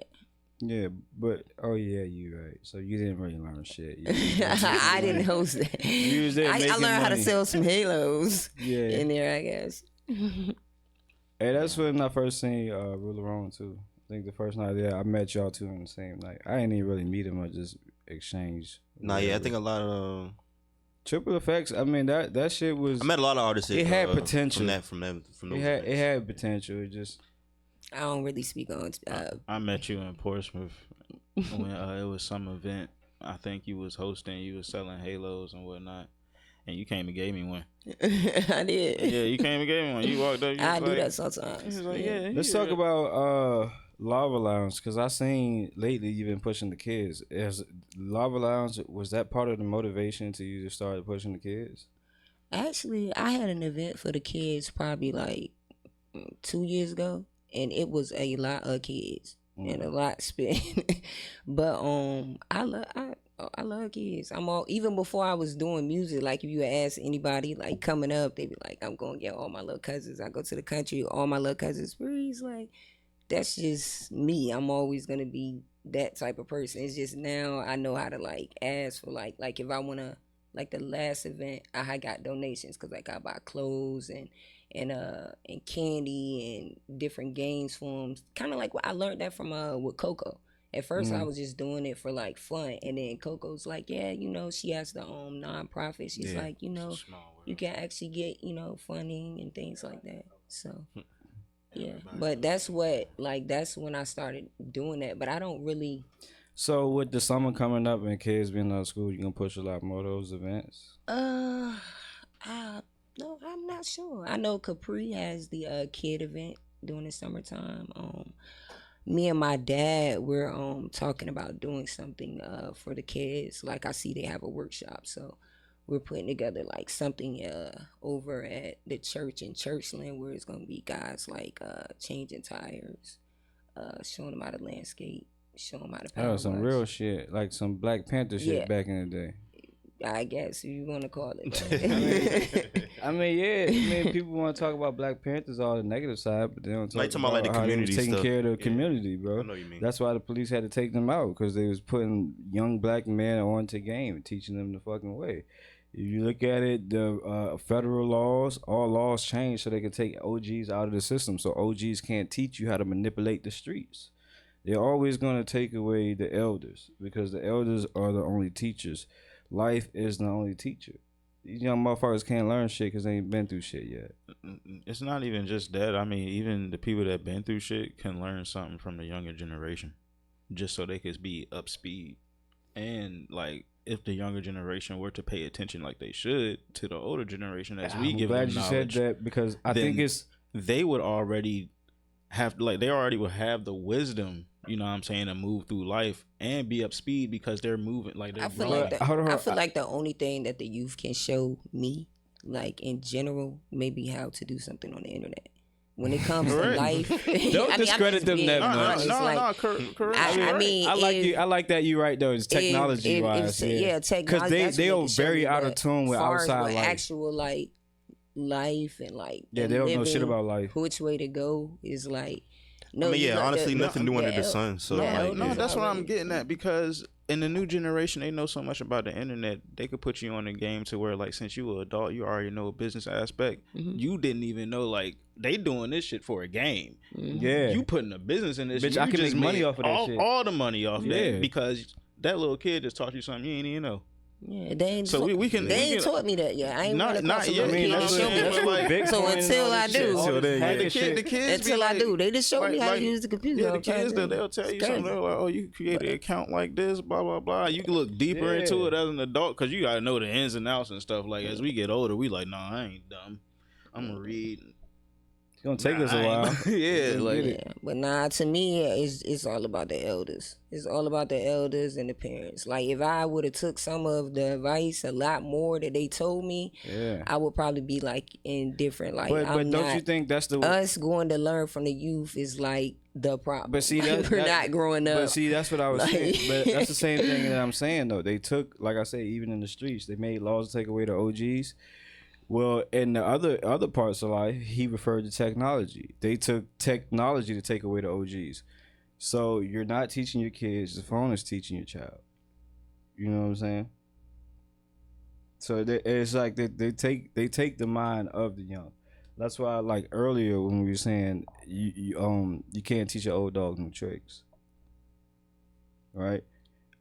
Yeah, but you right. So you didn't really learn shit. I didn't host that. You was there I making learned how to money. sell some halos Yeah. in there, I guess. Hey, that's when I first seen Ruler Wrong too. I think the first night there, I met y'all two on the same night. I didn't even really meet him. I just exchanged. Nah, yeah, I think a lot of Triple Effects. I mean that shit was. I met a lot of artists. It had potential. from those. It had potential. It just. I don't really speak on. I met you in Portsmouth when it was some event. I think you was hosting. You was selling halos and whatnot, and you came and gave me one. I did. Yeah, you came and gave me one. You walked up. You I was do like, that sometimes. He was like, yeah. Let's talk about Lava Lounge, because I seen lately you've been pushing the kids. As Lava Lounge, was that part of the motivation to you to start pushing the kids? Actually, I had an event for the kids probably like 2 years ago, and it was a lot of kids and a lot spent. But I love kids. I'm all even before I was doing music. Like if you ask anybody like coming up, they be like, "I'm gonna get all my little cousins." I go to the country, all my little cousins. Breeze like that's just me. I'm always gonna be that type of person. It's just now I know how to like ask for like if I wanna like the last event I had got donations because like I buy clothes and candy and different games for them. Kind of like what I learned that from with Coco. At first I was just doing it for like fun, and then Coco's like, yeah, she has the nonprofit. She's like, you can actually get funding and things like that. So. Yeah, but that's when I started doing that. But I don't really. So with the summer coming up and kids being out of school, you gonna push a lot more of those events? No, I'm not sure. I know Capri has the kid event during the summertime. Me and my dad we're talking about doing something for the kids. Like I see they have a workshop, so. We're putting together like something over at the church in Churchland where it's gonna be guys like changing tires, showing them how to landscape, showing them how to power some wash. real shit, like some Black Panther shit back in the day. I guess you want to call it that. I mean, people want to talk about Black Panthers all the negative side, but they don't talk about like the how they was community taking stuff. care of the community, bro. I know what you mean. That's why the police had to take them out because they was putting young black men onto game, teaching them the fucking way. If you look at it, the federal laws, all laws changed so they can take OGs out of the system. So OGs can't teach you how to manipulate the streets. They're always going to take away the elders because the elders are the only teachers. Life is the only teacher. These young motherfuckers can't learn shit because they ain't been through shit yet. It's not even just that. I mean, even the people that been through shit can learn something from the younger generation just so they could be up speed. And like, if the younger generation were to pay attention like they should to the older generation as we give them knowledge. I'm glad you said that because I think they would already have they already would have the wisdom, you know what I'm saying, to move through life and be up speed because they're moving like they're I feel like the only thing that the youth can show me, like in general, maybe how to do something on the internet. When it comes to life, don't discredit them that much. No, correct. I like that you right though. It's technology wise, technology. Because they are very out of tune with outside life. Actual like life and like they don't know shit about life. Which way to go is like. No, I mean, honestly, nothing new under the sun. So that's what I'm getting at because in the new generation, they know so much about the internet. They could put you on a game to where, like, since you an adult, you already know a business aspect. Mm-hmm. You didn't even know, like, they doing this shit for a game. Mm-hmm. Yeah, you putting a business in this. Bitch, I can make money off of that shit. All the money off that because that little kid just taught you something you ain't even know. Yeah, they ain't so we can. They ain't taught me that yet. I ain't not yet. I mean, so until I do, the kids until I do, they just show me how to use the computer. Yeah, the kids they'll tell you something. They're like, oh, you created an account like this, blah blah blah. You can look deeper into it as an adult because you gotta know the ins and outs and stuff. Like as we get older, we like, nah, I ain't dumb. I'm gonna read. It's gonna take us a while. But nah, to me, it's all about the elders. It's all about the elders and the parents. Like if I would have took some of the advice a lot more that they told me, I would probably be like in different. Like, but don't you think that's the us going to learn from the youth is like the problem? But see, we're not growing up. But see, that's what I was saying. But that's the same thing that I'm saying though. They took, like I say, even in the streets, they made laws to take away the OGs. Well, in the other parts of life, he referred to technology. They took technology to take away the OGs. So you're not teaching your kids. The phone is teaching your child. You know what I'm saying? So it's like they take the mind of the young. That's why, like earlier when we were saying you can't teach an old dog new tricks. Right?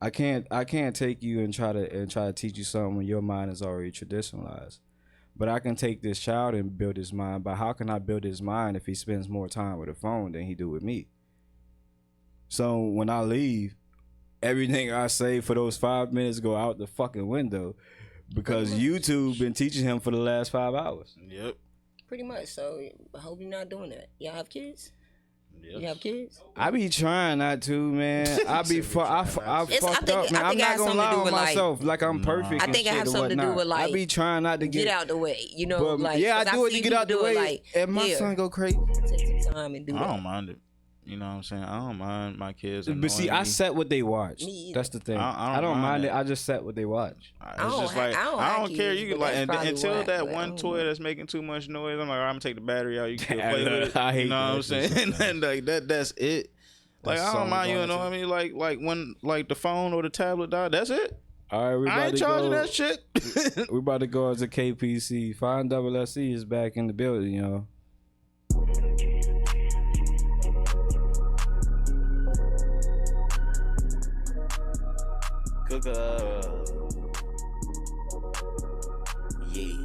I can't take you and try to teach you something when your mind is already traditionalized. But I can take this child and build his mind. But how can I build his mind if he spends more time with a phone than he do with me? So when I leave, everything I say for those 5 minutes go out the fucking window because YouTube been teaching him for the last 5 hours. Yep. Pretty much. So I hope you're not doing that. Y'all have kids? You have kids? I be trying not to, man. I fucked think- up, man. I I'm think it not has gonna something to lie do on with, like- myself. Like I'm perfect. I and think it shit has or something to do whatnot. with, like, I be trying not to Get get out the way, you know. But Like, yeah, I 'cause do it see to get out the people do it, way. like, And my here, son go crazy. take some time and do I that. don't mind it. You know what I'm saying? I don't mind my kids. But see, annoying I me. set what they watch. Me either. That's the thing. I I don't mind it. that. I just set what they watch. It's don't just ha- like I don't I have don't care. kids, You but can like that's probably until why, that but I one don't toy know. that's making too much noise. I'm like, I'm gonna take the battery out. You can I play with it. I hate You know what I'm that saying? shit And like that's it. Like That I don't song mind you going know to- what I mean? Like when like the phone or the tablet died. That's it. All right, we I about ain't to charging go. that shit. We about to go as a KPC. Fine Double SC is back in the building, yo. Cook up. Yeah.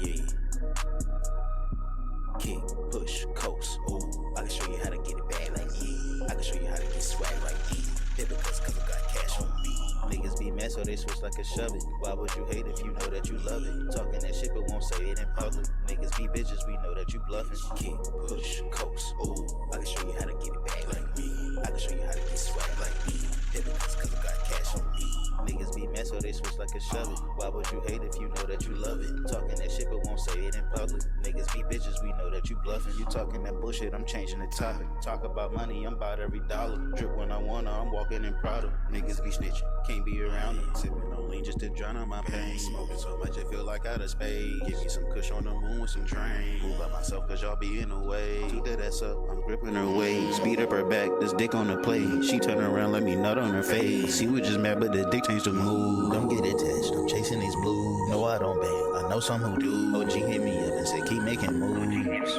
Yeah. Kick, push, coast. Ooh, I can show you how to get it back like yeah. I can show you how to get swag like yeah. Because I got cash on me. Niggas be mad so they switch like a shove it. Why would you hate if you know that you love it? Talking that shit but won't say it in public. Niggas be bitches, we know that you bluffing. Kick, push, coast. Ooh, I can show you how to get it back like me. I can show you how to get swag like me. Because I got cash on me. Niggas be mad so they switch like a shove it. Why would you hate if you know that you love it? Talking that shit but won't say it in public. Niggas be bitches, we know that you bluffing. You talking that bullshit, I'm changing the topic. Talk about money, I'm about every dollar. Drip when I wanna, I'm walking in Prada. Niggas be snitching, can't be around them. Sipping on lean just to drown out my pain. Smoking so much I feel like out of space. Give me some kush on the moon with some drain. Move by myself cause y'all be in the way. Toot that ass up, I'm gripping her waist. Speed up her back, this dick on the plate. She turn around, let me nut on her face. She was just mad but the dick changed the mood. Don't get attached, I'm chasing these blues. No I don't bang, I know some who do. OG hit me up and said keep making moves.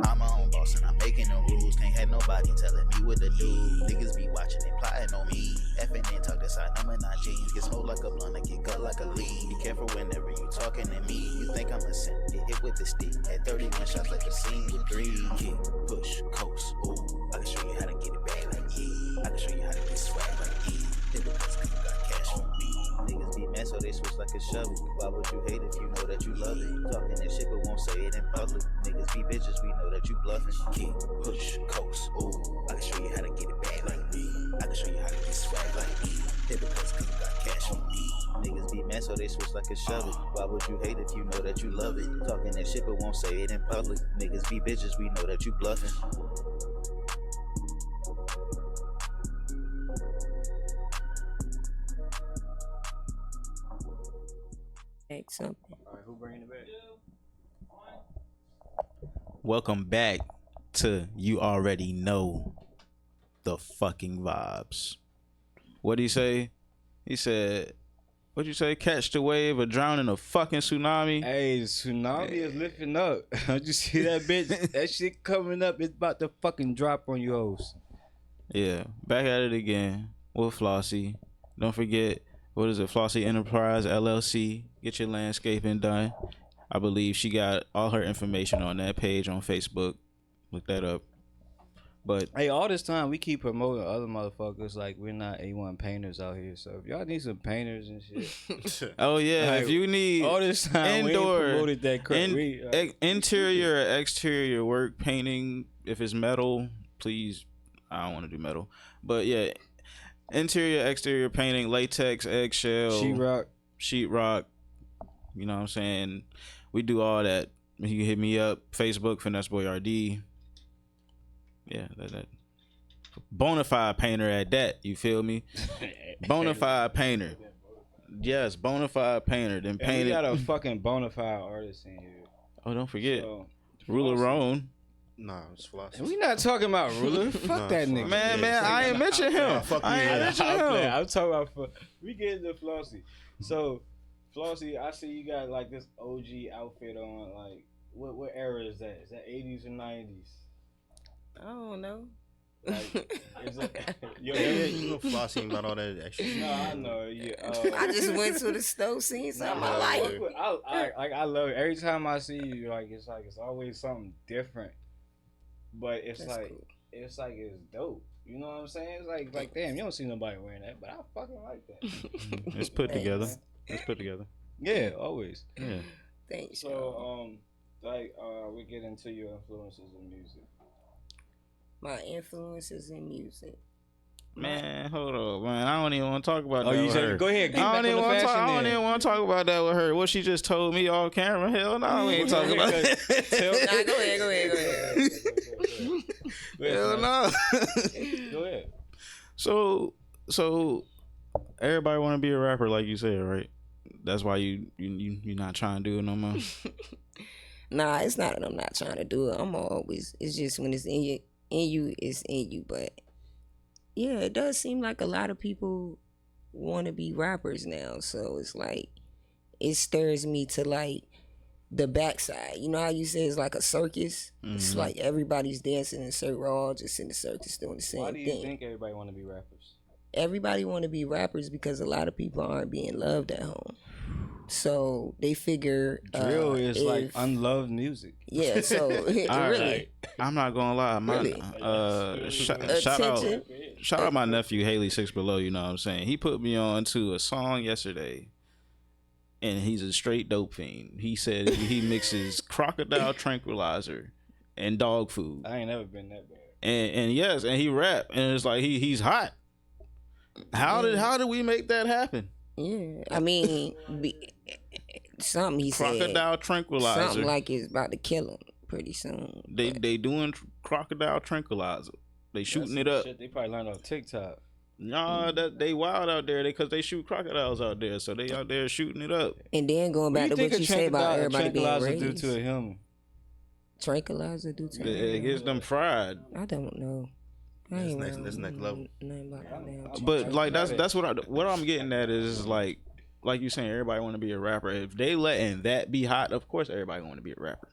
I'm my own boss and I'm making the rules. Can't have nobody telling me what to do. Niggas be watching and plotting on me. Effing and talk that's how number 9 jeans. Get smoked like a blunt and get cut like a lead. Be careful whenever you talking to me. You think I'm a simp, get hit with the stick. Had 31 shots like a scene with 3. Kick, push, coast, ooh. I can show you how to get it back like yeah. I can show you how to get swag like yeah. Because you got cash on me. Niggas be mad so they switch like a shove it. Why would you hate if you know that you love it? Talking that shit but won't say it in public. Niggas be bitches, we know that you bluffing. Kick, push, coast, ooh. I can show you how to get it back like me. I can show you how to get swag like me. Because you got cash on me. Niggas be mad so they switch like a shove it. Why would you hate if you know that you love it? Talking that shit but won't say it in public. Niggas be bitches, we know that you bluffing. Like something. All right, who bringing it back? Welcome back to You Already Know the Fucking Vibes. What'd he say? He said, what'd you say? Catch the wave or drown in a fucking tsunami? Hey, the tsunami is lifting up. Don't you see that bitch? That shit coming up. It's about to fucking drop on you hoes. Yeah, back at it again with Flossy. Don't forget, what is it? Flossy Enterprise LLC. Get your landscaping done. I believe she got all her information on that page on Facebook. Look that up. But Hey, all this time we keep promoting other motherfuckers like we're not A1 painters out here. So if y'all need some painters and shit, oh yeah, Like, if you need all this time indoor, we ain't promoted that crap. interior or exterior work painting, if it's metal, please. I don't want to do metal, but yeah, interior, exterior painting, latex, eggshell, sheetrock. You know what I'm saying? We do all that. You can hit me up, Facebook, Finesse Boy RD. Yeah, that bonafide painter at that. You feel me? Bonafide painter. Yes, bonafide painter. Then And painted. we got a fucking bona fide artist in here. Oh, don't forget, So, Ruler Roan. Nah, it's Flossy. and we not talking about Ruler. Fuck Nah, that fuck nigga. Man, I ain't mention him. fuck I you, ain't man. mention him. I'm talking about. We get into Flossy. So, Flossy, I see you got like this OG outfit on. Like, what era is that? Is that 80s or 90s? I don't know. Like, is it? Yeah, you know Flossy ain't about all that extra shit. No, I know. Yeah, I just went to the store, seen something I like. I love it. Every time I see you, it's always something different. But it's That's like cool. it's dope. You know what I'm saying? It's like damn, you don't see nobody wearing that, but I fucking like that. It's put Thanks. together. It's put together. Yeah, always. Yeah. Thanks. So like we get into your influences in music? My influences in music. Man, hold on, man. I don't even want to talk about that you with said her. go ahead. Get I back don't even on the want to fashion. talk. I don't then. even want to talk about that with her. What she just told me off camera. Hell no, we ain't talking about that. Nah, go ahead. Hell no. Go ahead. So everybody want to be a rapper, like you said, right? That's why you not trying to do it no more. Nah, it's not that I'm not trying to do it. It's just when it's in you, it's in you. But yeah, it does seem like a lot of people want to be rappers now. So it's like, it stirs me to like the backside. You know how you say it's like a circus? It's like everybody's dancing in a circle. We're all just in the circus doing the same thing. Why do you think everybody want to be rappers? Everybody want to be rappers because a lot of people aren't being loved at home. So they figure drill is like unloved music. Yeah, so really, right. I'm not gonna lie. Shout out my nephew Haley 6 Below. You know what I'm saying? He put me on to a song yesterday, and he's a straight dope fiend. He said he mixes crocodile tranquilizer and dog food. I ain't never been that bad. And yes, and he rap, and it's like he's hot. How did we make that happen? Yeah, I mean, something he said. Crocodile tranquilizer. Something like it's about to kill him pretty soon. They doing crocodile tranquilizer. They shooting it up. Shit they probably learned on TikTok. Nah, that they wild out there because they shoot crocodiles out there, so they out there shooting it up. And then going back to what you say about everybody being raised. Do to a human? Tranquilizer do to it gets them fried. I don't know. That's next level. But like that's what I'm getting at is like you saying everybody want to be a rapper. If they letting that be hot, of course everybody want to be a rapper.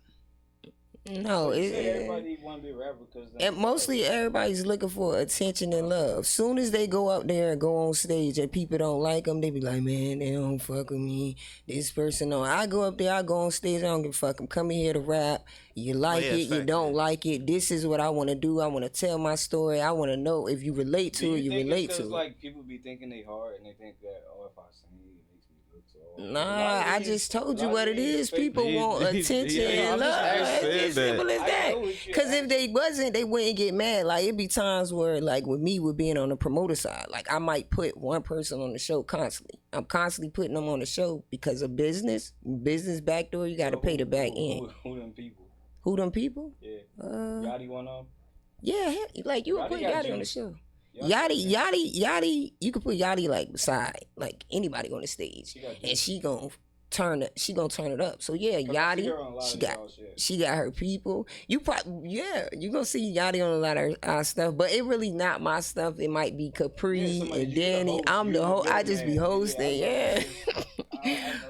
No, everybody want to be a rapper because and mostly everybody's looking for attention and love. Soon as they go up there and go on stage and people don't like them, they be like, man, they don't fuck with me. This person don't. I go up there, I go on stage, I don't give a fuck. I'm coming here to rap. You like it, you don't like it. This is what I want to do. I want to tell my story. I want to know if you relate to it, you relate to it. Like people be thinking they hard and they think that if I sing it makes me look so hard. Nah, I just told you what it is. People want attention and love. It's as simple as that. Because if they wasn't, they wouldn't get mad. Like it'd be times where, like with me, with being on the promoter side, like I might put one person on the show constantly. I'm constantly putting them on the show because of business backdoor. You got to pay the back end. Who them people? Who them people? Yeah. Yachty one of them? Yeah, like you would put Yachty on the show. Yachty, you could put Yachty like beside like anybody on the stage, and she gonna turn it up. So yeah, Yachty, she got her people. You gonna see Yachty on a lot of our stuff, but it really not my stuff. It might be Capri and Danny. I'm the host. I just be hosting. Yeah.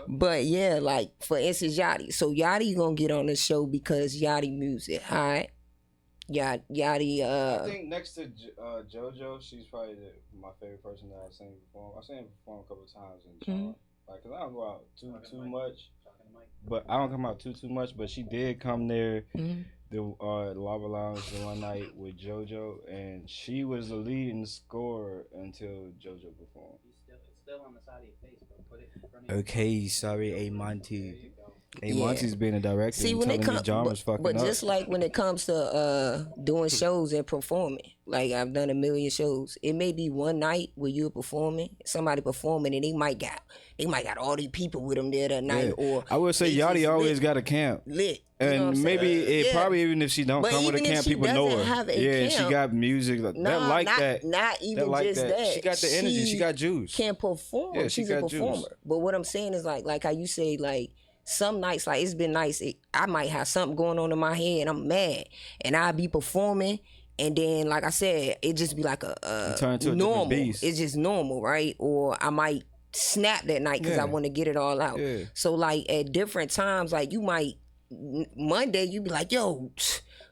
But yeah, like for instance, Yachty. So Yachty gonna get on the show because Yachty music, alright? Yachty. I think next to JoJo, she's probably my favorite person that I've seen perform. I've seen her perform a couple of times in Charlotte. Like, cause I don't go out too much, but I don't come out too much. But she did come there, the Lava Lounge the one night with JoJo, and she was the leading scorer until JoJo performed. Still on the side of your face, but put it in front of you. Okay, sorry, A Monty. Monty's being a director. See, when it comes, but just like when it comes to doing shows and performing, like I've done a million shows. It may be one night where you're performing, somebody performing, and they might got all these people with them there that night. Or I would say Yachty always got a camp lit. And maybe probably even if she don't come with a camp, people know her. Yeah, she got music that. Not even just that. She got the energy. She got juice. Can perform. Yeah, she's a performer. Juice. But what I'm saying is like how you say like. Some nights, like it's been nice. I might have something going on in my head. I'm mad, and I'll be performing, and then, like I said, it just be like a normal. It's just normal, right? Or I might snap that night because I want to get it all out. Yeah. So, like at different times, like you might Monday, you be like, "Yo,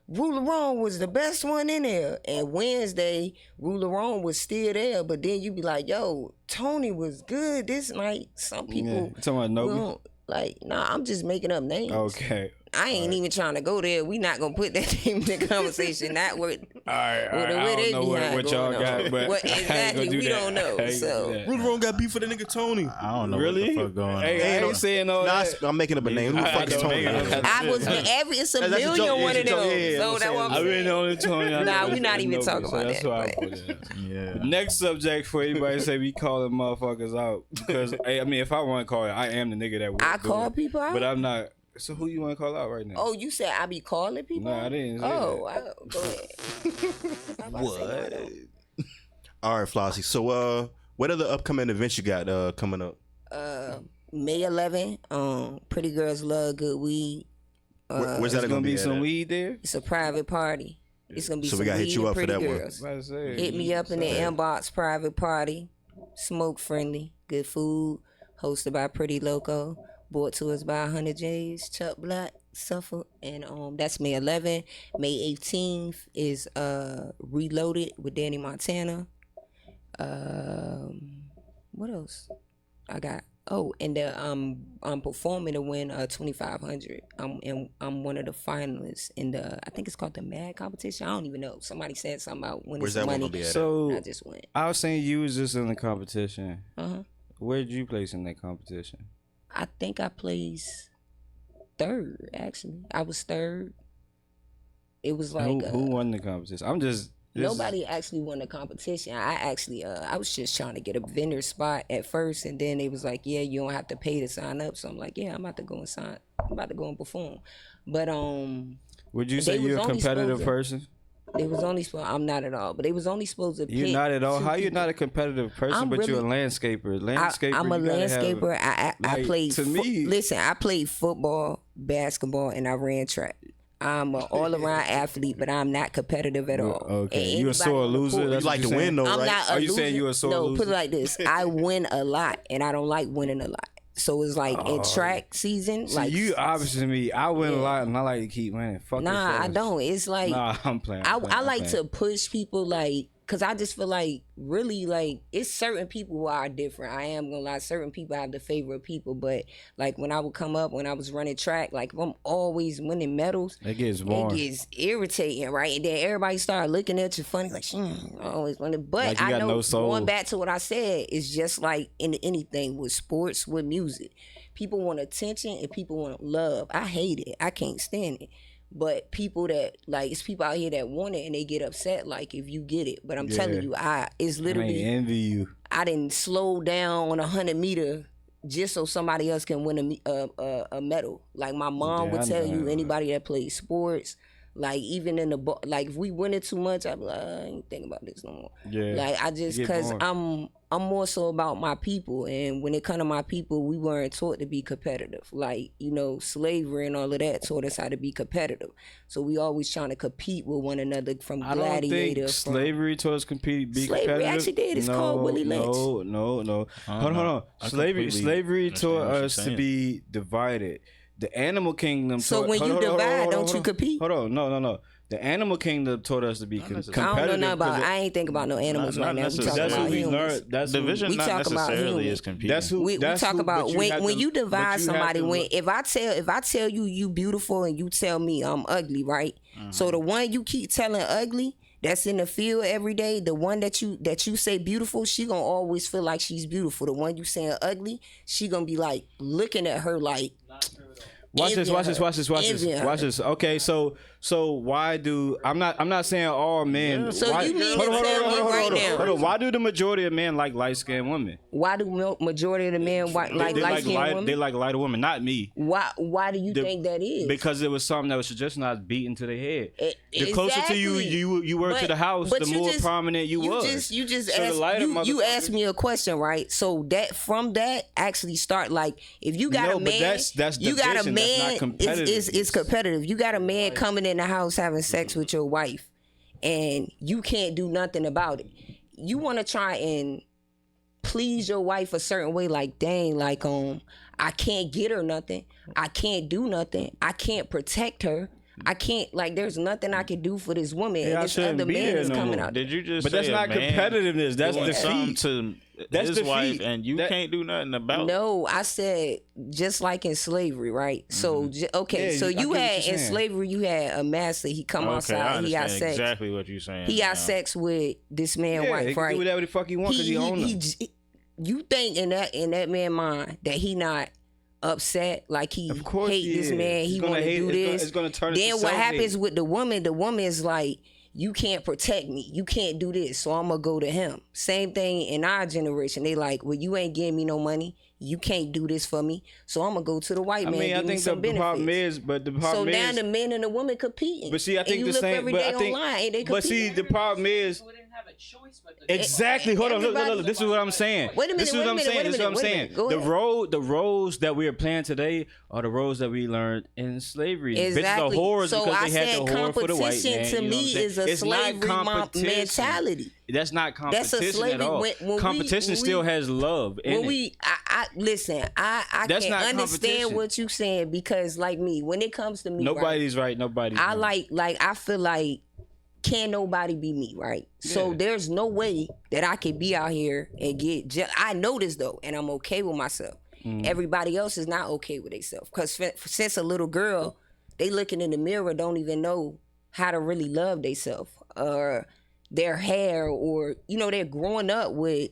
Ruler Wrong was the best one in there," and Wednesday, Ruler Wrong was still there, but then you be like, "Yo, Tony was good this night." Some people talking about Nobi. Like, nah, I'm just making up names. Okay. I ain't even trying to go there. We not gonna put that name in the conversation. Not with All right. with the I way don't they know behind what y'all going got, on. but What I ain't exactly gonna do we that. don't know. I ain't So gonna do that. Rudy Rome got beef for the nigga Tony. I don't know Really? what the fuck going on. Hey, I ain't saying all that. I'm making up a name. Who the I fuck is don't Tony? make it up. I was it's a That's a million joke. one of It's a joke. them. Yeah, So I'm that what I'm I saying. really only Tony. Nah, we not even talking about that's that, why I but- put it. Yeah. Next subject for anybody say we calling motherfuckers out because hey, I mean if I want to call it, I am the nigga that would I do call it. people out. But I'm not. So who you want to call out right now? Oh, you said I be calling people? No, I didn't say Go ahead. What? All right, Flossy. So, what other upcoming events you got coming up? May 11th, Pretty Girls Love Good Weed. Where's There's that gonna be at? some weed there. It's a private party. It's gonna be So some we gotta hit weed you and up for pretty that one. girls. About to say, Hit me up in the inbox. Private party, smoke friendly, good food, hosted by Pretty Loco, brought to us by 100 J's, Chuck Black, Suffolk, and that's May 11th. May 18th is Reloaded with Danny Montana. What else? I got. Oh, and I'm performing to win 2,500. I'm one of the finalists in the I think it's called the Mad competition. I don't even know. Somebody said something about winning Where's some that one money. gonna be at? So I just went. I was saying you was just in the competition. Where did you place in that competition? I think I placed third. Actually, I was third. It was like Who won the competition? I'm just nobody actually won the competition. I actually I was just trying to get a vendor spot at first, and then they was like, yeah, you don't have to pay to sign up. So I'm like, yeah, I'm about to go and sign. I'm about to go and perform. But would you say they you're was a only competitive supposed to- person? They was only supposed. I'm not at all. But they was only supposed to. You're pick not at all. two How you people. not a competitive person, I'm but you're a really- landscaper? Landscaper. I'm a you gotta have- landscaper. I like, played. to me. Listen, I played football, basketball, and I ran track. I'm an all-around athlete, but I'm not competitive at all. Okay, And you a anybody sore on the loser? court- That's You like what to you're win saying? though, I'm right? not a Are you loser. saying you a sore no, loser? put it like this: I win a lot, and I don't like winning a lot. So it's like in track season, See, like you obviously me. I win a lot, and I like to keep winning. Fuck nah, yourself. I don't. It's like Nah, I'm playing. I like to push people like because I just feel like really like it's certain people who are different. I am gonna lie, certain people have the favorite people, but like when I would come up when I was running track, like if I'm always winning medals, It gets boring. it gets irritating, right? And then everybody start looking at you funny, like I always winning. But Like you I got know no soul. going back to what I said, it's just like in anything with sports, with music. People want attention and people want love. I hate it. I can't stand it. But people that like it's people out here that want it and they get upset like if you get it. But I'm telling you, it's I literally envy you. I didn't slow down on 100-meter just so somebody else can win a medal. Like my mom Yeah, would I tell know. you, anybody that plays sports, like even in the like if we win it too much, I'd be like, I ain't thinking about this no more. Yeah. Like I just Get cause bored. I'm more so about my people, and when it come to my people, we weren't taught to be competitive. Like slavery and all of that taught us how to be competitive. So we always trying to compete with one another from I don't gladiator. think from, slavery taught us compete. Be Slavery competitive. actually did. It's called Willie Lynch. No. Hold on. I Slavery completely taught understand what us you're to saying. be divided. The animal kingdom. So taught, when hold you on, hold on, divide, hold on, don't hold you on. compete? Hold on, no. The animal kingdom taught us to be competitive. I don't know nothing about. 'cause I ain't think about no animals Not right now. We talking necessarily. That's about what we humans. learned. That's Division We not talk about necessarily humans. is competing. That's who. We that's talk who, about but when have you to- but divide you have somebody. to When look- if I tell you beautiful and you tell me I'm ugly, right? So the one you keep telling ugly, that's in the field every day, the one that you say beautiful, she gonna always feel like she's beautiful. The one you saying ugly, she gonna be like looking at her like. Watch this. Envy her. Okay, so why do I'm not saying all men. So why, you mean hold to on, tell hold me on, right hold on, now- hold on. Why do the majority of men like light skinned women? Why do majority of the men like light skinned women? They like lighter women, not me. Why do you think that is? Because it was something that was just not beaten to the head. The closer to Exactly. you were to the house, But the you more just- prominent you was. You just So the asked lighter you asked motherfuckers- me a question, right? So that from that actually start like if you got No, a but man, that's you got a division, that's not man. competitive. It's competitive. You got a man coming in the house having sex with your wife, and you can't do nothing about it. You want to try and please your wife a certain way, like dang, like I can't get her nothing. I can't do nothing. I can't protect her. I can't, like, there's nothing I can do for this woman. Yeah, and I this shouldn't other be man there is no coming more. out. Did you just? But say that's a not man competitiveness. That's doing something defeat. to That's his wife, defeat. and you can't do nothing about it? No, I said just like in slavery, right? So okay, Yeah, so I get you what had you're in saying. slavery, you had a master. He come Okay, I outside. He got understand sex. exactly what you're saying. He now. got sex with this man, Yeah, wife, he can right? do whatever the fuck he wants because he owns them. You think in that man mind that he not upset, like he Of course hate he this is. man, He's he gonna want to hate- do it's gonna- this. it's gonna turn Then into what self-hate. happens with the woman? The woman is like, you can't protect me. You can't do this, so I'm gonna go to him. Same thing in our generation. They like, well, you ain't giving me no money. You can't do this for me, so I'm gonna go to the white man. I Give me think some the problem benefits. is, but the So problem now is, the men and the woman competing. but see, I And think you the look same. every But day I think, online, ain't they but see, the problem is. So they didn't have a choice but to Exactly. Hold on. Look. Everybody- This is what I'm saying. Wait a minute, This is wait what a I'm minute, saying. wait a This is what I'm minute, wait a saying. minute. Go The roles that we are playing today are the roles that we learned in slavery. Exactly. Bitches are whores So because I they had said the whore for the white competition man. to you know me what I'm saying? is a It's not slavery competition. mentality. That's not competition That's a slavery. at all. When Competition we- still has love in When it. we, I listen. I That's can not understand competition. what you saying because, like me, when it comes to me, Nobody's right. Nobody's I wrong. I feel like can't nobody be me, right? So Yeah. there's no way that I can be out here and get. I know this though, and I'm okay with myself. Everybody else is not okay with themselves because since a little girl, they looking in the mirror don't even know how to really love themselves or their hair, or they're growing up with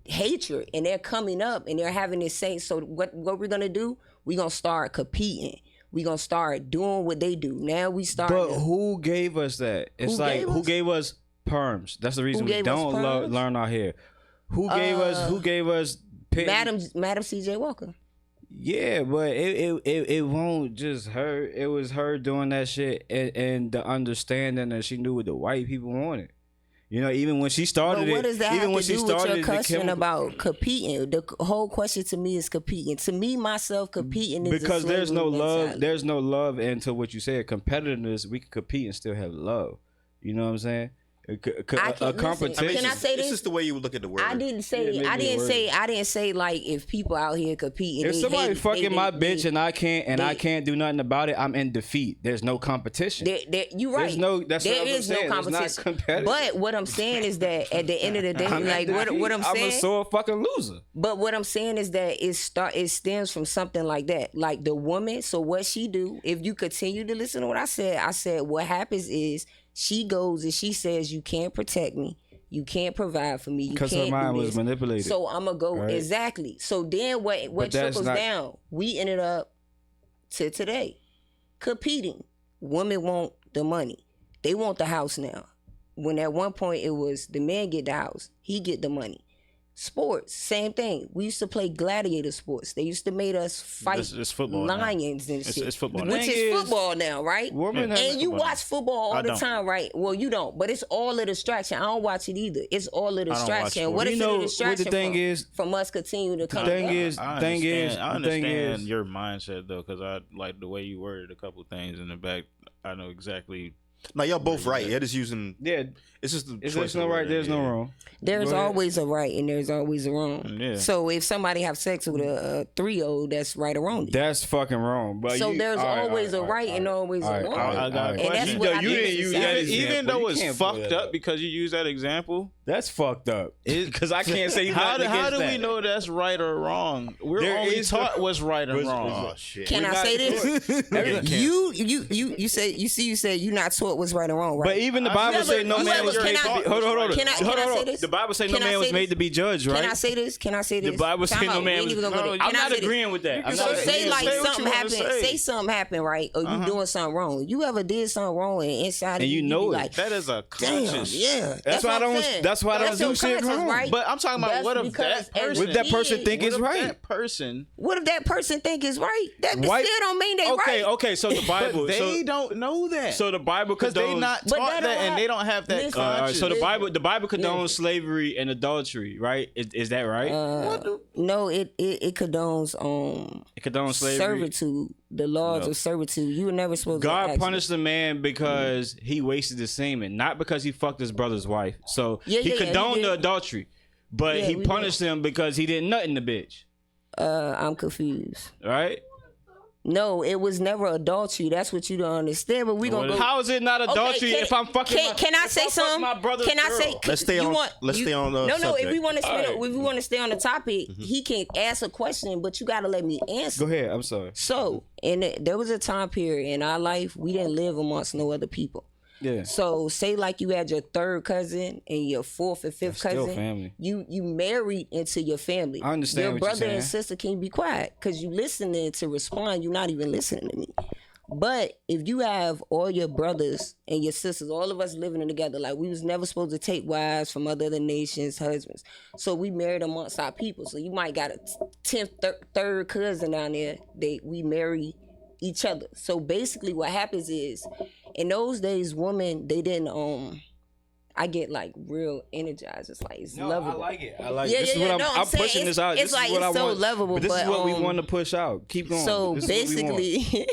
hatred and they're coming up and they're having this say. So what we're gonna do? We're gonna start competing. We're gonna start doing what they do. Now we start. But who gave us that? It's Who like gave who us? gave us perms? That's the reason we gave us don't perms? learn our hair. Who gave us? Who gave us? Madam C.J. Walker. Yeah, but it won't just her. It was her doing that shit and the understanding that she knew what the white people wanted. Even when she started But what does that even have when to she do with started your the question chemical- about competing? The whole question to me is competing. To me, myself, competing is because a there's no slavery love. mentality. There's no love into what you said. Competitiveness, we can compete and still have love. You know what I'm saying? A listen, competition. can I say It's this? just the way you would look at the word. I didn't say. Yeah, I maybe didn't a say. I didn't say like if people out here competing. If they somebody hate it, fucking my bitch and I they- can't do nothing about it, I'm in defeat. There's no competition. You right. There's no. That's There what I'm is saying. no It's not competition. competitive. But what I'm saying is that at the end of the day, I'm in like what defeat. I'm I'm saying. a sore fucking loser. But what I'm saying is that it stems from something like that. Like the woman, so what she do, if you continue to listen to what I said what happens is she goes and she says, you can't protect me. You can't provide for me. You Because her can't mind do was this. manipulated. So I'm going to go, right? exactly. So then what But that's trickles not- down, we ended up to today competing. Women want the money. They want the house now. When at one point it was the man get the house, he get the money. Sports, same thing. We used to play gladiator sports. They used to make us fight It's football now. lions and shit. It's football now. Which thing is is, football now, right? women have- And you football watch football all I the don't. time, right? Well, you don't, but it's all a distraction. I don't watch it either. It's all a watch distraction. sports. What You is know it a what the distraction thing from? is? From us continue to come thing up? is- I thing is- understand your mindset though, because I like the way you worded a couple things in the back. I know exactly. No, y'all both right. You're just using. Yeah, It's just the there's choice of no the right. word, There's no yeah. wrong. There's Go ahead. always a right and there's always a wrong. Yeah. So if somebody have sex with a 3-year-old, that's right or wrong. That's fucking wrong. But So there's all always a right and always a wrong. I got a And that's question. what I You think didn't is use society. that Even example. though You it's can't pull fucked that up because you use that example, That's fucked up. Because I can't say how nothing do against we that. know that's right or wrong? We're There only is taught what's right and was- wrong. Oh shit. Can We're I not say this? You You said you're not taught what's right or wrong, right? But even the Bible You say ever- no you man ever- was can made I- to be. Hold on. Can I say this? The Bible say no Can I man was say made this? to be judged, right? Can I say this? Can I say this? The Bible say Time no out. We man ain't was. even gonna go there. I'm Can I not say this? agreeing with that. I'm So not say agreeing. like Say what something you wanna happened. say. Say something happened, right? Or you doing something wrong. You ever did something wrong and inside And of you you know be it. like, That is a damn, conscious. yeah. That's why I what I'm don't- saying. that's why I don't That's do your shit conscience, wrong. right? But I'm talking about That's what if because that person, What if that person think what it's if right? That person, What if that person think it's right? That White- still don't mean they right. Okay. So the Bible. but they so, don't know that. so the Bible because they condones. not But taught they that, don't and have- they don't have that Listen, conscience. So the Bible condones Listen. slavery and adultery, right? Is that right? No, it condones it condones slavery. servitude, the laws No. of servitude. You were never supposed to God actually- punished the man because he wasted his semen, not because he fucked his brother's wife. So Yeah, he yeah, he condoned did. the adultery, but Yeah, he we punished him because he didn't nut in the bitch, I'm confused. right? No, it was never adultery. That's what you don't understand. But we gonna go. How is it not adultery if I'm fucking? Can I say something? My brother's Can I girl? say? Let's stay on the No. subject. If we want to All right. if we want to stay on the topic, he can ask a question, but you gotta let me answer. Go ahead. I'm sorry. So, there was a time period in our life we didn't live amongst no other people. Yeah. So, say like you had your third cousin and your fourth and fifth That's still cousin. family. You married into your family. I understand Your what you're brother and saying. sister can be quiet because you listening to respond. You're not even listening to me. But if you have all your brothers and your sisters, all of us living together, like we was never supposed to take wives from other nations' husbands. So we married amongst our people. So you might got a 10th, third cousin down there. We marry each other. So basically what happens is, in those days, women, they didn't, I get like real energized. It's like, it's lovable. I like it. I like Yeah, it. This is yeah, what no, I'm I'm saying pushing this out. it's This like, is what it's I so want. lovable, But this is but, what we want to push out. Keep going. So This is what we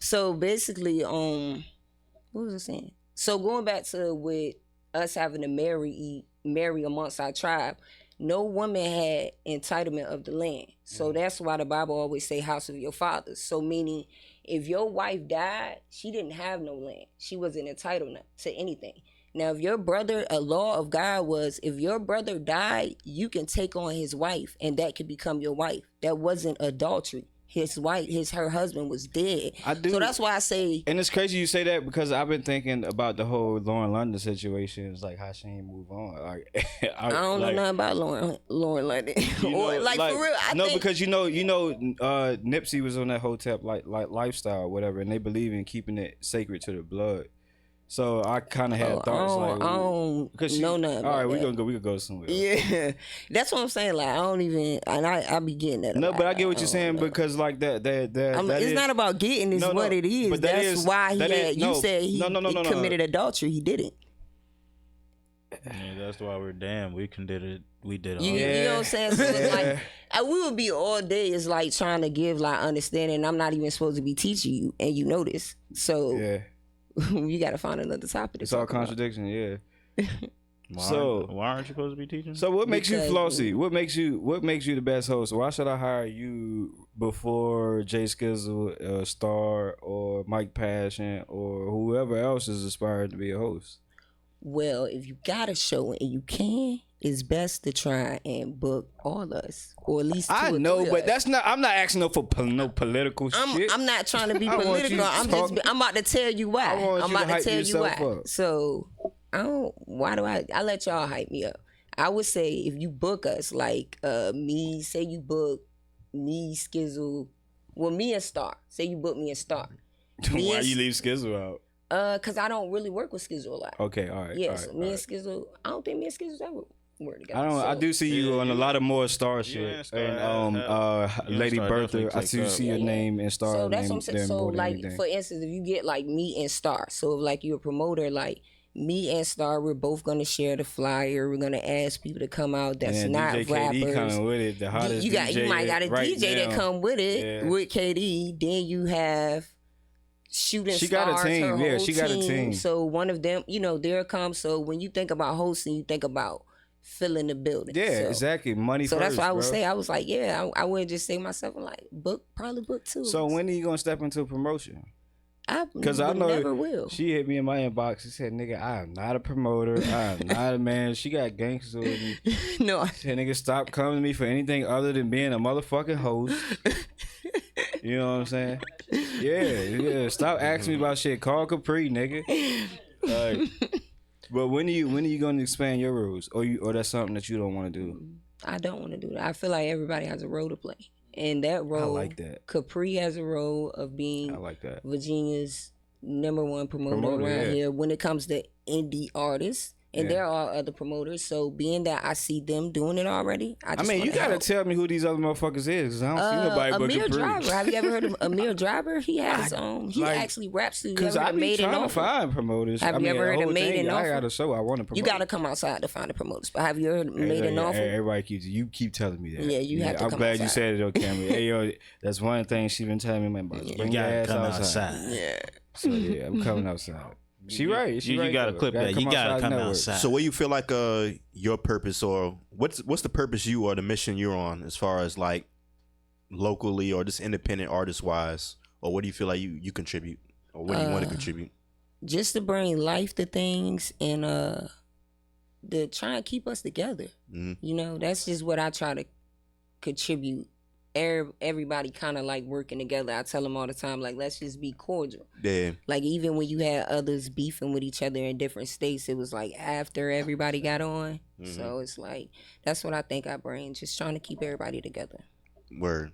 want. basically, what was I saying? So going back to with us having to marry amongst our tribe, no woman had entitlement of the land. So that's why the Bible always say house of your fathers. So meaning if your wife died, she didn't have no land. She wasn't entitled to anything. Now, if your brother, a law of God was, if your brother died, you can take on his wife and that could become your wife. That wasn't adultery. His wife, her husband was dead. I do. So that's why I say. And it's crazy you say that because I've been thinking about the whole Lauren London situation. It's like how she ain't move on. Like, I don't know nothing about Lauren London. Or know, like for real. I think, because Nipsey was on that Hotep like lifestyle or whatever, and they believe in keeping it sacred to the blood. So I kind of had thoughts I don't know nothing. All right, we about could go somewhere. Yeah, that's what I'm saying. Like I don't even, and I be getting that. No, a lot. but I get what you're saying because like that it's not about getting. It's what it is. But That's why you said he committed adultery. He didn't. Yeah, that's why we're damn. We did You know what I'm saying? So it's like we would be all day. It's like trying to give like understanding. I'm not even supposed to be teaching you, and you know this. So yeah. You got to find another topic. It's all contradiction, yeah. Why aren't you supposed to be teaching? So what makes you Flossy? What makes you the best host? Why should I hire you before Jay Skizzle, Star, or Mike Passion, or whoever else is aspiring to be a host? Well, if you got a show and you can, it's best to try and book all us, or at least two I or know, three but of that's not. I'm not asking no political shit. I'm not trying to be I want you political. to I'm about to tell you why. want I'm you to about to hype tell you yourself why. up. So I let y'all hype me up. I would say if you book us, like say you book me, Skizzle, well, me and Star. Say you book me and Star. Why you leave Skizzle out? Cause I don't really work with Skizzle a lot. Okay, all right. Yeah, all so right, me all and right. Skizzle, I don't think me and Skizzle ever work together. I do see you on a lot of more Star shit. And Lady Star Bertha, definitely I takes see your name and Star So that's name what I'm saying. there So more than like anything. for instance, if you get like me and Star, so if like you're a promoter, like me and Star, we're both gonna share the flyer. We're gonna ask people to come out that's And not DJ rappers. KD coming with it, the hottest you DJ might got a right DJ that now. come with it Yeah. with KD. Then you have shooting She got a stars. team. Her Yeah, whole she got a team. So one of them, they'll come. So when you think about hosting, you think about filling the building. Yeah, So- exactly. Money So first, that's why I would bro. say, I was like, yeah, I wouldn't just say myself, I'm like, probably book two. So when are you gonna step into promotion? I Because I know never will. she hit me in my inbox. She said, "Nigga, I am not a promoter. I am not a man." She got gangsters with me. No, She said, "Nigga, stop coming to me for anything other than being a motherfucking host." You know what I'm saying? Yeah. Stop asking me about shit. Call Capri, nigga. But when are you going to expand your rules, or that's something that you don't want to do? I don't want to do that. I feel like everybody has a role to play. And that role, I like that. Capri has a role of being I like that. Virginia's #1 promoter around yeah. here when it comes to indie artists. And Yeah. there are other promoters. So being that I see them doing it already, I just You wanna gotta help. tell me who these other motherfuckers is, cause I don't see nobody but Amir Capri. Driver. Have you ever heard of Amir Driver? He has he like- actually raps to Cause I be Made in trying to Norfolk. find promoters. Have you ever heard of Made in I got a Norfolk? show I want to promote. You gotta come outside to find the promoters. But have you heard of Made in Norfolk? Everybody keep telling me that. Yeah, you have to I'm come glad you outside. said it on camera. Hey yo, that's one thing she been telling me about. You Bring your gotta ass come outside. outside. Yeah. So yeah, I'm coming outside. She right. She You right, gotta though. clip that. You gotta come network. outside. So where you feel like your purpose, or what's the purpose you or the mission you're on as far as like locally or just independent artist wise, or what do you feel like you contribute, or what do you want to contribute? Just to bring life to things and to try and keep us together. You know, that's just what I try to contribute. Everybody kind of like working together. I tell them all the time, like, let's just be cordial. Yeah. Like, even when you had others beefing with each other in different states, it was like after everybody got on. So it's like, that's what I think I bring, just trying to keep everybody together. Word.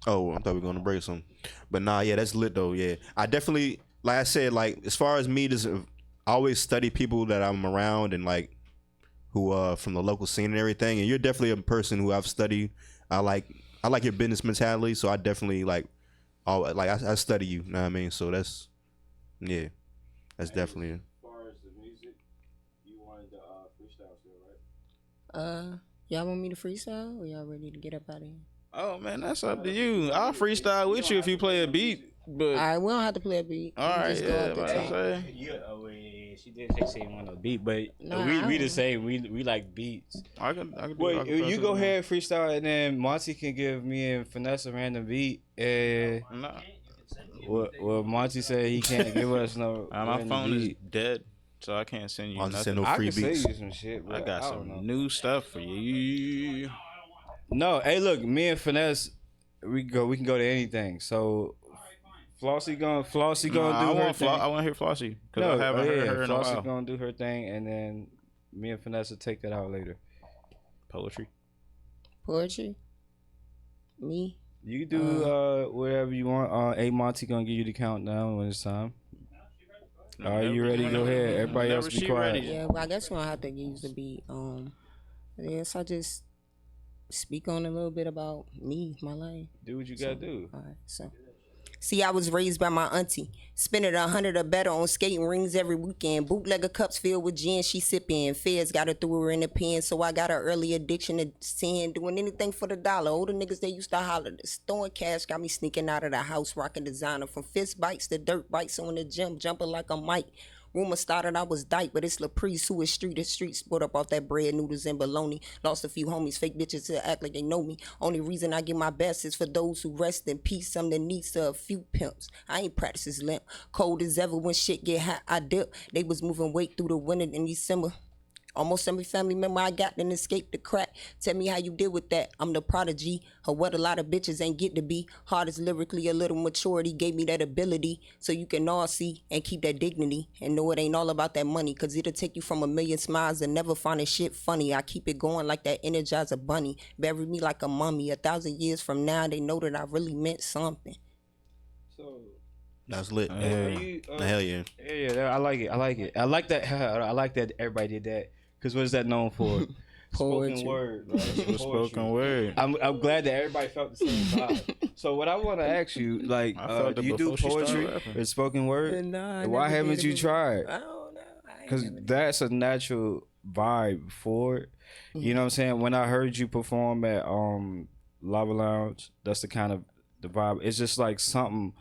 Oh, I thought we were going to break some. But nah, yeah, that's lit though, yeah. I definitely, like I said, like, as far as me, I always study people that I'm around and, like, who from the local scene and everything, and you're definitely a person who I've studied. I like your business mentality, so I definitely I study you. Know what I mean? So that's definitely. As far as the music, you wanted the freestyle still, right? Y'all want me to freestyle, or y'all ready to get up out of here? Oh man, that's up to you. I'll freestyle with you if you play a beat. But All right, we don't have to play a beat. all right, just go yeah, off the but top. Yeah, she did say she want a beat, but Nah, we just say we like beats. I can do Wait, you go ahead freestyle, and then Monty can give me and Finesse a random beat. And Nah. well, Monty said he can't give us no. My random phone is beat. dead, so I can't send you I'll just nothing. send no I free can beats. send you some shit. But I got don't know. some new stuff for you. No, hey, look, me and Finesse, we can go to anything. So Flossy gonna do I her thing. want to hear Flossy because I haven't heard her in a Flossy while. gonna do her thing, and then me and Finesse will take that out later. Poetry. Poetry? Me? You can do whatever you want. A Monty gonna give you the countdown when it's time. All right, you ready? Go ahead. Everybody else be quiet. Yeah, well, I guess we'll have to use the beat. Yes, I just speak on a little bit about me, my life. Do what you gotta do. All right, so. See, I was raised by my auntie, spending 100 or better on skating rings every weekend. Bootlegger cups filled with gin she sipping. Feds got her through her in the pen, so I got her early addiction to sin. Doing anything for the dollar. Older niggas, they used to holler. Storing cash got me sneaking out of the house, rocking designer. From fist bites to dirt bites on the gym, jumping like a Mike. Rumor started I was dyke, but it's LaPreece who is street to street. Split up off that bread, noodles, and bologna. Lost a few homies, fake bitches to act like they know me. Only reason I give my best is for those who rest in peace. I'm the niece of a few pimps. I ain't practice this limp. Cold as ever when shit get hot, I dip. They was moving weight through the winter in December. Almost every family member I got done escaped the crack. Tell me how you deal with that. I'm the prodigy of what a lot of bitches ain't get to be. Hard as lyrically, a little maturity gave me that ability. So you can all see and keep that dignity. And know it ain't all about that money. Cause it'll take you from a million smiles and never find a shit funny. I keep it going like that Energizer bunny. Bury me like a mummy. 1,000 years from now, they know that I really meant something. So That's lit. you, Hell yeah. Yeah, I like it. I like that. I like that everybody did that. Cause what is that known for? Spoken word, right? Spoken word. I'm glad that everybody felt the same vibe. So what I want to ask you, like, do you do poetry or spoken word? Nah, Why haven't you tried? I don't know. Because that's a natural vibe for it. You know what I'm saying? When I heard you perform at Lava Lounge, that's the kind of the vibe. It's just like something.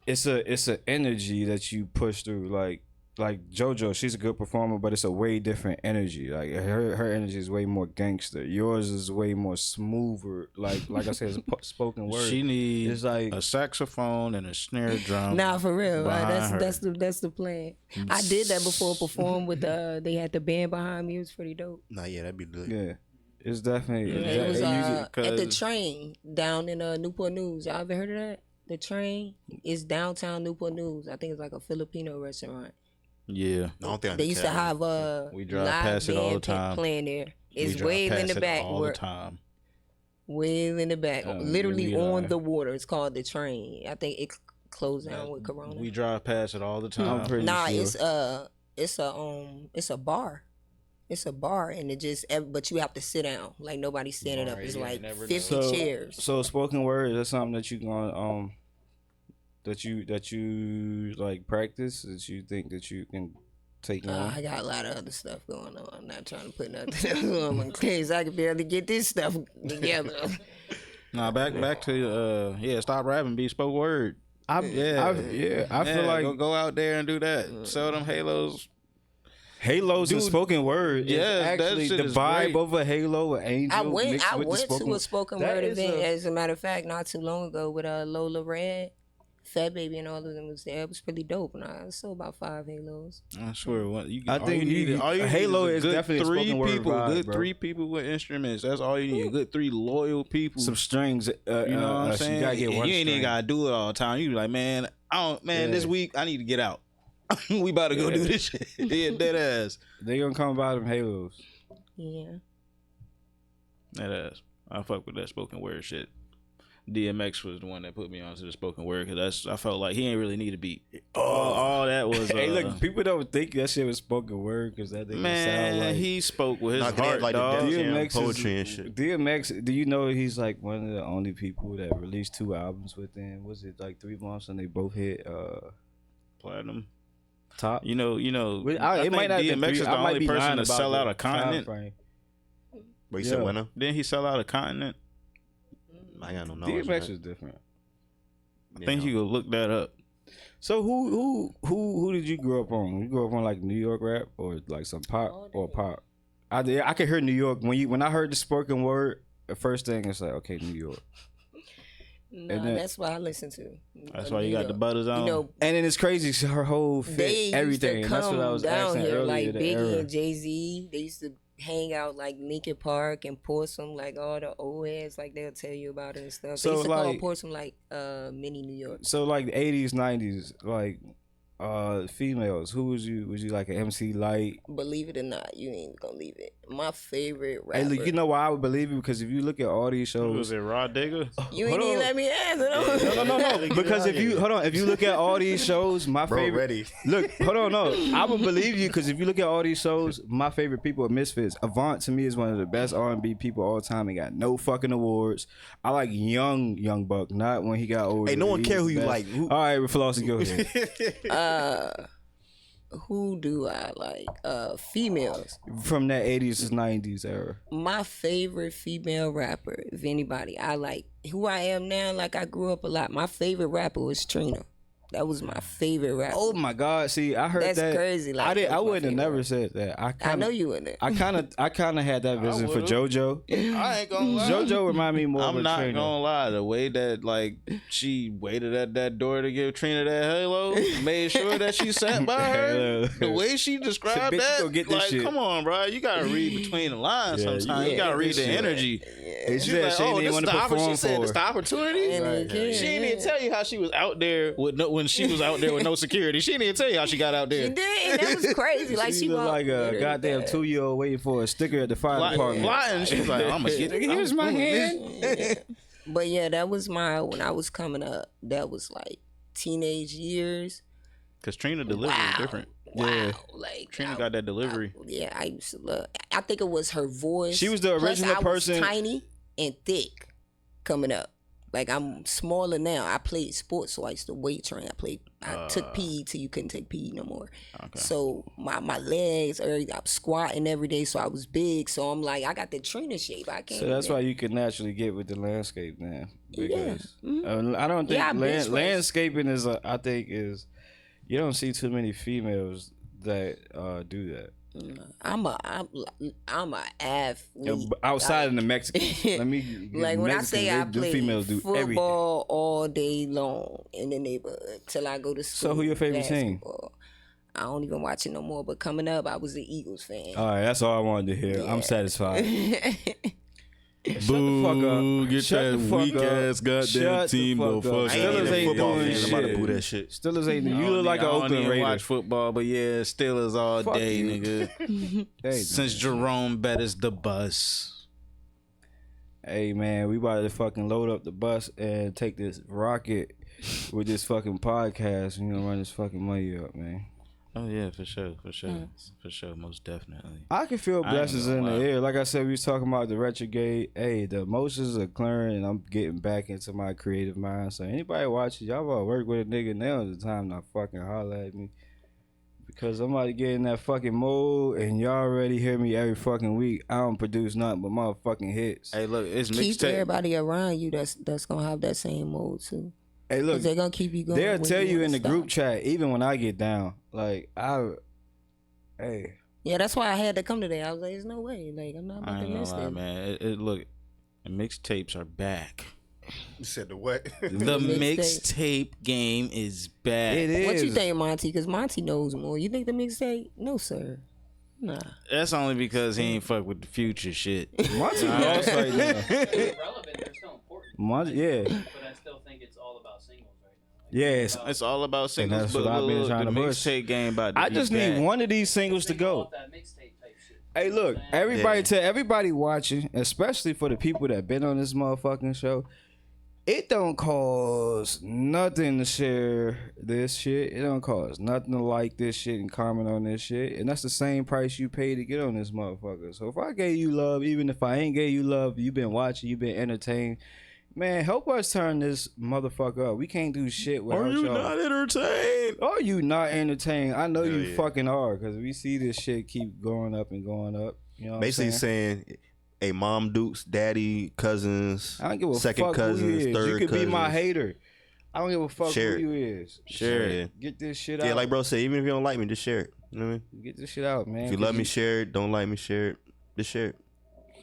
It's a energy that you push through, like JoJo, she's a good performer, but it's a way different energy. Like her energy is way more gangster. Yours is way more smoother. Like I said, it's spoken word. She needs it's like a saxophone and a snare drum. Nah, for real. behind her. That's the plan. I did that before. Performed with they had the band behind me. It was pretty dope. Nah, yeah, that'd be lit. yeah, it's definitely It was at the Cause- train down in Newport News. Y'all ever heard of that? The train is downtown Newport News. I think it's like a Filipino restaurant. Yeah. I don't think I They can used to tell. have We drive live past it all the band time. playing there. We It's drive way in past the it back. all the time. Way in the back. Literally we on are. the water. It's called the train. I think it closed down with Corona. We drive past it all the time. I'm pretty Nah, sure. it's a bar. It's a bar, and it just but you have to sit down. Like nobody's standing up. It's yeah, like never know. 50 chairs. So spoken word, is that something that you gonna that you like practice, that you think that you can take on? I got a lot of other stuff going on. I'm not trying to put nothing on my case. I can barely get this stuff together. Nah, back to stop rapping, be spoken word. I feel like go out there and do that. Sell them halos. Halos and Dude, spoken word. yeah, Yeah, that actually shit the is vibe great. of a Halo, an Angel. I went mixed with the spoken to a spoken That word is event, a- as a matter of fact, not too long ago with Lola Red, Fat Baby, and all of them was there. It was pretty dope. And I saw about 5 Halos. I swear, I think all you Halo need is a good definitely a three spoken word people, vibe, good bro. 3 people with instruments. That's all you need. A good 3 loyal people. Some strings. You know what I'm You saying? gotta get And one you ain't even string. gotta do it all the time. You be like, man, this Yeah. week I need to get out. We about to go do this shit. Yeah, dead ass. They gonna come by them Halos. Yeah. Dead ass. I fuck with that spoken word shit. DMX was the one that put me onto the spoken word because I felt like he ain't really need a beat. All that was. Hey, look, people don't think that shit was spoken word because that thing sound like he spoke with his Nah, 'cause they heart, have, like, the dog. Def Jam DMX poetry is, and shit. DMX, do you know he's like one of the only people that released 2 albums within, was it like 3 months, and they both hit Platinum. top? You know. Well, I it think might not be DMX is the I might only be person lying to about sell the out a time continent. frame. Wait, you Yeah. said when now? Didn't he sell out a continent? I got no knowledge. DMX man. is different. I think you could look that up. So who did you grow up on? You grew up on like New York rap or like some pop or pop? I could hear New York when I heard the spoken word. The first thing is like, okay, New York. Nah, And then- that's what I listen to. That's why you got the butters on. You know, And then it's crazy. Her whole they fit, used everything. to And that's what I come was down asking here earlier. like the Biggie era. and Jay-Z. They used to hang out like Lincoln Park and Portsmouth, like all the old heads, like they'll tell you about it and stuff. So, They used to call like- Portsmouth like mini New York. So like the 80s, 90s, like females. Who was you? Was you like an MC Light? Believe it or not, you ain't gonna leave it. My favorite Hey, rapper. look, you know why I would believe you? Because if you look at all these Who shows, was it, Rod Digger? you hold ain't even on. let me answer. no. Because if you look at all these shows, my Bro, favorite. ready. Look, hold on, no. I would believe you because if you look at all these shows, my favorite people are Misfits. Avant to me is one of the best R&B people all time. He got no fucking awards. I like young Buck, not when he got older. Hey, no one He care was who the you best. like. Who- All right, Flossy, go ahead. Who do I like? Females. From that 80s to 90s era. My favorite female rapper, if anybody, I like who I am now. Like I grew up a lot. My favorite rapper was Trina. That was my favorite rapper. Oh my God! See, I heard That's that. crazy, like, I did. that's I my wouldn't have favorite. never said that. I know you in it. I kind of had that vision for would've. JoJo. I ain't gonna lie. JoJo remind me more of I'm a not Trina. gonna lie. The way that like she waited at that door to give Trina that halo, made sure that she sat by her. The way she described Bitch, you that, gonna get this like, shit. come on, bro, you gotta read between the lines. Yeah, Sometimes you you gotta gotta read get the this shit. energy. She She said like, she oh, didn't this is want to the opportunity. perform She said, for this her. the opportunity. And they can, She didn't even tell you how she was out there with no, when she was out there with no security. She didn't even tell you how she got out She there. did, and that was crazy. Like she looked walked like a goddamn 2-year-old waiting for a sticker at the fire department. Flying. She's like, I'm gonna get it. Here's my hand. Yeah. But yeah, that was when I was coming up. That was like teenage years. Cause Trina delivery is different. Wow. Yeah. Like Trina got that delivery. I used to love. I think it was her voice. She was the Plus, original I was person- tiny and thick coming up. Like I'm smaller now. I played sports, so I used to weight train. I took PE till you couldn't take PE no more. Okay. So my legs, I'm squatting every day, so I was big. So I'm like, I got the Trina shape. I can't. So that's why you can naturally get with the landscape now. Because Mhm. I don't think Yeah, I bench press. landscaping is I think is you don't see too many females that do that. I'm a athlete. You know, outside of the Mexicans, let me Like when I say I the play females do everything. football all day long in the neighborhood till I go to school. So who your favorite team? basketball. I don't even watch it no more. But coming up, I was the Eagles fan. All right, that's all I wanted to hear. I'm satisfied. Boo, Shut the fuck up. get Shut that the fuck weak up. ass goddamn Shut the team fuck the up. fuck I ain't out. Steelers even a ain't football doing fan. I'm about to shit. boo that shit. Steelers ain't. You I look don't like an even- I don't Oakland even Raider. watch football, but yeah, Steelers all Fuck day, you. nigga. Hey, Since Jerome Bettis the bus. hey man, we about to fucking load up the bus and take this rocket with this fucking podcast. You know, run this fucking money up, man. Oh yeah, for sure, most definitely. I can feel I ain't blessings in gonna the lie. air. Like I said, we was talking about the retrograde. Hey, the emotions are clearing, and I'm getting back into my creative mind. So anybody watching, y'all want to work with a nigga, now is the time to fucking holler at me. Because I'm about to get in that fucking mode, and y'all already hear me every fucking week. I don't produce nothing but motherfucking hits. Hey, look, it's Keep mixtape. everybody around you that's gonna have that same mode too. Hey, look, Cause they're gonna keep you going. they'll when tell you wanna in the stop. group chat, even when I get down, like hey, Yeah, that's why I had to come today. I was like, there's no way. Like, I'm not I about to ain't miss gonna lie, this. man. It look, the mixtapes are back. You said the what? The mixtape. mixtape game is back. It is. What you think, Monty? Because Monty knows more. You think the mixtape? No, sir. Nah. That's only because he ain't fuck with the future shit. Monty lost right now. They're relevant. They're still important. Monty, yeah. But I still think it's all about singles right now. Like, Yes. It's all about singles. that's But what I've been look, trying the to push. mixtape game about to I be just back. need one of these singles to think go. off that mixtape type shit. Hey, look, Yeah. everybody, to everybody watching, especially for the people that been on this motherfucking show, it don't cost nothing to share this shit. It don't cost nothing to like this shit and comment on this shit. And that's the same price you pay to get on this motherfucker. So if I gave you love, even if I ain't gave you love, you been watching, you been entertained. Man, help us turn this motherfucker up. We can't do shit without Are you y'all. not entertained? Are you not entertained? I know Hell you yeah. fucking are, because we see this shit keep going up and going up. You know what Basically I'm saying? saying, hey, mom dukes, daddy, cousins, I don't give a second fuck cousins, who you is. third You could cousins. be my hater. I don't give a fuck Share who it. you is. Share it. Get this shit Yeah, out. like bro said, even if you don't like me, just share it. You know what I mean? Get this shit out, man. If you love me, share it. Don't like me, share it. Just share it.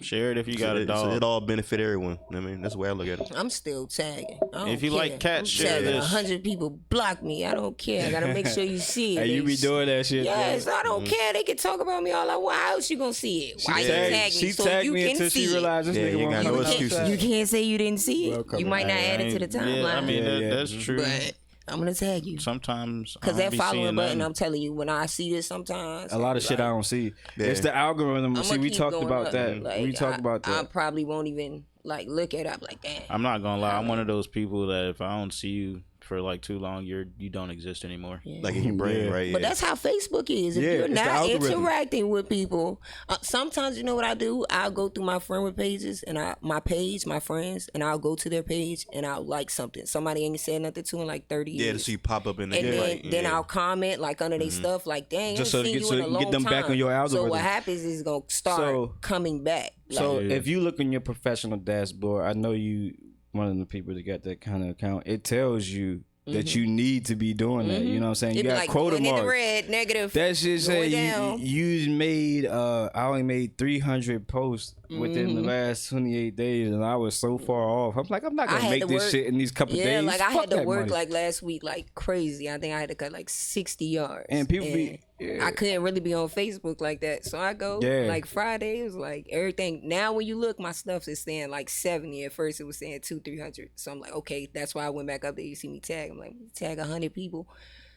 Share it if you got a So dog. it all benefit everyone. You know what I mean? That's the way I look at it. I'm still tagging. I don't If you care. like cats, I'm share tagging this. 100 people. Block me. I don't care. I gotta make sure you see it. Hey, you be doing that shit. Yes, bro. I don't care. They can talk about me all I want. How else you gonna see it? Why you tagged- tag me? she So tagged you me can until see she it. realized this Yeah, nigga you won't got come no outside. excuses. You can't say you didn't see Well, it. come You might on. not add it to the timeline. Yeah, I mean Yeah. that's true. But I'm gonna tag you. Sometimes Cause I don't that be following seeing button, nothing. I'm telling you, when I see this sometimes, A lot of shit I don't see. Yeah. It's the algorithm. I'ma See, we keep talked going about up. that. Like, We talked about I that. probably won't even like look at it. I'm like, damn. I'm not gonna lie. I'm one of those people that if I don't see you for like too long, you don't exist anymore. Yeah. Like in your brain, Yeah. right? But Yeah. that's how Facebook is. If Yeah, you're it's the not algorithm. interacting with people, sometimes you know what I do? I'll go through my friend pages and my page, my friends, and I'll go to their page and I'll like something. Somebody ain't said nothing to in like 30 Yeah, years. so you pop up in the And then, like, then yeah. I'll comment like under their stuff, like, dang, Just I so ain't to seen get- you in so a you can get long them back time. on your So algorithm. what happens is it's gonna start So- coming back. Like, So Yeah. if you look in your professional dashboard, I know you one of the people that got that kind of account. It tells you that you need to be doing that. You know what I'm saying? You it be got like quota going in the marks. red, negative. That shit say going down. you made I only made 300 posts within the last 28 days and I was so far off. I'm like, I'm not I gonna had make to this work- shit in these couple Yeah, days. like I Fuck had to that work money. like last week like crazy. I think I had to cut like 60 yards. And people be- yeah. I couldn't really be on Facebook like that. So I go Yeah. like Friday, it was like everything. Now when you look, my stuff is saying like 70. At first it was saying 200-300. So I'm like, okay, that's why I went back up there. You see me tag. I'm like, tag 100 people.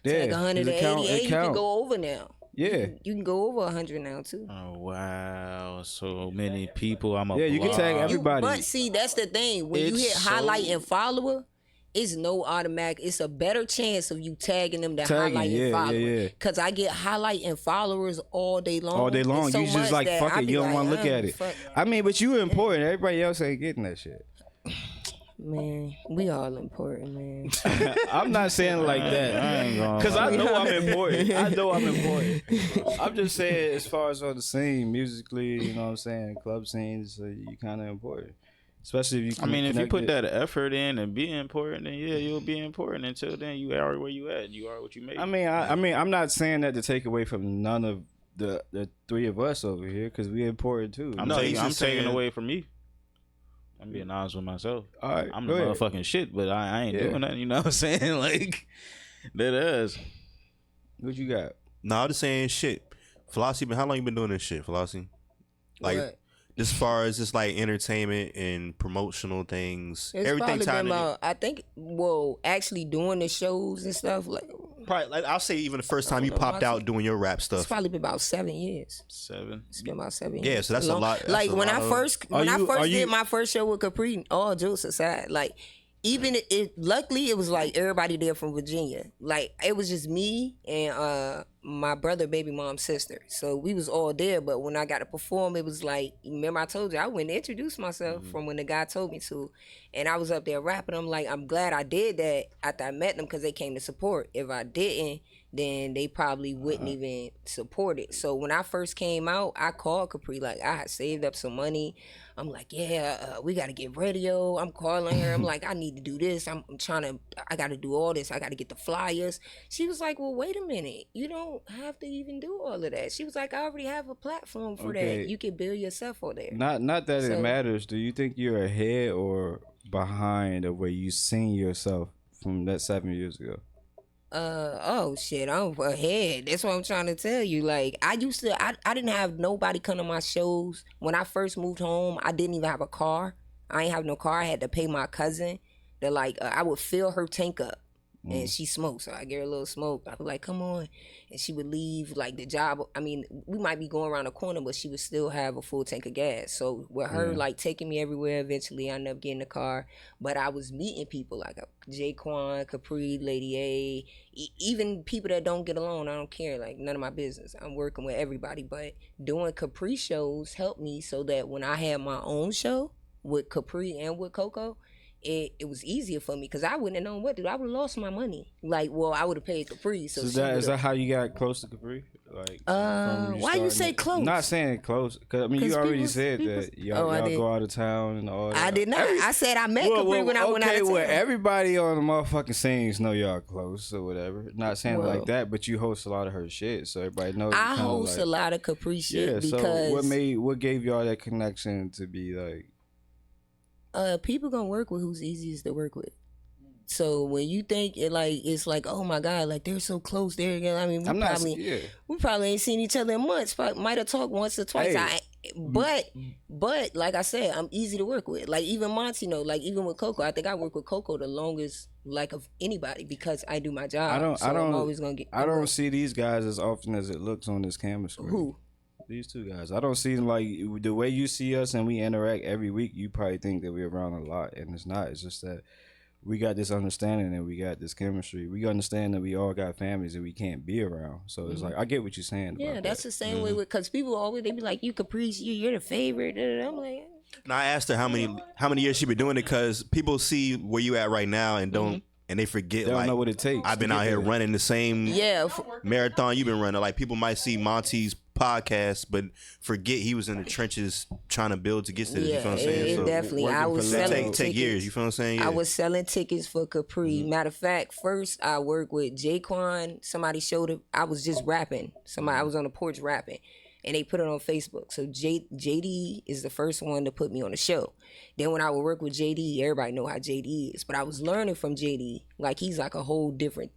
Yeah, Tag 188. it count- it You can count. go over now. Yeah. You can go over 100 now too. Oh wow, so many people. I'm a Yeah, you can tag block. everybody. But see, that's the thing. When you It's hit highlight so- and follower, it's no automatic. It's a better chance of you tagging them than Tagging, highlight yeah, and follower. yeah. Cause I get highlight and followers all day long. all day long. It's so You just much like that fuck I it. be You don't like, want to look at it. fuck. I mean, but you important. Everybody else ain't getting that shit. Man, we all important, man. I'm not saying it like that. I ain't gonna Because I lie. know I'm important. I know I'm important. I'm just saying, as far as on the scene, musically, you know what I'm saying, club scenes, you kind of important. Especially if you I mean, if you put connected- that effort in and be important, then yeah, you'll be important. Until then, you are where you at. You are what you make. I mean, I'm not saying that to take away from none of the three of us over here, because we're important too. I'm No, taking, he's I'm just taking saying- away from you. I'm being honest with myself. All right, I'm go the ahead. motherfucking shit, but I ain't Yeah. doing nothing. You know what I'm saying? Like that is. What you got? No, I'm just saying shit. Flossy, how long you been doing this shit, Flossy? Like, What? as far as just like entertainment and promotional things, It's everything probably tied been in. about, I think, well, actually doing the shows and stuff, like, Probably, like, I'll say even the first time you don't know, popped out doing your rap it's stuff. probably been about 7 years. 7. It's been about 7 years. Yeah, so that's a lot- that's Like a when lot I of- first Are you- did my first show with Capri, all jokes aside, like even luckily it was like everybody there from Virginia. Like it was just me and my brother, baby mom's sister. So we was all there. But when I got to perform, it was like, remember I told you I went to introduce myself from when the guy told me to, and I was up there rapping. I'm like, I'm glad I did that after I met them because they came to support. If I didn't, then they probably wouldn't even support it. So when I first came out, I called Capri, like I had saved up some money. I'm like, yeah, we got to get radio. I'm calling her. I'm like, I need to do this. I got to do all this. I got to get the flyers. She was like, well, wait a minute. You don't don't have to even do all of that. She was like, I already have a platform for Okay. that. You can build yourself on there. Not that it So- matters. Do you think you're ahead or behind of where you seen yourself from that 7 years ago? Oh shit, I'm ahead. That's what I'm trying to tell you. Like, I didn't have nobody come to my shows. When I first moved home, I didn't even have a car. I ain't have no car. I had to pay my cousin to I would fill her tank up. And she smoked, so I gave her a little smoke. I was like, come on. And she would leave, like, the job. I mean, we might be going around the corner, but she would still have a full tank of gas. So with her, like, taking me everywhere, eventually I ended up getting a car. But I was meeting people like Jaquan, Capri, Lady A, even people that don't get along. I don't care. Like, none of my business. I'm working with everybody. But doing Capri shows helped me so that when I had my own show with Capri and with Coco, it was easier for me because I wouldn't have known what to do. I would have lost my money. Like, well, I would have paid Capri. So is that how you got close to Capri? Like, why you say close? I'm not saying close, because I mean, you already said that y'all go out of town and all that. I did not. I said I met Capri when I went out of town. Well, everybody on the motherfucking scenes know y'all close or whatever. Not saying like that, but you host a lot of her shit, so everybody knows. I host a lot of Capri shit because so what gave y'all that connection to be like? People gonna work with who's easiest to work with. So when you think it's like, oh my God, like they're so close there again. I mean, we probably ain't seen each other in months. Might have talked once or twice. But like I said, I'm easy to work with. Like even Monty, like even with Coco, I think I work with Coco the longest, like of anybody, because I do my job. I'm always gonna get. I don't see these guys as often as it looks on this camera screen. Who? These two guys. I don't see them like the way you see us and we interact every week. You probably think that we're around a lot, and it's not. It's just that we got this understanding and we got this chemistry. We understand that we all got families and we can't be around. So it's like, I get what you're saying. Yeah, that's the same way with, because people always, they be like, you Caprice, you're the favorite. And I'm like, and I asked her how many years she been doing it, because people see where you at right now and don't. And they forget, they don't know what it takes. I've been out here running the same marathon you've been running. Like, people might see Monty's podcast, but forget he was in the trenches trying to build to get to this. You feel what I'm saying? So definitely. I was selling tickets. Take years. You feel what I'm saying? Yeah. I was selling tickets for Capri. Matter of fact, first I worked with Jaquan. Somebody showed it. I was just rapping. I was on the porch rapping. And they put it on Facebook. So JD is the first one to put me on the show. Then when I would work with JD, everybody know how JD is. But I was learning from JD. Like, he's like a whole different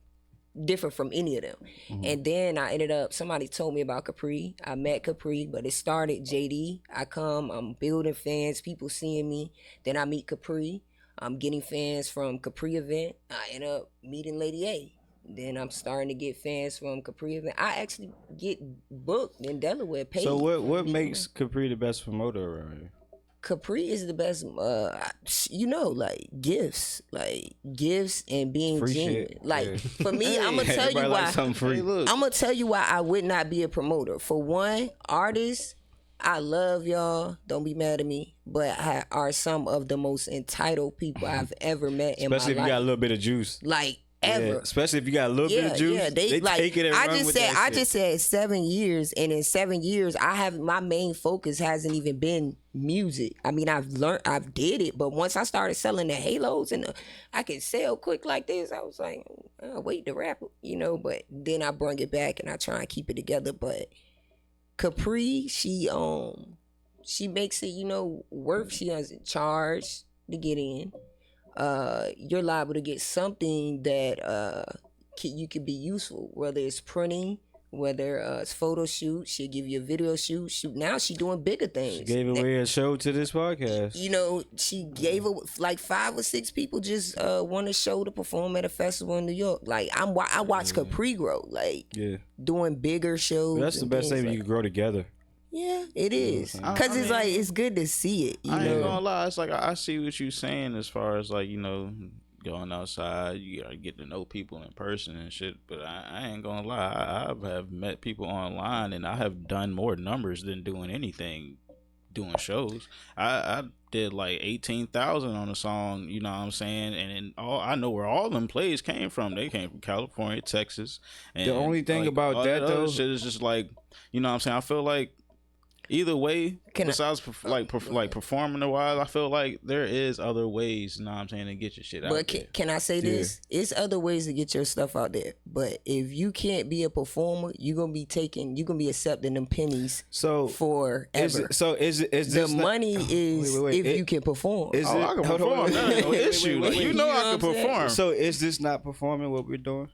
from any of them. And then I ended up, somebody told me about Capri. I met Capri, but it started JD. I come, I'm building fans, people seeing me. Then I meet Capri. I'm getting fans from Capri event. I end up meeting Lady A. Then I'm starting to get fans from Capri event. I actually get booked in Delaware. Paid. So what makes Capri the best promoter around here? Capri is the best, like gifts and being free genuine. Shit. Like for me, I'm gonna tell you why. I'm gonna tell you why I would not be a promoter. For one, artists, I love y'all. Don't be mad at me, but are some of the most entitled people I've ever met in my life. Especially if you got a little bit of juice. Like. Ever. Yeah, especially if you got a little bit of juice, they take it and run with that shit. I just said 7 years, and in 7 years, my main focus hasn't even been music. I mean, I've did it, but once I started selling the halos and I could sell quick like this, I was like, oh, wait to rap, but then I bring it back and I try and keep it together. But Capri, she makes it, worth. She doesn't charge to get in. You're liable to get something that you could be useful, whether it's printing, whether it's photo shoot. She'll give you a video shoot. Now she's doing bigger things. She gave away a show to this podcast. She gave like 5 or 6 people just won a show to perform at a festival in New York. Like I watch Capri grow, doing bigger shows. That's the best thing when you can grow together. Yeah, it is. Because it's like, it's good to see it. I ain't gonna lie. It's like, I see what you're saying as far as like, going outside, you gotta get to know people in person and shit. But I ain't gonna lie. I have met people online and I have done more numbers than doing anything, doing shows. I did like 18,000 on a song, you know what I'm saying? And I know where all them plays came from. They came from California, Texas. And the only thing about that though, shit is just like, you know what I'm saying? I feel like either way, Can I- besides performing a while, I feel like there is other ways, you know what I'm saying, to get your shit out But there. can I say this? It's other ways to get your stuff out there. But if you can't be a performer, you're gonna be accepting them pennies forever. Is the money is if it- you can perform. Is Oh, it, I can hold on, perform. That ain't no issue. Like, you know I can perform. So is this not performing what we're doing?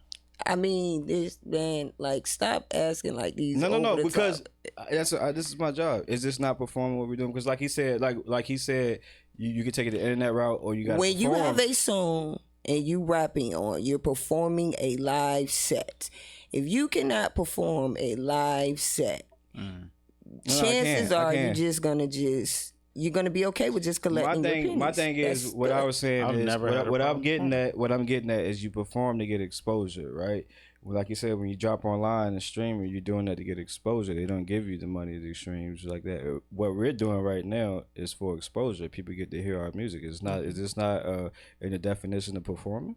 I mean, this man, like, stop asking like these. No, over the because top. this is my job. Is this not performing what we're doing? Because like he said, you can take it the internet route or you got. When you have a song and you rapping on, you're performing a live set. If you cannot perform a live set, chances are you're gonna be okay with just collecting your pennies. My thing is what I was saying I've is never had a what I'm problem. what I'm getting at is you perform to get exposure, right? Well, like you said, when you drop online and stream, you're doing that to get exposure. They don't give you the money to streams like that. What we're doing right now is for exposure. People get to hear our music. It's not. Is this not in the definition of performing?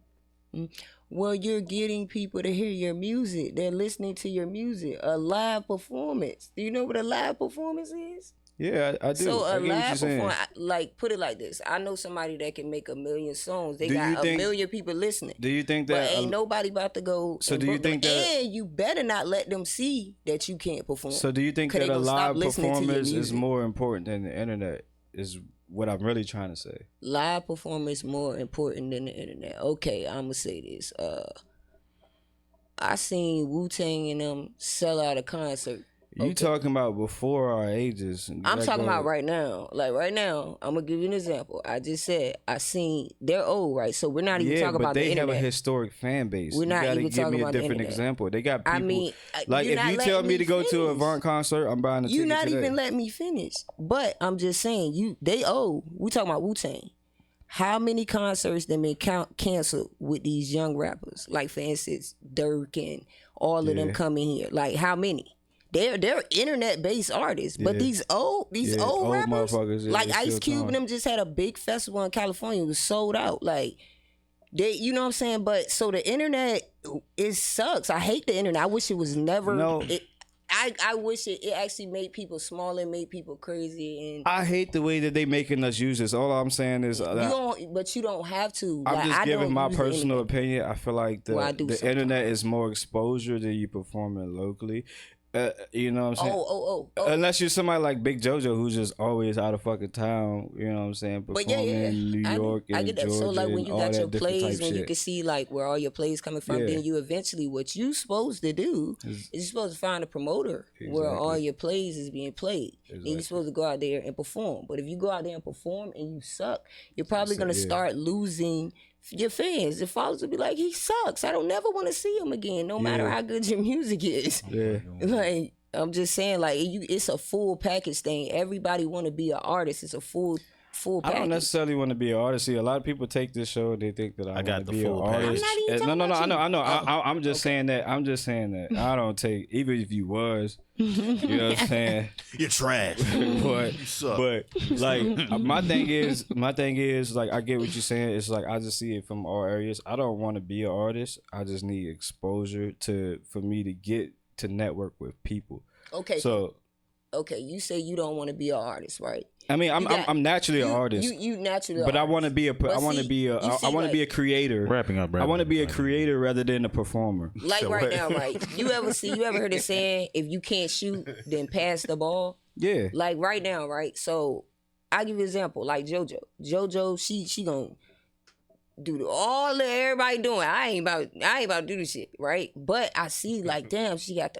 Well, you're getting people to hear your music. They're listening to your music. A live performance. Do you know what a live performance is? Yeah, I do. So I a get what live you're saying. performance, like, put it like this. I know somebody that can make 1 million songs. They Do you got think- 1 million people listening. Do you think But that? ain't nobody about to go. So and do you book them. think that- And you better not let them see that you can't perform. So do you think 'Cause that they a gonna stop live listening to your performance is music. more important than the internet? Is what I'm really trying to say. Live performance more important than the internet. Okay, I'm gonna say this. I seen Wu-Tang and them sell out a concert. You talking about before our ages? I'm talking about right now. Like right now, I'm gonna give you an example. I just said they're old, right? So we're not even talking about the they have internet. a historic fan base. We're not you gotta even give talking me a about the different internet. example. They got people. I mean, like you're if not you tell letting me to go to finish. a Avant concert, I'm buying a ticket You're not today. even letting me finish. But I'm just saying, they old. We talking about Wu-Tang. How many concerts that been canceled with these young rappers? Like for instance, Dirk and all of them coming here. Like how many? They're internet based artists, but these old rappers, motherfuckers, like they Ice still Cube touring. and them just had a big festival in California. It was sold out. Like they, you know what I'm saying? But so the internet, it sucks. I hate the internet. I wish it was never. No. I wish it actually made people smaller, made people crazy, and I hate the way that they making us use this. All I'm saying is, but you don't have to. I'm Like, just I giving don't my use the personal internet. opinion. I feel like Well, I do the sometimes. internet is more exposure than you performing locally. You know what I'm saying? Oh. Unless you're somebody like Big JoJo who's just always out of fucking town, you know what I'm saying? But Performing yeah. in New York I and get that. Georgia So like when and you all got that your different plays, type when you shit. can see like where all your plays coming from, Yeah. then you eventually what you supposed to do is you're supposed to find a promoter where all Exactly. your plays is being played. And you're supposed to go out there and perform. But if you go out there and perform and you suck, you're probably gonna start losing your fans. The followers will be like, he sucks. I don't never want to see him again, no matter how good your music is. Yeah. Like I'm just saying, like it's a full package thing. Everybody want to be an artist. It's a full I package. don't necessarily want to be an artist. See, a lot of people take this show. They think that I got want the to be an full artist. package. I'm not even No, talking about I know. you. I'm just saying that. I'm just saying that. I don't take. Even if you was, you know what I'm saying. You're trash. but You suck. but like my thing is like I get what you're saying. It's like I just see it from all areas. I don't want to be an artist. I just need exposure for me to get to network with people. Okay. So Okay, you say you don't want to be an artist, right? I mean, I'm naturally an artist. You naturally, But I want to be a. But I want to see, be a. you I see, want to be a like- creator. Wrapping up. I want to be a creator rather than a performer. Like So right what- now, right? You ever heard it saying, if you can't shoot, then pass the ball? Yeah. Like right now, right? So I give you an example, like JoJo. JoJo, she gonna do all that everybody doing. I ain't about to do this shit, right? But I see like, damn, she got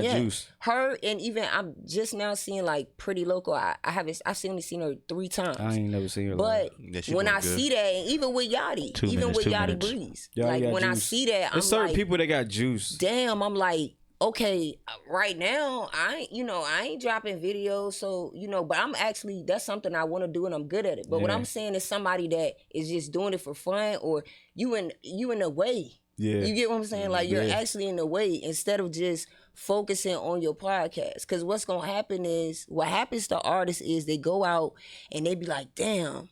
juice. Her and even I'm just now seeing like Pretty Local. I only seen her 3 times. I ain't never seen her. But Yeah, she when doing I good. see that, and even with Yachty, 2 even minutes, with 2 Yachty minutes. Breeze, Y'all like got when I juice. see that, I'm There's certain like, people that got juice. damn, I'm like, okay, right now, I ain't dropping videos, so, but I'm actually, that's something I want to do and I'm good at it. But what Yeah. I'm saying is somebody that is just doing it for fun, or you in the way. Yeah. You get what I'm saying? Like, you're Yeah. actually in the way instead of just focusing on your podcast. Because what's going to happen is, what happens to artists is they go out and they be like, damn,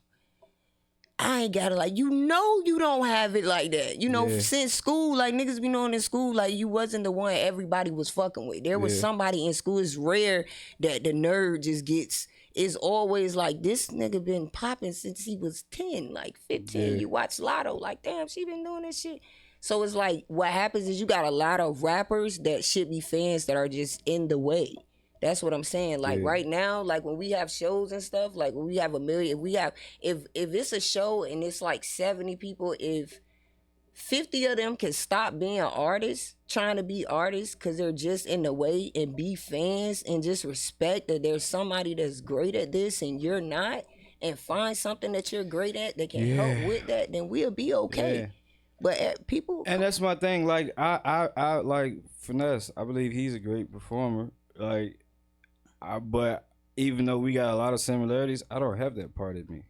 I ain't got it. Like, you don't have it like that. Since school, like, niggas be knowing in school, like, you wasn't the one everybody was fucking with. There was somebody in school. It's rare that the nerd just gets, it's always like, this nigga been popping since he was 10, like 15. You watch Lotto, like, damn, she been doing this shit. So it's like, what happens is you got a lot of rappers that should be fans that are just in the way. That's what I'm saying. Like right now, like when we have shows and stuff, like when we have a million, if it's a show and it's like 70 people, if 50 of them can stop being artists, trying to be artists because they're just in the way, and be fans and just respect that there's somebody that's great at this and you're not, and find something that you're great at that can help with that, then we'll be okay. Yeah. But people, and that's my thing. Like I like Finesse. I believe he's a great performer. Like, but even though we got a lot of similarities, I don't have that part of me.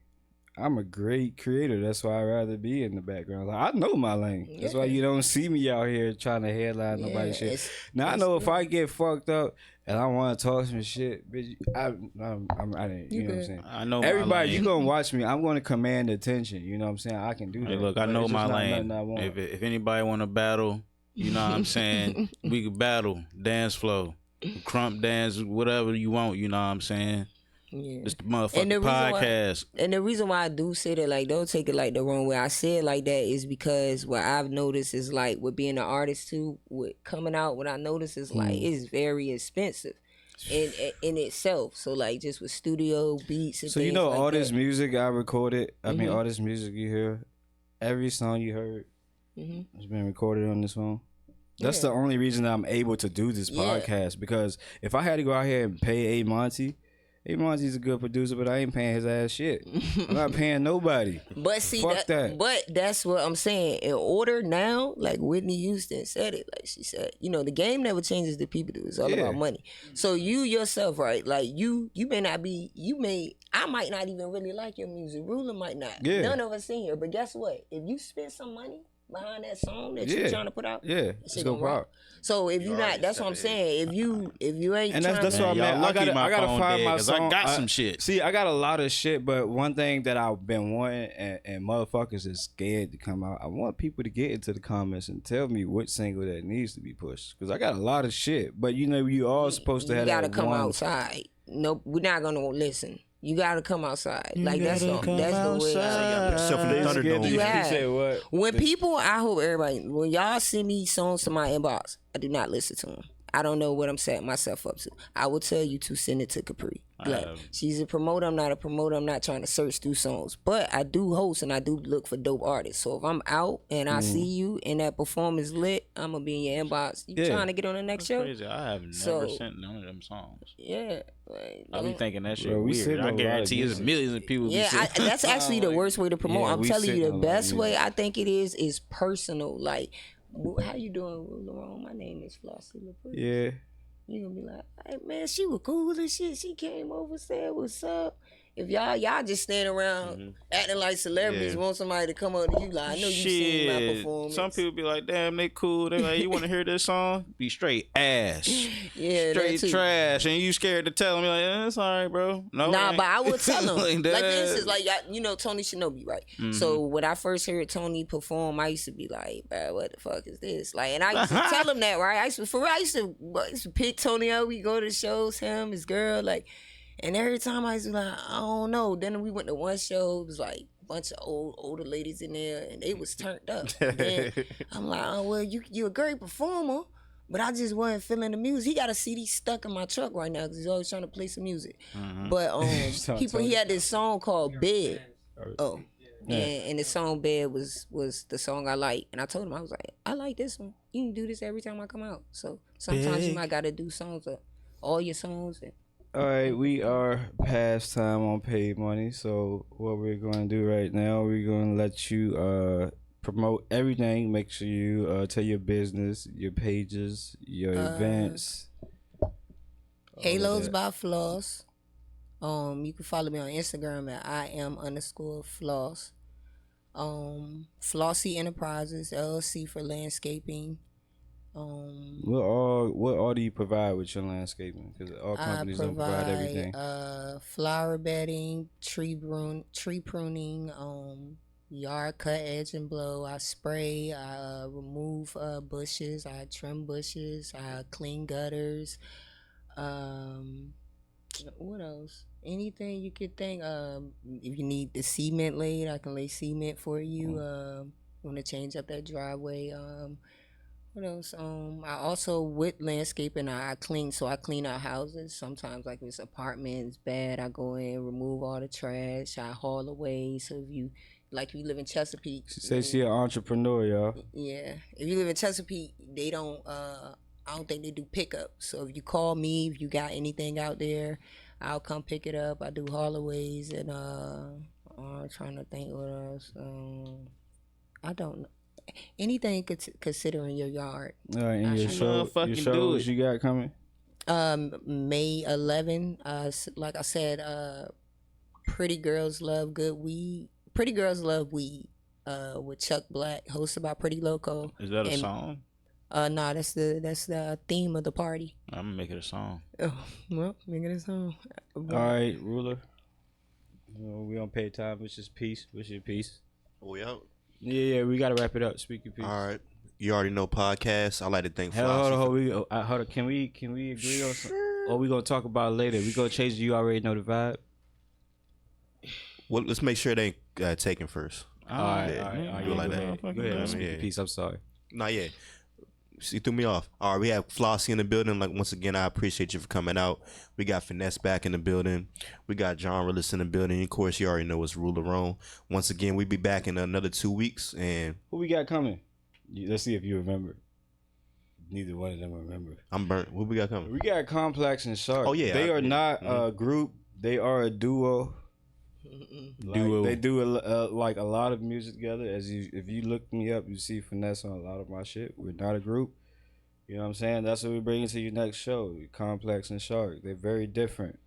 I'm a great creator. That's why I'd rather be in the background. Like, I know my lane. That's why you don't see me out here trying to headline nobody's shit. Now I know if I get fucked up and I want to talk some shit, bitch, I didn't. You know what I'm saying? I know everybody. You gonna watch me? I'm gonna command attention. You know what I'm saying? I can do that. Hey, look, I know my lane. If anybody want to battle, you know what I'm saying? We could battle, dance flow, crump dance, whatever you want. You know what I'm saying? Yeah. It's the motherfucking podcast. And the reason why I do say that, like, don't take it like the wrong way. I say it like that is because what I've noticed is, like, with being an artist too, with coming out, what I noticed is, like, it's very expensive in itself. So, like, just with studio beats and so things you know, like all that. this music I recorded, all this music you hear, every song you heard has been recorded on this phone. That's the only reason I'm able to do this podcast, because if I had to go out here and pay A Monty, Monty's a good producer, but I ain't paying his ass shit. I'm not paying nobody. But see, that. But that's what I'm saying. In order now, like Whitney Houston said it, like she said, you know, the game never changes, the people do. It's all about money. So you yourself, right? Like you may not be, I might not even really like your music. Ruler might not. Yeah. None of us in here. But guess what? If you spend some money behind that song that you're trying to put out, it's gonna rock. So if you're not, that's what I'm saying. If you ain't, and that's what I mean. I gotta find my song. I got some shit. See, I got a lot of shit, but one thing that I've been wanting, and motherfuckers is scared to come out. I want people to get into the comments and tell me which single that needs to be pushed, because I got a lot of shit. But you know, you all supposed to have. You gotta come outside. Nope, we're not gonna listen. You gotta come outside. Like that's the way. You said what? When people, I hope everybody, when y'all send me songs to my inbox, I do not listen to them. I don't know what I'm setting myself up to. I will tell you to send it to Capri. Like, she's a promoter. I'm not a promoter. I'm not trying to search through songs, but I do host and I do look for dope artists. So if I'm out and I see you and that performance lit, I'm gonna be in your inbox. You trying to get on the next show? Crazy. I have never sent none of them songs. Yeah, like, I be thinking that shit weird. I guarantee there's millions of people. Yeah, that's actually the worst way to promote. I'm telling you, the best way I think it is personal. Like, how you doing, Laurent? My name is Flossy. Yeah. You gonna be like, hey man, she was cool and shit. She came over, said what's up. If y'all just stand around acting like celebrities, want somebody to come up to you, like, I know you seen my performance. Some people be like, damn, they cool. They like, you want to hear this song? Be straight ass. Straight trash. And you scared to tell them, you're like, it's all right, bro. No, nah, but I will tell them. Like for instance, like, you know, Tony Shinobi, right? So when I first heard Tony perform, I used to be like, man, what the fuck is this? Like, and I used to tell him that, right? I used to pick Tony up. We go to shows, him, his girl, like. And every time I was like, I don't know. Then we went to one show. It was like a bunch of older ladies in there, and they was turned up. And I'm like, oh, well, you're a great performer, but I just wasn't feeling the music. He got a CD stuck in my truck right now because he's always trying to play some music. But he had this song called Bed. And the song Bed was the song I like. And I told him, I was like, I like this one. You can do this every time I come out. So sometimes you might got to do songs of all your songs. All right, we are past time on paid money. So what we're going to do right now, we're going to let you promote everything. Make sure you tell your business, your pages, your events. Halos by Floss. You can follow me on Instagram at @IM_Floss. Flossy Enterprises LLC for landscaping. What all do you provide with your landscaping? Because all companies don't provide everything. Flower bedding, tree pruning, yard cut, edge and blow. I spray. I remove bushes. I trim bushes. I clean gutters. What else? Anything you could think. If you need the cement laid, I can lay cement for you. Want to change up that driveway? What else? I also with landscaping, I clean. So I clean out houses. Sometimes, like if it's apartments bad, I go in, remove all the trash. I haul away. So if you live in Chesapeake, She said she an entrepreneur, y'all. yeah. If you live in Chesapeake, they don't. I don't think they do pickup. So if you call me, if you got anything out there, I'll come pick it up. I do haulaways and I'm trying to think what else. I don't know. Anything considering your yard. All right, and your shows you got coming? May 11. Like I said, Pretty Girls Love Good Weed. Pretty Girls Love Weed. With Chuck Black, hosted by Pretty Loco. Is that a song? No, that's the theme of the party. I'm gonna make it a song. Oh, well, make it a song. All right, Ruler. We don't pay time. It's just peace. What's your peace? We out. Yeah, we gotta wrap it up. Speak your peace. All right. You already know podcast. I like to thank Flossy. Hold on. Can we agree on something? Or we gonna talk about it later? We gonna change the You Already Know the Vibe? Well, let's make sure it ain't taken first. All right. Do it like that. Go ahead. Speak your peace. I'm sorry. Not yet. She threw me off. All right, we have Flossy in the building. Like, once again, I appreciate you for coming out. We got Finesse back in the building. We got John Willis in the building. Of course, you already know it's Ruler Rome. Once again, we be back in another 2 weeks. And who we got coming? Let's see if you remember. Neither one of them remember. I'm burnt. What we got coming? We got Complex and Shark. Oh, yeah. They are not a group. They are a duo. They do like a lot of music together. If you look me up, you see Finesse on a lot of my shit. We're not a group. You know what I'm saying? That's what we bring into your next show. Complex and Shark. They're very different.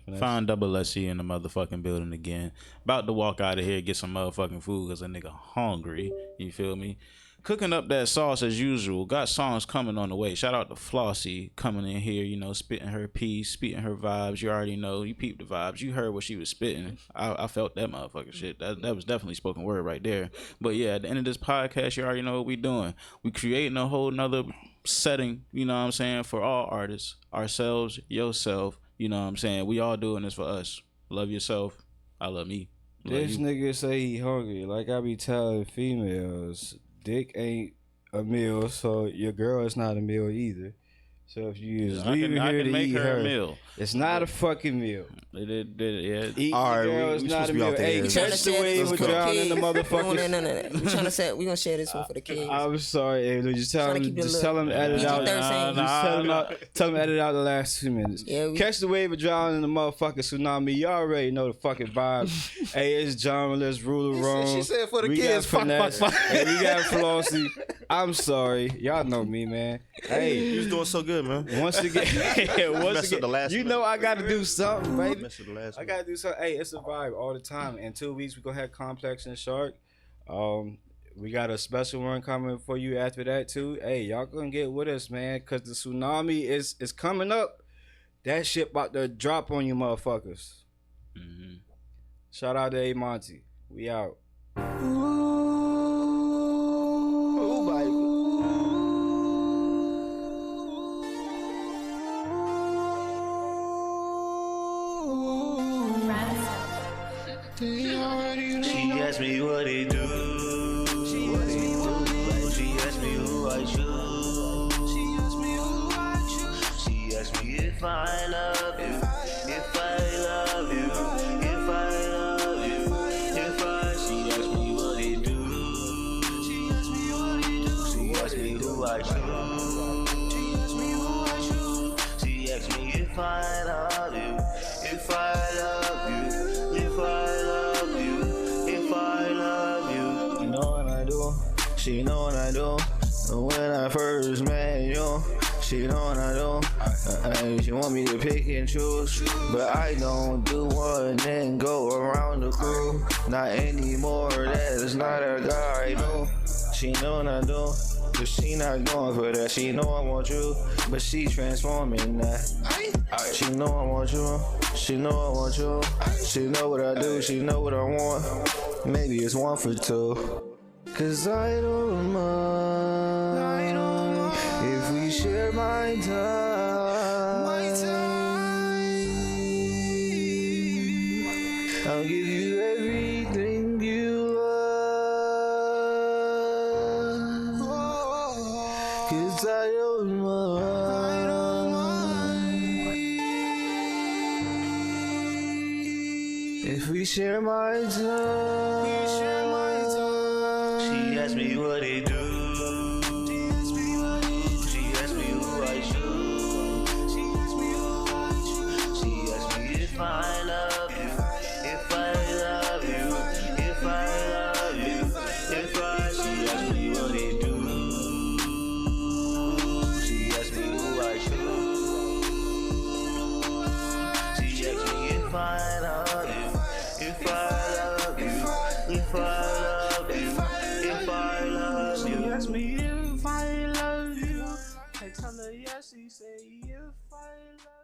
Finesse. Find Double SC in the motherfucking building again. About to walk out of here, get some motherfucking food because a nigga hungry. You feel me? Cooking up that sauce as usual. Got songs coming on the way. Shout out to Flossy coming in here, spitting her piece, spitting her vibes. You already know. You peeped the vibes. You heard what she was spitting. I felt that motherfucking shit. That was definitely spoken word right there. But yeah, at the end of this podcast, you already know what we doing. We creating a whole nother setting, you know what I'm saying, for all artists. Ourselves, yourself, you know what I'm saying. We all doing this for us. Love yourself. I love me. This nigga say he hungry. Like I be telling females, dick ain't a meal, so your girl is not a meal either. So if you just leave her here to eat her, meal. It's not a fucking meal. Yeah. All right, girl is not a meal. Hey, catch the wave with John and the motherfuckers. No. We trying to say we gonna share this one for the kids. I'm sorry, hey, just tell them edit out. Tell them edit out the last 2 minutes. Yeah, catch the wave with John and the motherfucking tsunami. You already know the fucking vibe. Hey, it's John. Let's rule the room. She said for the we kids. Got Finesse, and we got Flossy. I'm sorry, y'all know me, man. Hey, you was doing so good, man. Once again, you know I gotta do something, baby. I gotta do something. Hey, it's a vibe all the time. In 2 weeks, we're gonna have Complex and Shark. We got a special one coming for you after that too. Hey, y'all gonna get with us, man, cause the tsunami is coming up. That shit about to drop on you motherfuckers. Mm-hmm. Shout out to A Monty. We out. She asked me what it do. She asked me who I choose. She asked me if I love you. If I love you. If I love you. She asked me what it do. She asked me who I choose. She asked me if I love you. If I love you. If I love you. If I love you. You know what I do. She know what I do. When I first met you, she know what I do. She want me to pick and choose, but I don't do one and go around the crew. Not anymore, that's not a guy I do. She know what I do. But she not going for that. She know I want you, but she transforming that. She know I want you. She know I want you. She know what I do. She know what I want. Maybe it's 1 for 2. 'Cause I don't mind if we share my time. I'll give you everything you love. 'Cause I don't mind if we share my time. She asked me what they do. She asked me who I choose. She asked me if I love you. If I love you. If I love you. If I. She asked me what they do. She asked me who I choose. She asked me if I love you. If I love you. If I love you. If I love you. She asked me if I love you. I tell her yes, she say if I love you.